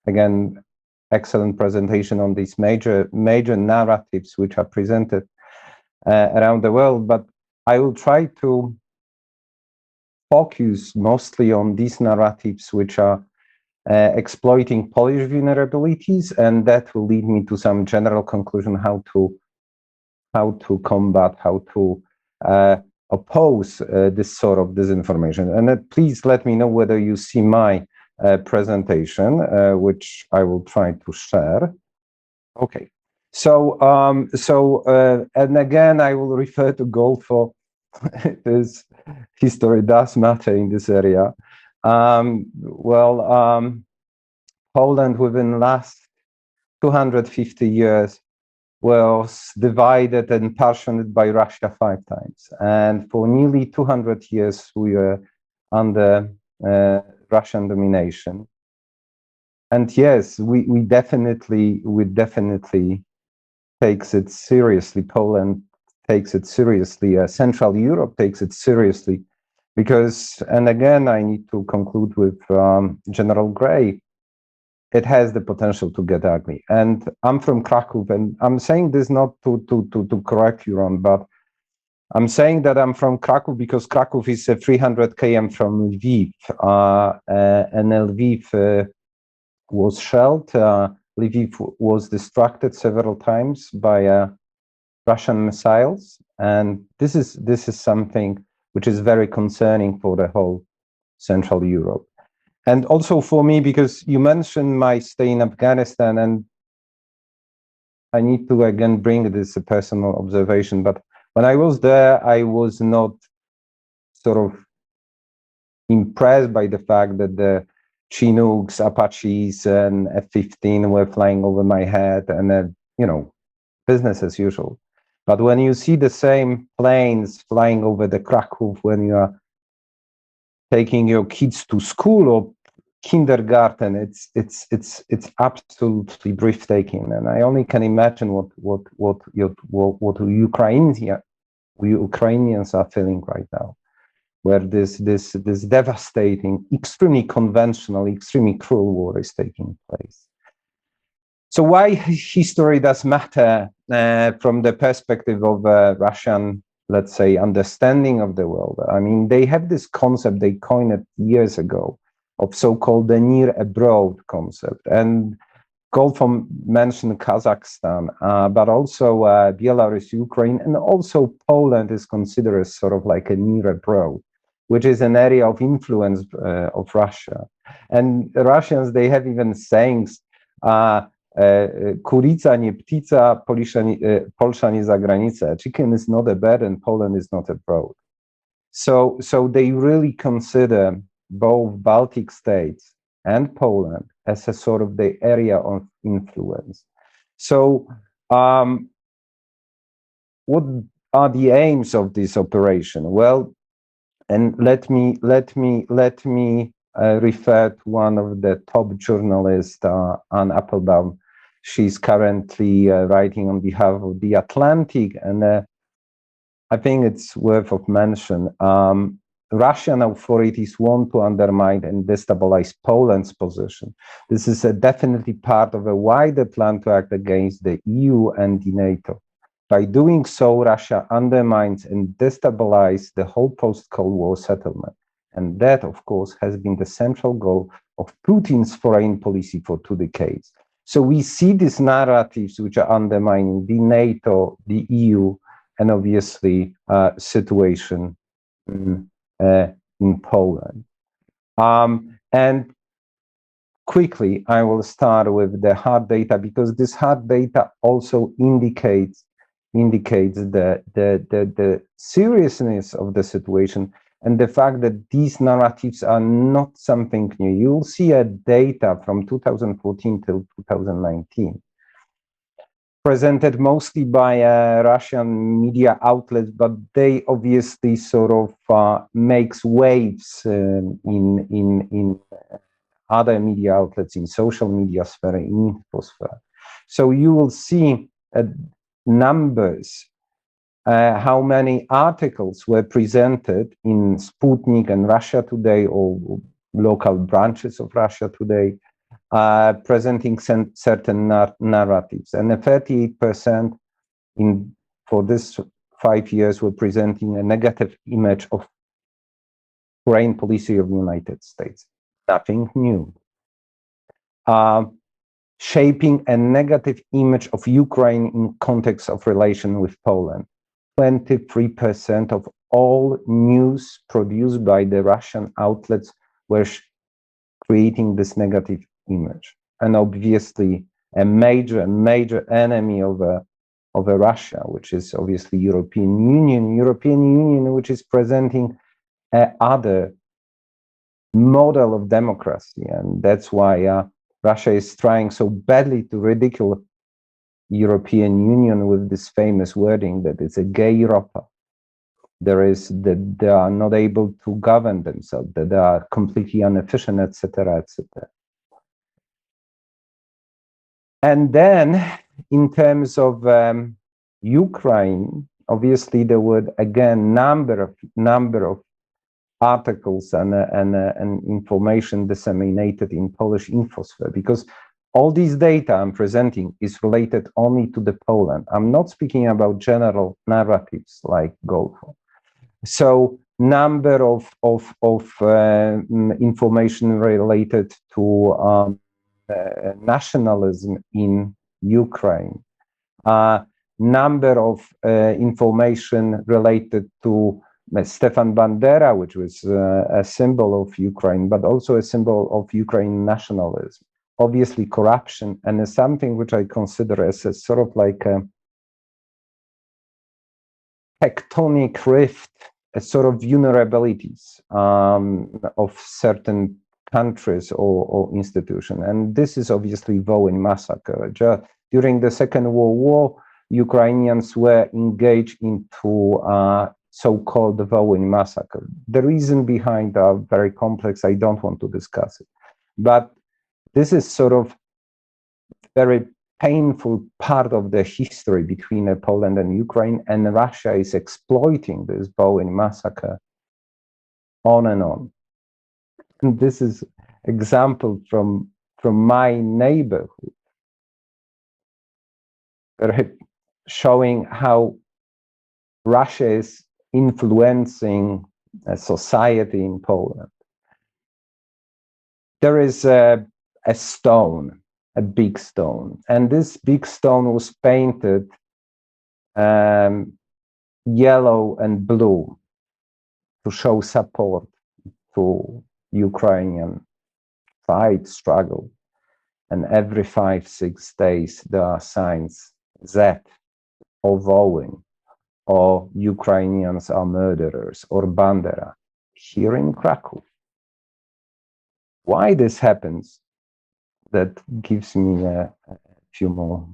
again, excellent presentation on these major narratives which are presented around the world. But I will try to focus mostly on these narratives which are exploiting Polish vulnerabilities, and that will lead me to some general conclusion how to combat, how to oppose this sort of disinformation. And please let me know whether you see my presentation, which I will try to share. Okay. And again, I will refer to Gulf for this history does matter in this area. Poland within the last 250 years was divided and partitioned by Russia 5 times. And for nearly 200 years, we were under Russian domination. And yes, we definitely takes it seriously. Poland takes it seriously. Central Europe takes it seriously because, and again, I need to conclude with General Gray, it has the potential to get ugly. And I'm from Krakow, and I'm saying this not to correct you, Ron, but I'm saying that I'm from Krakow because Krakow is 300 km from Lviv, and Lviv was shelled. Lviv was distracted several times by Russian missiles, and this is something which is very concerning for the whole Central Europe. And also for me, because you mentioned my stay in Afghanistan, and I need to again bring this a personal observation, but when I was there, I was not sort of impressed by the fact that the Chinooks, Apaches, and F-15 were flying over my head, and business as usual. But when you see the same planes flying over the Krakow when you are taking your kids to school or kindergarten, it's absolutely breathtaking, and I only can imagine what Ukrainians are feeling right now, where this devastating, extremely conventional, extremely cruel war is taking place. So why history does matter from the perspective of Russian, let's say, understanding of the world? I mean, they have this concept, they coined it years ago, of so-called the near abroad concept. And Golfo mentioned Kazakhstan, but also Belarus, Ukraine, and also Poland is considered as sort of like a near abroad, which is an area of influence of Russia. And Russians, they have even sayings, Kurica nie ptica, Polsza nie za granicę. Chicken is not a bird and Poland is not abroad. So they really consider both Baltic states and Poland as a sort of the area of influence. So what are the aims of this operation? Well, and let me refer to one of the top journalists, Anne Applebaum. She's currently writing on behalf of The Atlantic, and I think it's worth of mention. Russian authorities want to undermine and destabilize Poland's position. This is definitely part of a wider plan to act against the EU and the NATO. By doing so, Russia undermines and destabilizes the whole post-Cold War settlement. And that, of course, has been the central goal of Putin's foreign policy for 2 decades. So we see these narratives which are undermining the NATO, the EU, and obviously situation in Poland. And quickly, I will start with the hard data, because this hard data also indicates the seriousness of the situation and the fact that these narratives are not something new. You'll see data from 2014 till 2019, presented mostly by Russian media outlets, but they obviously sort of makes waves in other media outlets, in social media sphere, in infosphere. So you will see numbers, how many articles were presented in Sputnik and Russia Today, or local branches of Russia Today, presenting certain narratives, and 38% for this 5 years were presenting a negative image of foreign policy of the United States. Nothing new. Shaping a negative image of Ukraine in context of relation with Poland. 23% of all news produced by the Russian outlets were creating this negative image. And obviously a major enemy of Russia, which is obviously European Union, which is presenting other model of democracy. And that's why Russia is trying so badly to ridicule European Union with this famous wording that it's a gay Europa. That they are not able to govern themselves, that they are completely inefficient, etc., etc. And then, in terms of Ukraine, obviously there were again number of articles and information disseminated in Polish Infosphere, because all these data I'm presenting is related only to the Poland. I'm not speaking about general narratives like Gulf. So number of information related to nationalism in Ukraine, number of information related to Stefan Bandera, which was a symbol of Ukraine, but also a symbol of Ukraine nationalism. Obviously corruption, and something which I consider as a sort of like a tectonic rift, a sort of vulnerabilities of certain countries or institutions. And this is obviously Volyn massacre. During the Second World War, Ukrainians were engaged into so-called Volyn massacre. The reason behind are very complex. I don't want to discuss it. But this is sort of very painful part of the history between Poland and Ukraine, and Russia is exploiting this Volyn massacre on and on. And this is example from my neighborhood, showing how Russia is influencing society in Poland. There is a stone, a big stone, and this big stone was painted yellow and blue to show support to Ukrainian fight, struggle. And every 5-6 days there are signs Z or Volyn, or Ukrainians are murderers, or Bandera, here in Krakow. Why this happens, that gives me a few more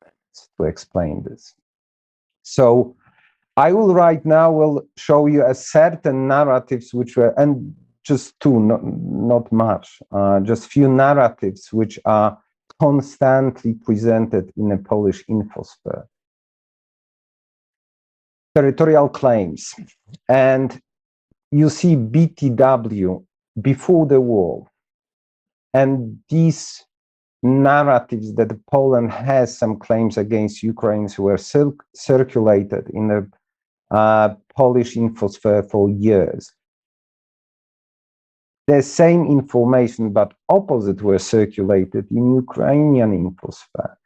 minutes to explain this. So I will right now will show you a certain narratives which were, and just two, not much, just few narratives which are constantly presented in a Polish infosphere. Territorial claims, and you see BTW before the war, and these narratives that Poland has some claims against Ukrainians were circulated in the Polish infosphere for years. The same information, but opposite, were circulated in Ukrainian infosphere.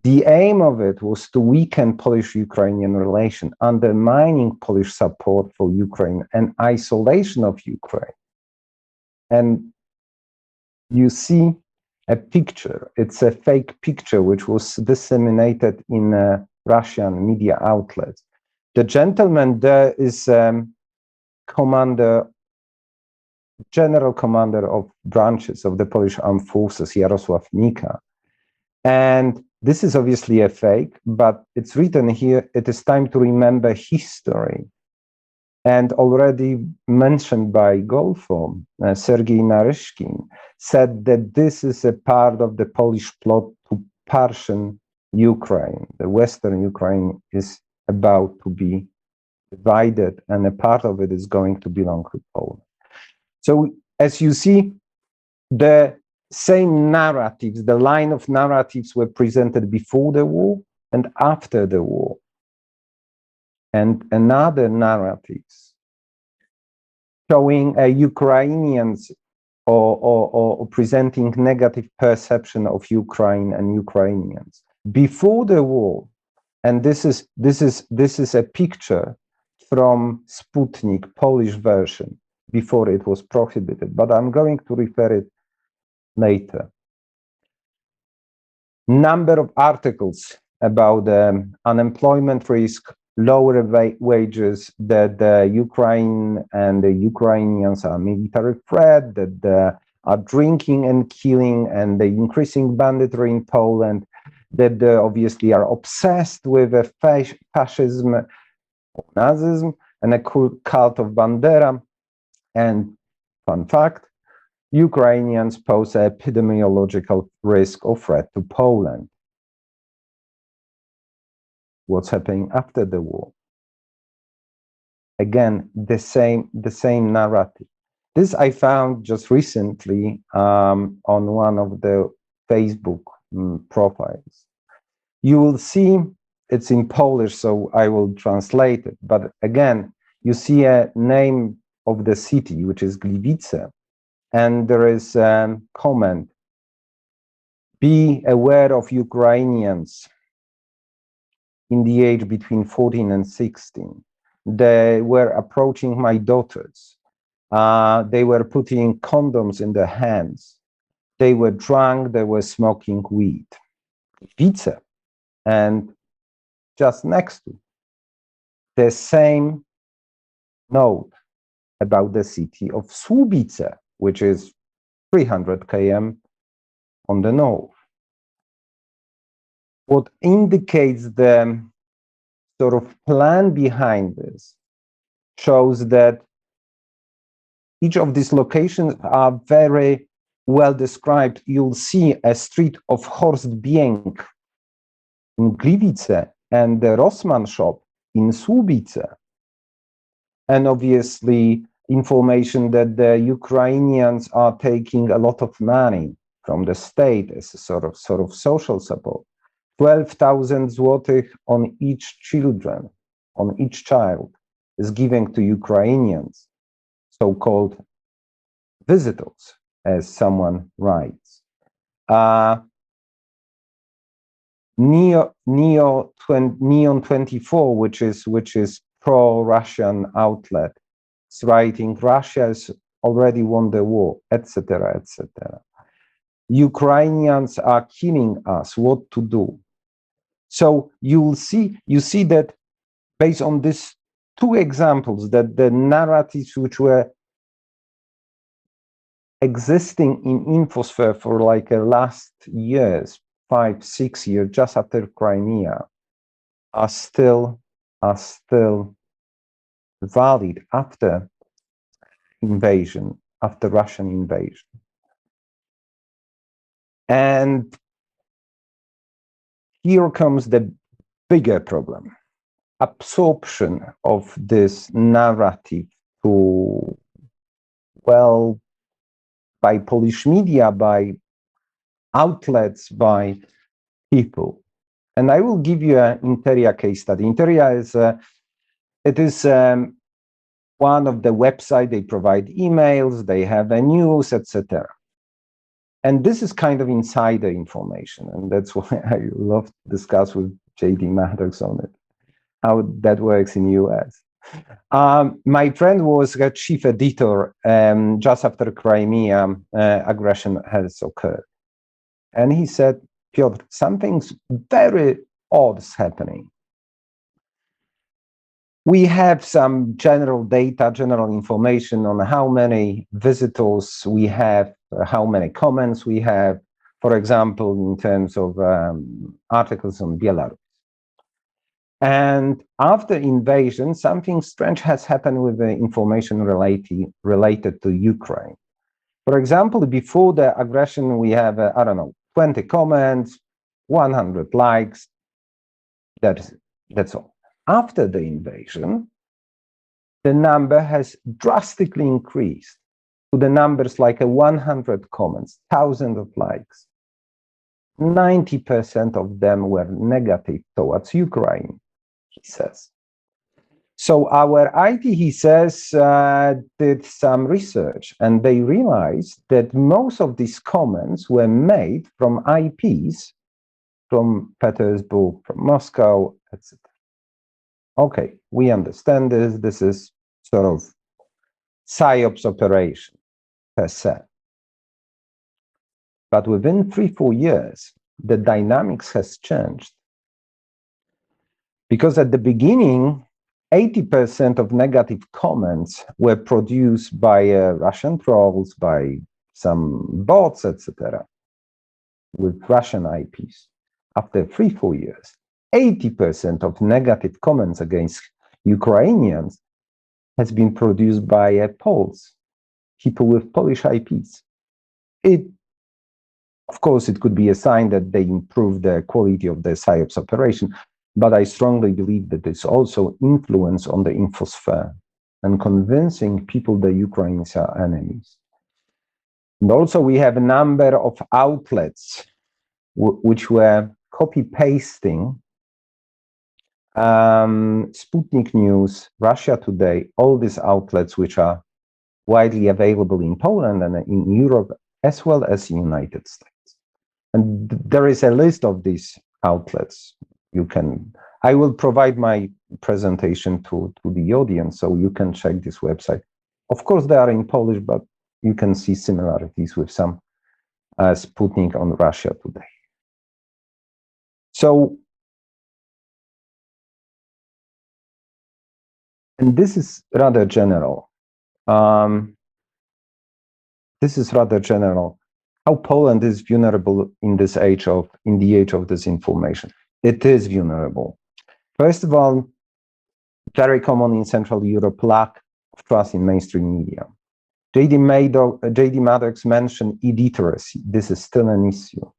The aim of it was to weaken Polish-Ukrainian relation, undermining Polish support for Ukraine and isolation of Ukraine. And you see a picture, it's a fake picture which was disseminated in Russian media outlets. The gentleman there is general commander of branches of the Polish Armed Forces, Jarosław Nika. And this is obviously a fake, but it's written here, it is time to remember history. And already mentioned by Golfo, Sergei Naryshkin said that this is a part of the Polish plot to partition Ukraine. The Western Ukraine is about to be divided, and a part of it is going to belong to Poland. So as you see, the same narratives, the line of narratives were presented before the war and after the war. And another narratives showing Ukrainians or presenting negative perception of Ukraine and Ukrainians before the war. And this is a picture from Sputnik, Polish version, before it was prohibited, but I'm going to refer it later. Number of articles about the unemployment risk, lower wages, that Ukraine and the Ukrainians are military threat, that are drinking and killing, and the increasing banditry in Poland, that obviously are obsessed with fascism, Nazism, and a cult of Bandera. And fun fact, Ukrainians pose an epidemiological risk or threat to Poland. What's happening after the war? Again, the same narrative. This I found just recently on one of the Facebook profiles. You will see it's in Polish, so I will translate it. But again, you see a name of the city, which is Gliwice, and there is a comment: be aware of Ukrainians in the age between 14 and 16. They were approaching my daughters. They were putting condoms in their hands. They were drunk. They were smoking weed. Gliwice. And just next to the same note about the city of Słubice, which is 300 km on the north. What indicates the sort of plan behind this shows that each of these locations are very well described. You'll see a street of Horst Bienk in Gliwice and the Rossmann shop in Słubice. And obviously information that the Ukrainians are taking a lot of money from the state as a sort of social support. 12,000 zlotych on each child is given to Ukrainians, so-called visitors, as someone writes. Neon 24, which is pro-Russian outlet, is writing Russia has already won the war, etc., etc. Ukrainians are killing us. What to do? So you see that based on these two examples, that the narratives which were existing in Infosphere for like last years, 5-6 years, just after Crimea, are still valid after invasion, after Russian invasion. And here comes the bigger problem: absorption of this narrative to, well, by Polish media, by outlets, by people. And I will give you an Interia case study. Interia is one of the websites. They provide emails, they have a news, etc. And this is kind of insider information, and that's why I love to discuss with JD Maddox on it, how that works in US. My friend was a chief editor just after Crimea aggression has occurred. And he said, Piotr, something's very odd is happening. We have some general data, general information on how many visitors we have, how many comments we have, for example, in terms of articles on Belarus. And after invasion, something strange has happened with the information related to Ukraine. For example, before the aggression, we have, 20 comments, 100 likes. That's all. After the invasion, the number has drastically increased to the numbers like 100 comments, thousands of likes. 90% of them were negative towards Ukraine, he says. So our IT, he says, did some research, and they realized that most of these comments were made from IPs from Petersburg, from Moscow, etc. Okay, we understand this. This is sort of PSYOPs operation per se. But within 3-4 years, the dynamics has changed. Because at the beginning, 80% of negative comments were produced by Russian trolls, by some bots, etc., with Russian IPs. After 3-4 years, 80% of negative comments against Ukrainians has been produced by Poles, people with Polish IPs. Of course, it could be a sign that they improved the quality of the PSYOPs operation, but I strongly believe that there's also influence on the infosphere and convincing people that Ukrainians are enemies. And also we have a number of outlets which were copy-pasting Sputnik News, Russia Today, all these outlets which are widely available in Poland and in Europe, as well as in the United States. And there is a list of these outlets. I will provide my presentation to the audience, so you can check this website. Of course, they are in Polish, but you can see similarities with some Sputnik on Russia Today. So, and this is rather general. How Poland is vulnerable in the age of disinformation. It is vulnerable. First of all, very common in Central Europe, lack of trust in mainstream media. J.D. Maddox mentioned illiteracy. This is still an issue.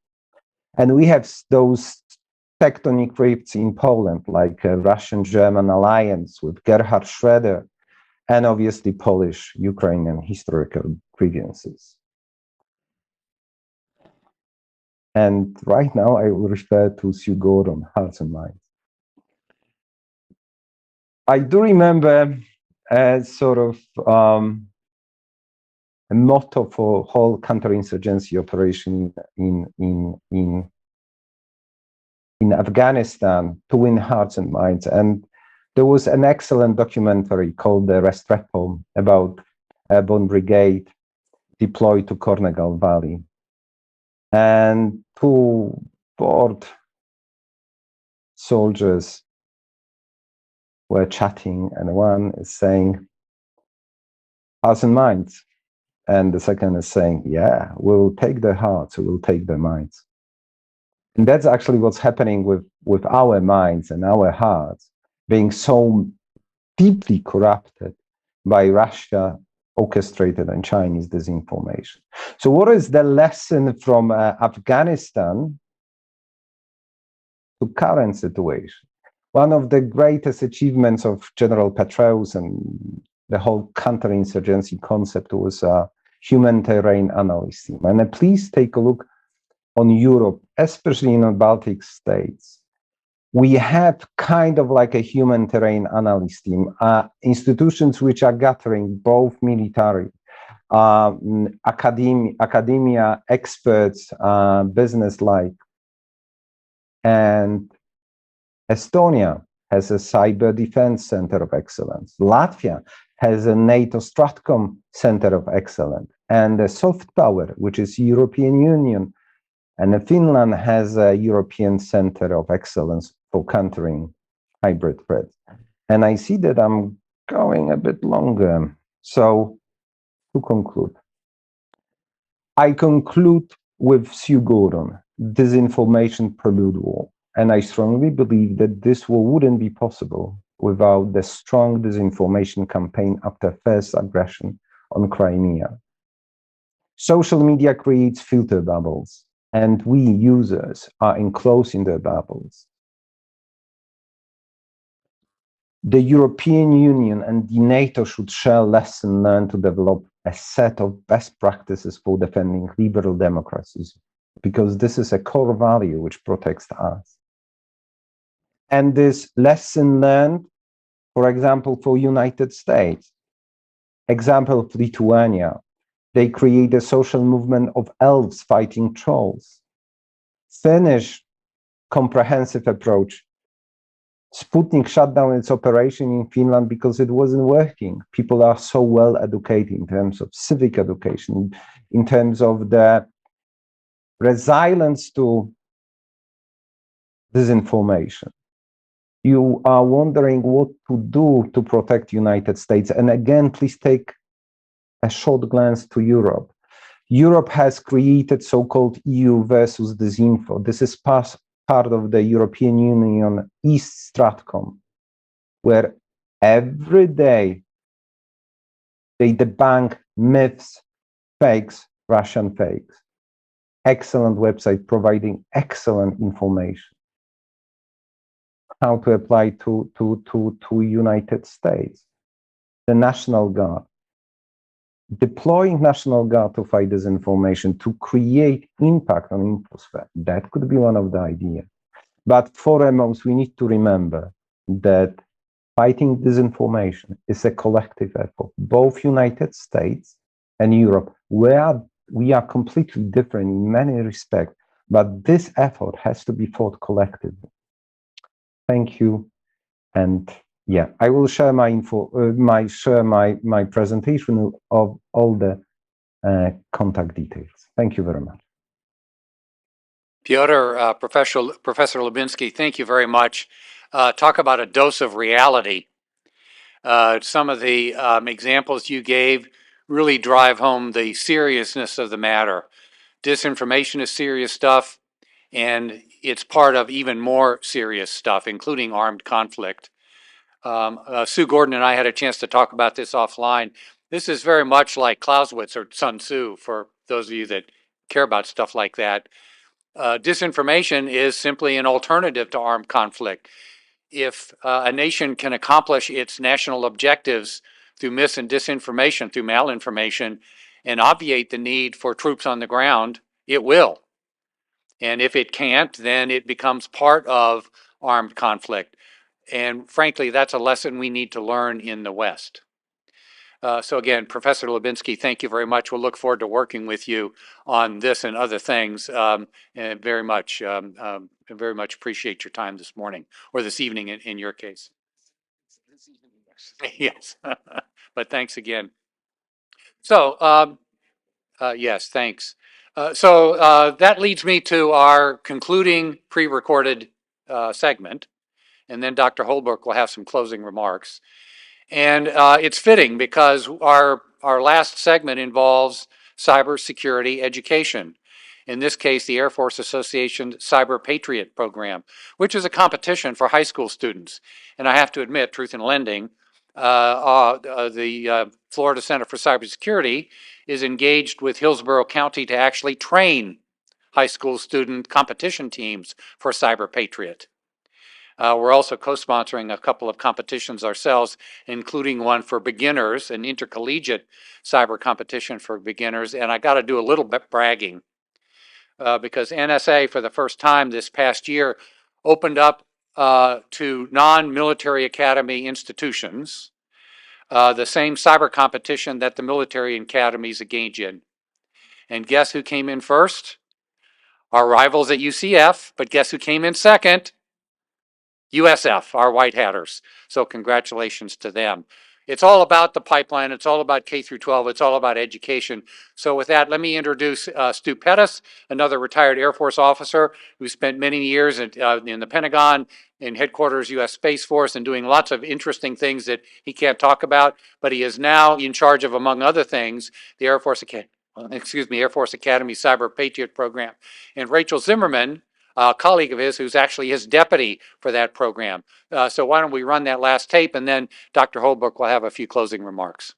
And we have those tectonic rifts in Poland, like a Russian-German alliance with Gerhard Schroeder, and obviously Polish-Ukrainian historical grievances. And right now I will refer to Sue Gordon, Hearts and Minds. I do remember a sort of a motto for whole counterinsurgency operation in Afghanistan, to win hearts and minds. And there was an excellent documentary called The Restrepo about Airborne Brigade deployed to Korengal Valley. And two bored soldiers were chatting, and one is saying, hearts and minds. And the second is saying, yeah, we'll take their hearts, we'll take their minds. And that's actually what's happening with our minds and our hearts being so deeply corrupted by Russia orchestrated and Chinese disinformation. So what is the lesson from Afghanistan to current situation? One of the greatest achievements of General Petraeus and the whole counterinsurgency concept was a human terrain analysis team. And please take a look on Europe, especially in the Baltic states. We have kind of like a human terrain analysis team, institutions which are gathering both military, academia, experts, business-like. And Estonia has a cyber defense center of excellence. Latvia has a NATO Stratcom center of excellence. And the soft power, which is European Union, and Finland has a European Center of Excellence for countering hybrid threats. And I see that I'm going a bit longer. So to conclude, I conclude with Sue Gordon, disinformation prelude war. And I strongly believe that this war wouldn't be possible without the strong disinformation campaign after first aggression on Crimea. Social media creates filter bubbles, and we users are enclosed in their bubbles. The European Union and the NATO should share lessons learned to develop a set of best practices for defending liberal democracies, because this is a core value which protects us. And this lesson learned, for example, for United States, example of Lithuania, they create a social movement of elves fighting trolls. Finnish comprehensive approach. Sputnik shut down its operation in Finland because it wasn't working. People are so well educated in terms of civic education, in terms of the resilience to disinformation. you are wondering what to do to protect United States. And again, please take a short glance to Europe. Europe has created so-called EU versus Disinfo. This is part of the European Union East Stratcom, where every day they debunk myths, fakes, Russian fakes. Excellent website providing excellent information. How to apply to United States. The National Guard. Deploying National Guard to fight disinformation, to create impact on infosphere. That could be one of the ideas. But foremost, we need to remember that fighting disinformation is a collective effort. Both United States and Europe, where we are completely different in many respects, but this effort has to be fought collectively. Thank you. And yeah, I will share my my presentation of all the contact details. Thank you very much. Piotr, Professor Lubinsky, thank you very much. Talk about a dose of reality. Some of the examples you gave really drive home the seriousness of the matter. Disinformation is serious stuff, and it's part of even more serious stuff, including armed conflict. Sue Gordon and I had a chance to talk about this offline. This is very much like Clausewitz or Sun Tzu, for those of you that care about stuff like that. Disinformation is simply an alternative to armed conflict. If a nation can accomplish its national objectives through mis and disinformation, through malinformation, and obviate the need for troops on the ground, it will. And if it can't, then it becomes part of armed conflict. And frankly, that's a lesson we need to learn in the West. So again, Professor Lubinsky, thank you very much. We'll look forward to working with you on this and other things. And very much appreciate your time this morning, or this evening in your case. Yes, but thanks again. So, yes, thanks. So that leads me to our concluding pre-recorded segment. And then Dr. Holbrook will have some closing remarks. And it's fitting because our last segment involves cybersecurity education. In this case, the Air Force Association Cyber Patriot Program, which is a competition for high school students. And I have to admit, truth in lending, the Florida Center for Cybersecurity is engaged with Hillsborough County to actually train high school student competition teams for Cyber Patriot. We're also co-sponsoring a couple of competitions ourselves, including one for beginners, an intercollegiate cyber competition for beginners. And I got to do a little bit bragging because NSA, for the first time this past year, opened up to non-military academy institutions the same cyber competition that the military academies engage in. And guess who came in first? Our rivals at UCF, but guess who came in second? USF, our White Hatters. So congratulations to them. It's all about the pipeline. It's all about K through 12. It's all about education. So with that, let me introduce Stu Pettis, another retired Air Force officer who spent many years in the Pentagon, in headquarters U.S. Space Force, and doing lots of interesting things that he can't talk about. But he is now in charge of, among other things, the Air Force Academy Cyber Patriot Program. And Rachel Zimmerman, a colleague of his who's actually his deputy for that program. So why don't we run that last tape, and then Dr. Holbrook will have a few closing remarks.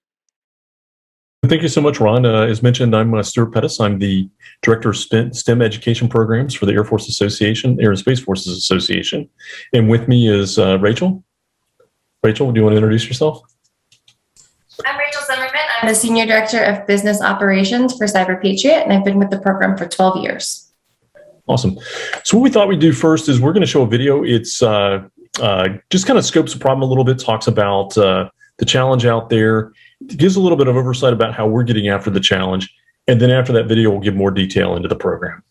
Thank you so much, Ron. As mentioned, I'm Stuart Pettis. I'm the Director of STEM Education Programs for the Air Force Association, Air and Space Forces Association. And with me is Rachel. Rachel, do you want to introduce yourself? I'm Rachel Zimmerman. I'm the Senior Director of Business Operations for Cyber Patriot, and I've been with the program for 12 years. Awesome. So what we thought we'd do first is we're going to show a video. It's just kind of scopes the problem a little bit, talks about the challenge out there, gives a little bit of oversight about how we're getting after the challenge. And then after that video, we'll give more detail into the program.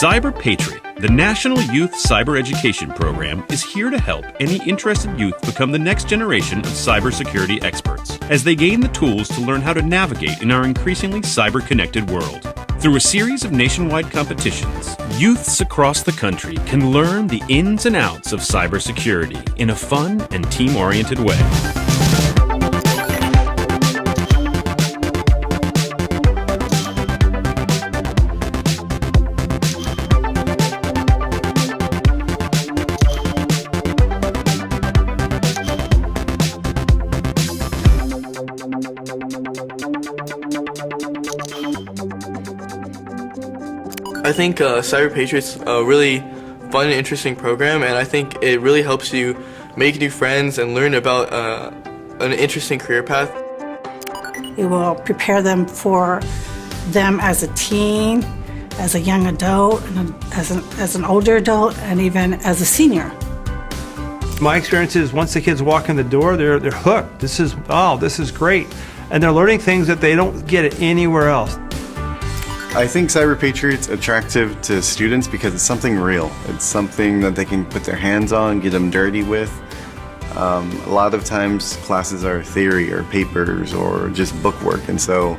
Cyber Patriot, the National Youth Cyber Education Program, is here to help any interested youth become the next generation of cybersecurity experts as they gain the tools to learn how to navigate in our increasingly cyber-connected world. Through a series of nationwide competitions, youths across the country can learn the ins and outs of cybersecurity in a fun and team-oriented way. I think Cyber Patriot's a really fun and interesting program, and I think it really helps you make new friends and learn about an interesting career path. It will prepare them for them as a teen, as a young adult, and as an older adult, and even as a senior. My experience is once the kids walk in the door, they're hooked. This is great. And they're learning things that they don't get anywhere else. I think Cyber Patriot's attractive to students because it's something real. It's something that they can put their hands on, get them dirty with. A lot of times classes are theory or papers or just bookwork, and so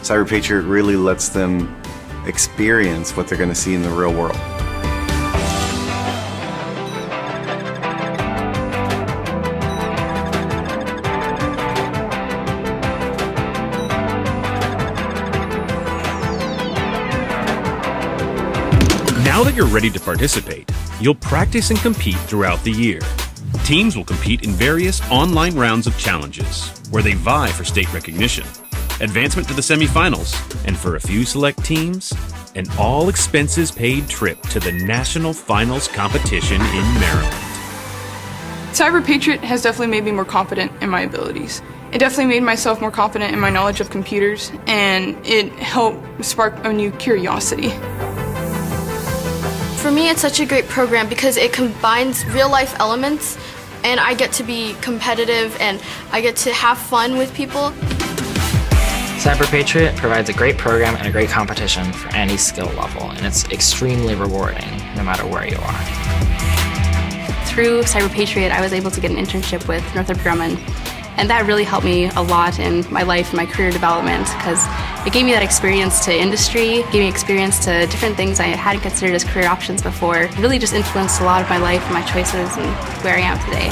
Cyber Patriot really lets them experience what they're going to see in the real world. Now that you're ready to participate, you'll practice and compete throughout the year. Teams will compete in various online rounds of challenges, where they vie for state recognition, advancement to the semifinals, and for a few select teams, an all-expenses-paid trip to the National Finals competition in Maryland. Cyber Patriot has definitely made me more confident in my abilities. It definitely made myself more confident in my knowledge of computers, and it helped spark a new curiosity. For me, it's such a great program because it combines real-life elements, and I get to be competitive and I get to have fun with people. Cyber Patriot provides a great program and a great competition for any skill level, and it's extremely rewarding no matter where you are. Through Cyber Patriot, I was able to get an internship with Northrop Grumman, and that really helped me a lot in my life and my career development because it gave me that experience to industry, gave me experience to different things I hadn't considered as career options before. It really just influenced a lot of my life and my choices and where I am today.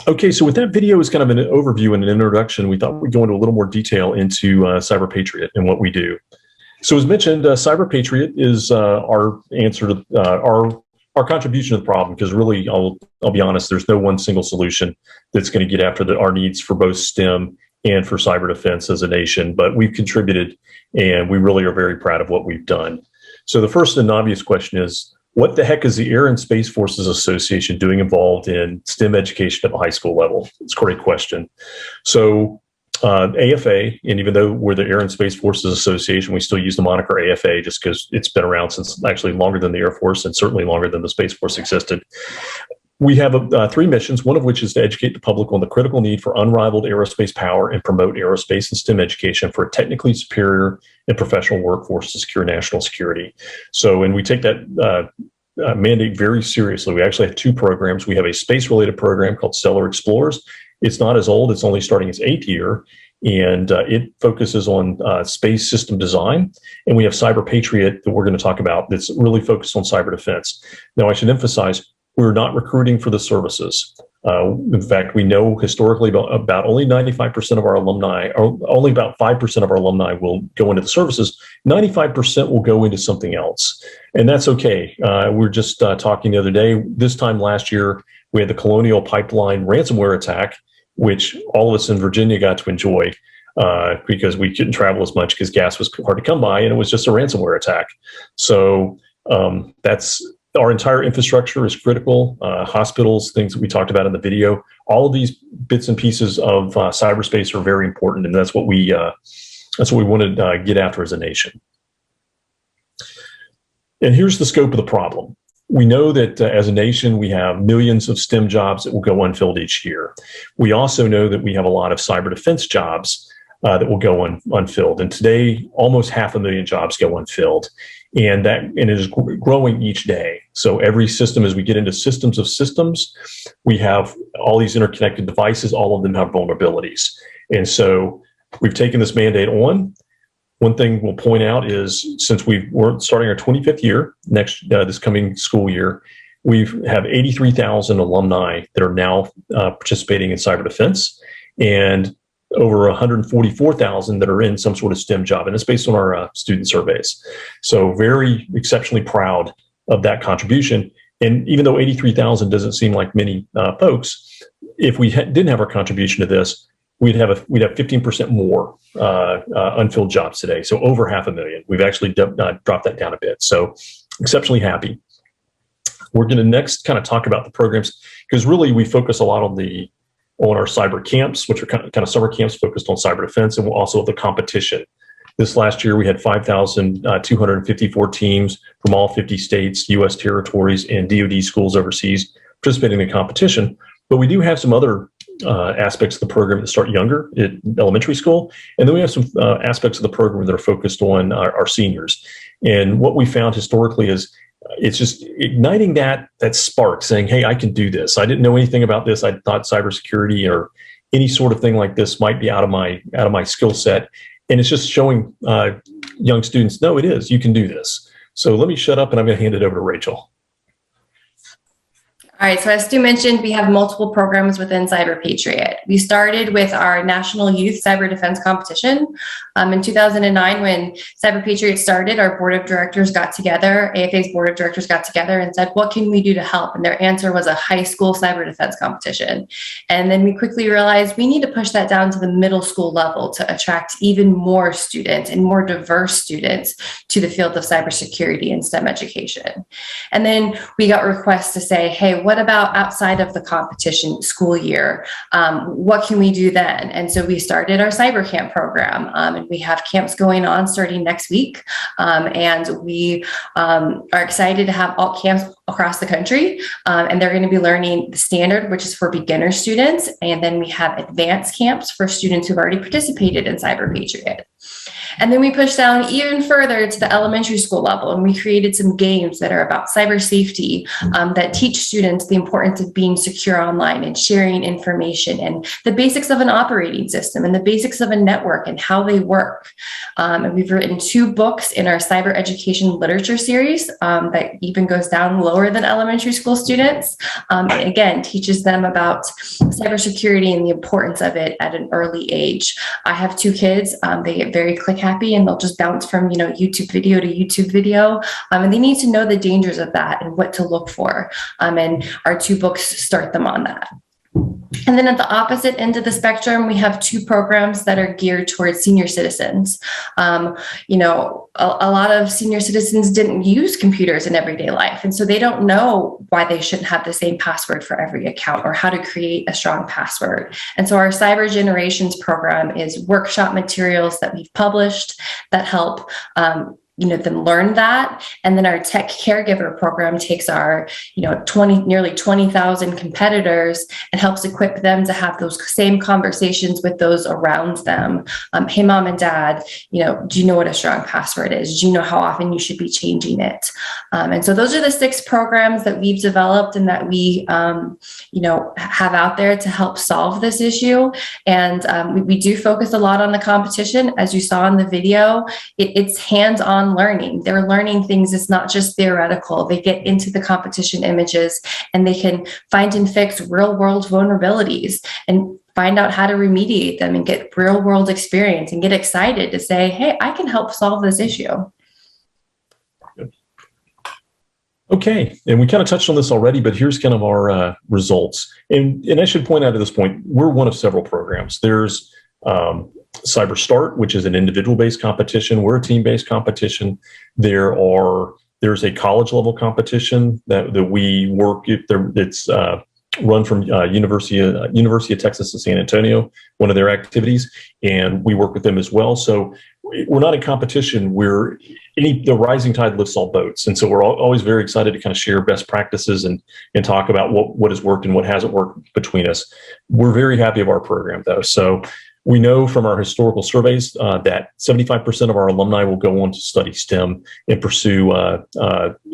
Okay, so with that video as kind of an overview and an introduction, we thought we'd go into a little more detail into Cyber Patriot and what we do. So as mentioned, Cyber Patriot is our answer to our contribution to the problem, because really, I'll be honest, there's no one single solution that's going to get after our needs for both STEM and for cyber defense as a nation, but we've contributed and we really are very proud of what we've done. So the first and obvious question is, what the heck is the Air and Space Forces Association doing involved in STEM education at the high school level? It's a great question. So AFA, and even though we're the Air and Space Forces Association, we still use the moniker AFA just because it's been around since actually longer than the Air Force and certainly longer than the Space Force existed. We have three missions, one of which is to educate the public on the critical need for unrivaled aerospace power and promote aerospace and STEM education for a technically superior and professional workforce to secure national security. So, and we take that mandate very seriously. We actually have two programs. We have a space-related program called Stellar Explorers. It's not as old. It's only starting its 8th year, and it focuses on space system design. And we have Cyber Patriot that we're going to talk about that's really focused on cyber defense. Now, I should emphasize, we're not recruiting for the services. In fact, we know historically about only 95% of our alumni, or only about 5% of our alumni will go into the services. 95% will go into something else. And that's okay. We were just talking the other day, this time last year, we had the Colonial Pipeline ransomware attack, which all of us in Virginia got to enjoy because we couldn't travel as much because gas was hard to come by, and it was just a ransomware attack. So that's Our entire infrastructure is critical. Hospitals, things that we talked about in the video, all of these bits and pieces of cyberspace are very important, and that's what we want to get after as a nation. And here's the scope of the problem. We know that as a nation, we have millions of STEM jobs that will go unfilled each year. We also know that we have a lot of cyber defense jobs that will go unfilled. And today, almost 500,000 jobs go unfilled. And it is growing each day. So every system, as we get into systems of systems, we have all these interconnected devices, all of them have vulnerabilities. And so we've taken this mandate on. One thing we'll point out is, since we're starting our 25th year this coming school year, we have 83,000 alumni that are now participating in cyber defense, and over 144,000 that are in some sort of STEM job. And it's based on our student surveys. So very exceptionally proud of that contribution. And even though 83,000 doesn't seem like many folks, if we didn't have our contribution to this, we'd have 15% more unfilled jobs today. So over 500,000. We've actually dropped that down a bit. So exceptionally happy. We're going to next kind of talk about the programs, because really we focus a lot on our cyber camps, which are kind of summer camps focused on cyber defense, and also the competition. This last year, we had 5,254 teams from all 50 states, U.S. territories, and DoD schools overseas participating in the competition. But we do have some other aspects of the program that start younger at elementary school. And then we have some aspects of the program that are focused on our seniors. And what we found historically is it's just igniting that spark, saying, hey, I can do this. I didn't know anything about this. I thought cybersecurity or any sort of thing like this might be out of my skill set. And it's just showing young students, no, it is. You can do this. So let me shut up, and I'm going to hand it over to Rachel. All right, so as Stu mentioned, we have multiple programs within Cyber Patriot. We started with our National Youth Cyber Defense Competition. In 2009, when Cyber Patriot started, our board of directors got together, AFA's board of directors got together and said, what can we do to help? And their answer was a high school cyber defense competition. And then we quickly realized we need to push that down to the middle school level to attract even more students and more diverse students to the field of cybersecurity and STEM education. And then we got requests to say, hey, what about outside of the competition school year? What can we do then? And so we started our cyber camp program, and we have camps going on starting next week. And we are excited to have all camps across the country, and they're going to be learning the standard, which is for beginner students. And then we have advanced camps for students who've already participated in Cyber Patriot. And then we pushed down even further to the elementary school level, and we created some games that are about cyber safety that teach students the importance of being secure online and sharing information and the basics of an operating system and the basics of a network and how they work. And we've written 2 books in our cyber education literature series that even goes down lower than elementary school students. And again, teaches them about cybersecurity and the importance of it at an early age. I have 2 kids. They get very click happy, and they'll just bounce from YouTube video to YouTube video, and they need to know the dangers of that and what to look for. And our 2 books start them on that. And then at the opposite end of the spectrum, we have 2 programs that are geared towards senior citizens. A lot of senior citizens didn't use computers in everyday life, and so they don't know why they shouldn't have the same password for every account or how to create a strong password. And so our Cyber Generations program is workshop materials that we've published that help them learn that. And then our Tech Caregiver program takes our, nearly 20,000 competitors and helps equip them to have those same conversations with those around them. Hey, mom and dad, do you know what a strong password is? Do you know how often you should be changing it? And so those are the 6 programs that we've developed and that we, have out there to help solve this issue. And we do focus a lot on the competition. As you saw in the video, it's hands-on learning. They're learning things. It's not just theoretical. They get into the competition images and they can find and fix real world vulnerabilities and find out how to remediate them and get real world experience and get excited to say, hey, I can help solve this issue. Okay, and we kind of touched on this already, but here's kind of our results. And I should point out at this point, we're one of several programs. There's Cyber Start, which is an individual-based competition. We're a team-based competition. There's There's a college level competition that we work. It's run from University of Texas at San Antonio, one of their activities, and we work with them as well. So we're not in competition. The rising tide lifts all boats, and so we're always very excited to kind of share best practices and talk about what has worked and what hasn't worked between us. We're very happy of our program, though. So we know from our historical surveys that 75% of our alumni will go on to study STEM and pursue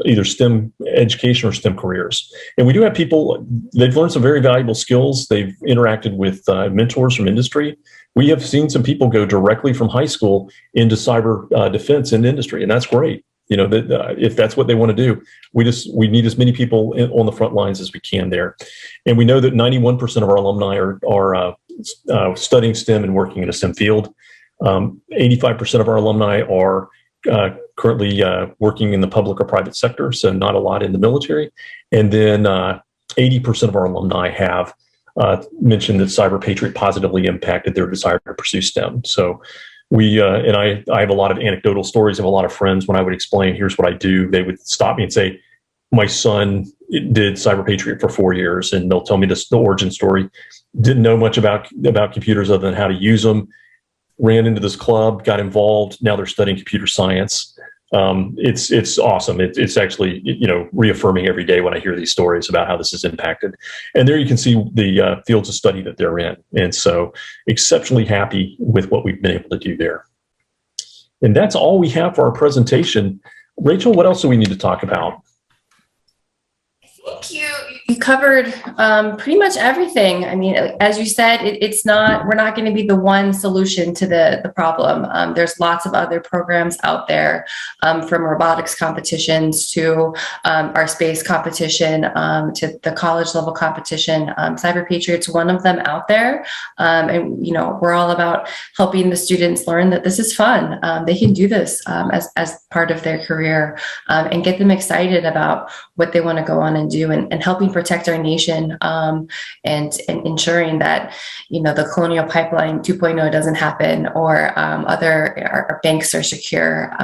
either STEM education or STEM careers. And we do have people, they've learned some very valuable skills. They've interacted with mentors from industry. We have seen some people go directly from high school into cyber defense and industry, and that's great. If that's what they want to do, we need as many people on the front lines as we can there. And we know that 91% of our alumni are studying STEM and working in a STEM field. 85% of our alumni are currently working in the public or private sector, so not a lot in the military. And then 80% of our alumni have mentioned that Cyber Patriot positively impacted their desire to pursue STEM. So I have a lot of anecdotal stories of a lot of friends. When I would explain, here's what I do, they would stop me and say, my son did Cyber Patriot for 4 years, and they'll tell me the origin story. Didn't know much about computers other than how to use them. Ran into this club, got involved. Now they're studying computer science. It's awesome. It's actually reaffirming every day when I hear these stories about how this has impacted. And there you can see the fields of study that they're in. And so exceptionally happy with what we've been able to do there. And that's all we have for our presentation. Rachel, what else do we need to talk about? I think you covered pretty much everything. I mean, as you said, we're not going to be the one solution to the problem. There's lots of other programs out there, from robotics competitions to our space competition to the college level competition. Cyber Patriot's one of them out there. And, we're all about helping the students learn that this is fun. They can do this as part of their career, and get them excited about what they want to go on and do, and helping protect our nation, and ensuring that the colonial pipeline 2.0 doesn't happen, or our banks are secure,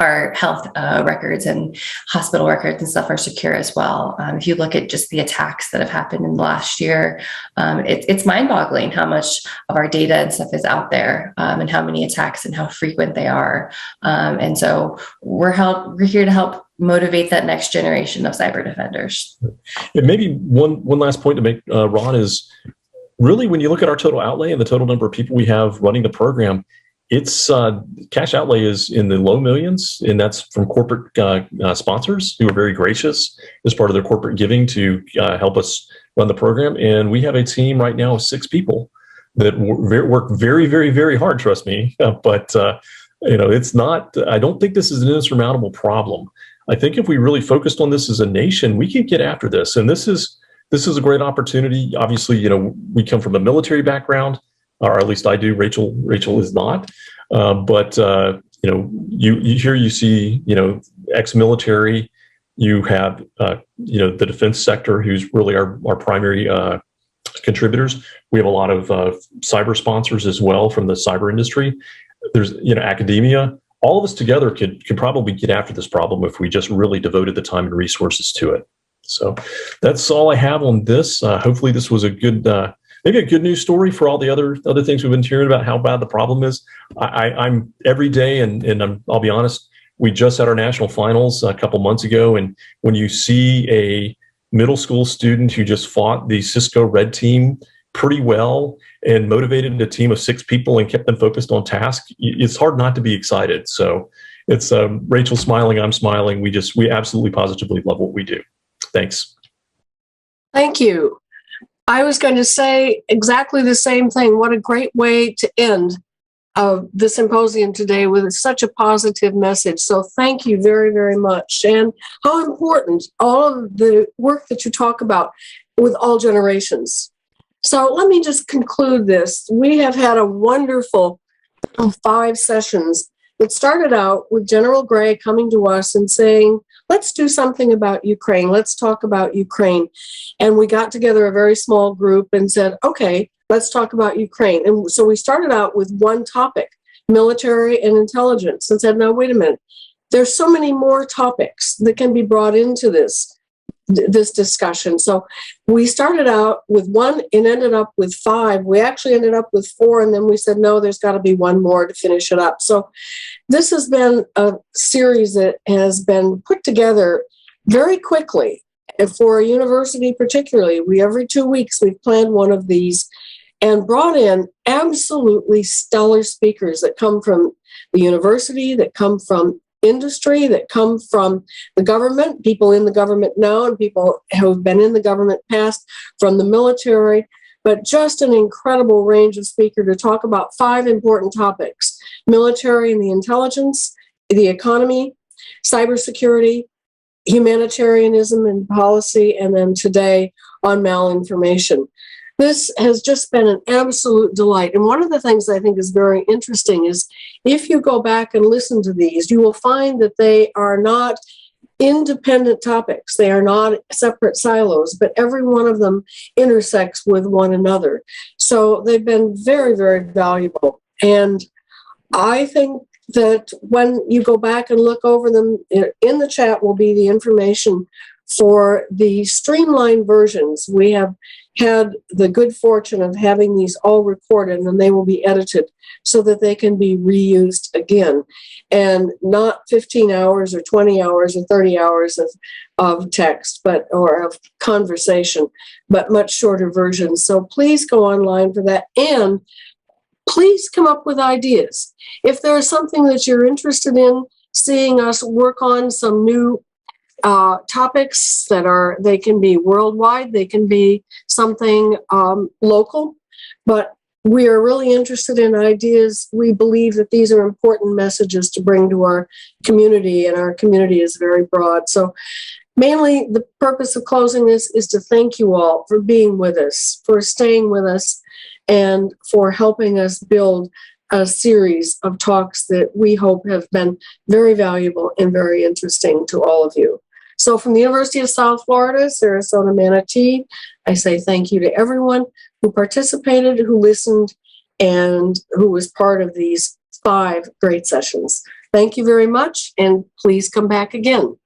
our health records and hospital records and stuff are secure as well. If you look at just the attacks that have happened in the last year, it's mind-boggling how much of our data and stuff is out there, and how many attacks and how frequent they are. And so we're here to help motivate that next generation of cyber defenders. And maybe one last point to make, Ron, is really when you look at our total outlay and the total number of people we have running the program, it's cash outlay is in the low millions, and that's from corporate sponsors who are very gracious as part of their corporate giving to help us run the program. And we have a team right now of 6 people that work very, very, very hard, trust me. But it's not, I don't think this is an insurmountable problem. I think if we really focused on this as a nation, we could get after this. And this is a great opportunity. Obviously, we come from a military background, or at least I do. Rachel is not. But you see, ex-military. You have, the defense sector, who's really our primary contributors. We have a lot of cyber sponsors as well from the cyber industry. There's, academia. All of us together could probably get after this problem if we just really devoted the time and resources to it. So that's all I have on this. Hopefully this was a good, maybe a good news story for all the other things we've been hearing about how bad the problem is. I'm every day, and I'll be honest, we just had our national finals a couple months ago. And when you see a middle school student who just fought the Cisco Red Team pretty well and motivated a team of 6 people and kept them focused on task, it's hard not to be excited. So it's Rachel smiling, I'm smiling. We absolutely positively love what we do. Thanks. Thank you. I was going to say exactly the same thing. What a great way to end the symposium today with such a positive message. So thank you very, very much. And how important all of the work that you talk about with all generations. So let me just conclude this. We have had a wonderful 5 sessions. It started out with General Gray coming to us and saying, let's do something about Ukraine. Let's talk about Ukraine. And we got together a very small group and said, okay, let's talk about Ukraine. And so we started out with one topic, military and intelligence, and said, no, wait a minute. there's so many more topics that can be brought into this discussion. So we started out with one and ended up with 5. We actually ended up with 4, and then we said, no, there's got to be one more to finish it up. So this has been a series that has been put together very quickly. And for a university particularly, every 2 weeks we've planned one of these and brought in absolutely stellar speakers that come from the university, that come from industry, that come from the government, people in the government now and people who have been in the government past, from the military, but just an incredible range of speakers to talk about 5 important topics: military and the intelligence, the economy, cybersecurity, humanitarianism and policy, and then today on malinformation. This has just been an absolute delight. And one of the things I think is very interesting is if you go back and listen to these, you will find that they are not independent topics. They are not separate silos, but every one of them intersects with one another. So they've been very, very valuable. And I think that when you go back and look over them, in the chat will be the information for the streamlined versions. We have had the good fortune of having these all recorded, and they will be edited so that they can be reused again, and not 15 hours or 20 hours or 30 hours of text, or of conversation, but much shorter versions. So please go online for that, and please come up with ideas. If there's something that you're interested in seeing us work on, some new topics they can be worldwide, they can be something local, but we are really interested in ideas. We believe that these are important messages to bring to our community, and our community is very broad. So mainly the purpose of closing this is to thank you all for being with us, for staying with us, and for helping us build a series of talks that we hope have been very valuable and very interesting to all of you. So from the University of South Florida, Sarasota Manatee, I say thank you to everyone who participated, who listened, and who was part of these 5 great sessions. Thank you very much, and please come back again.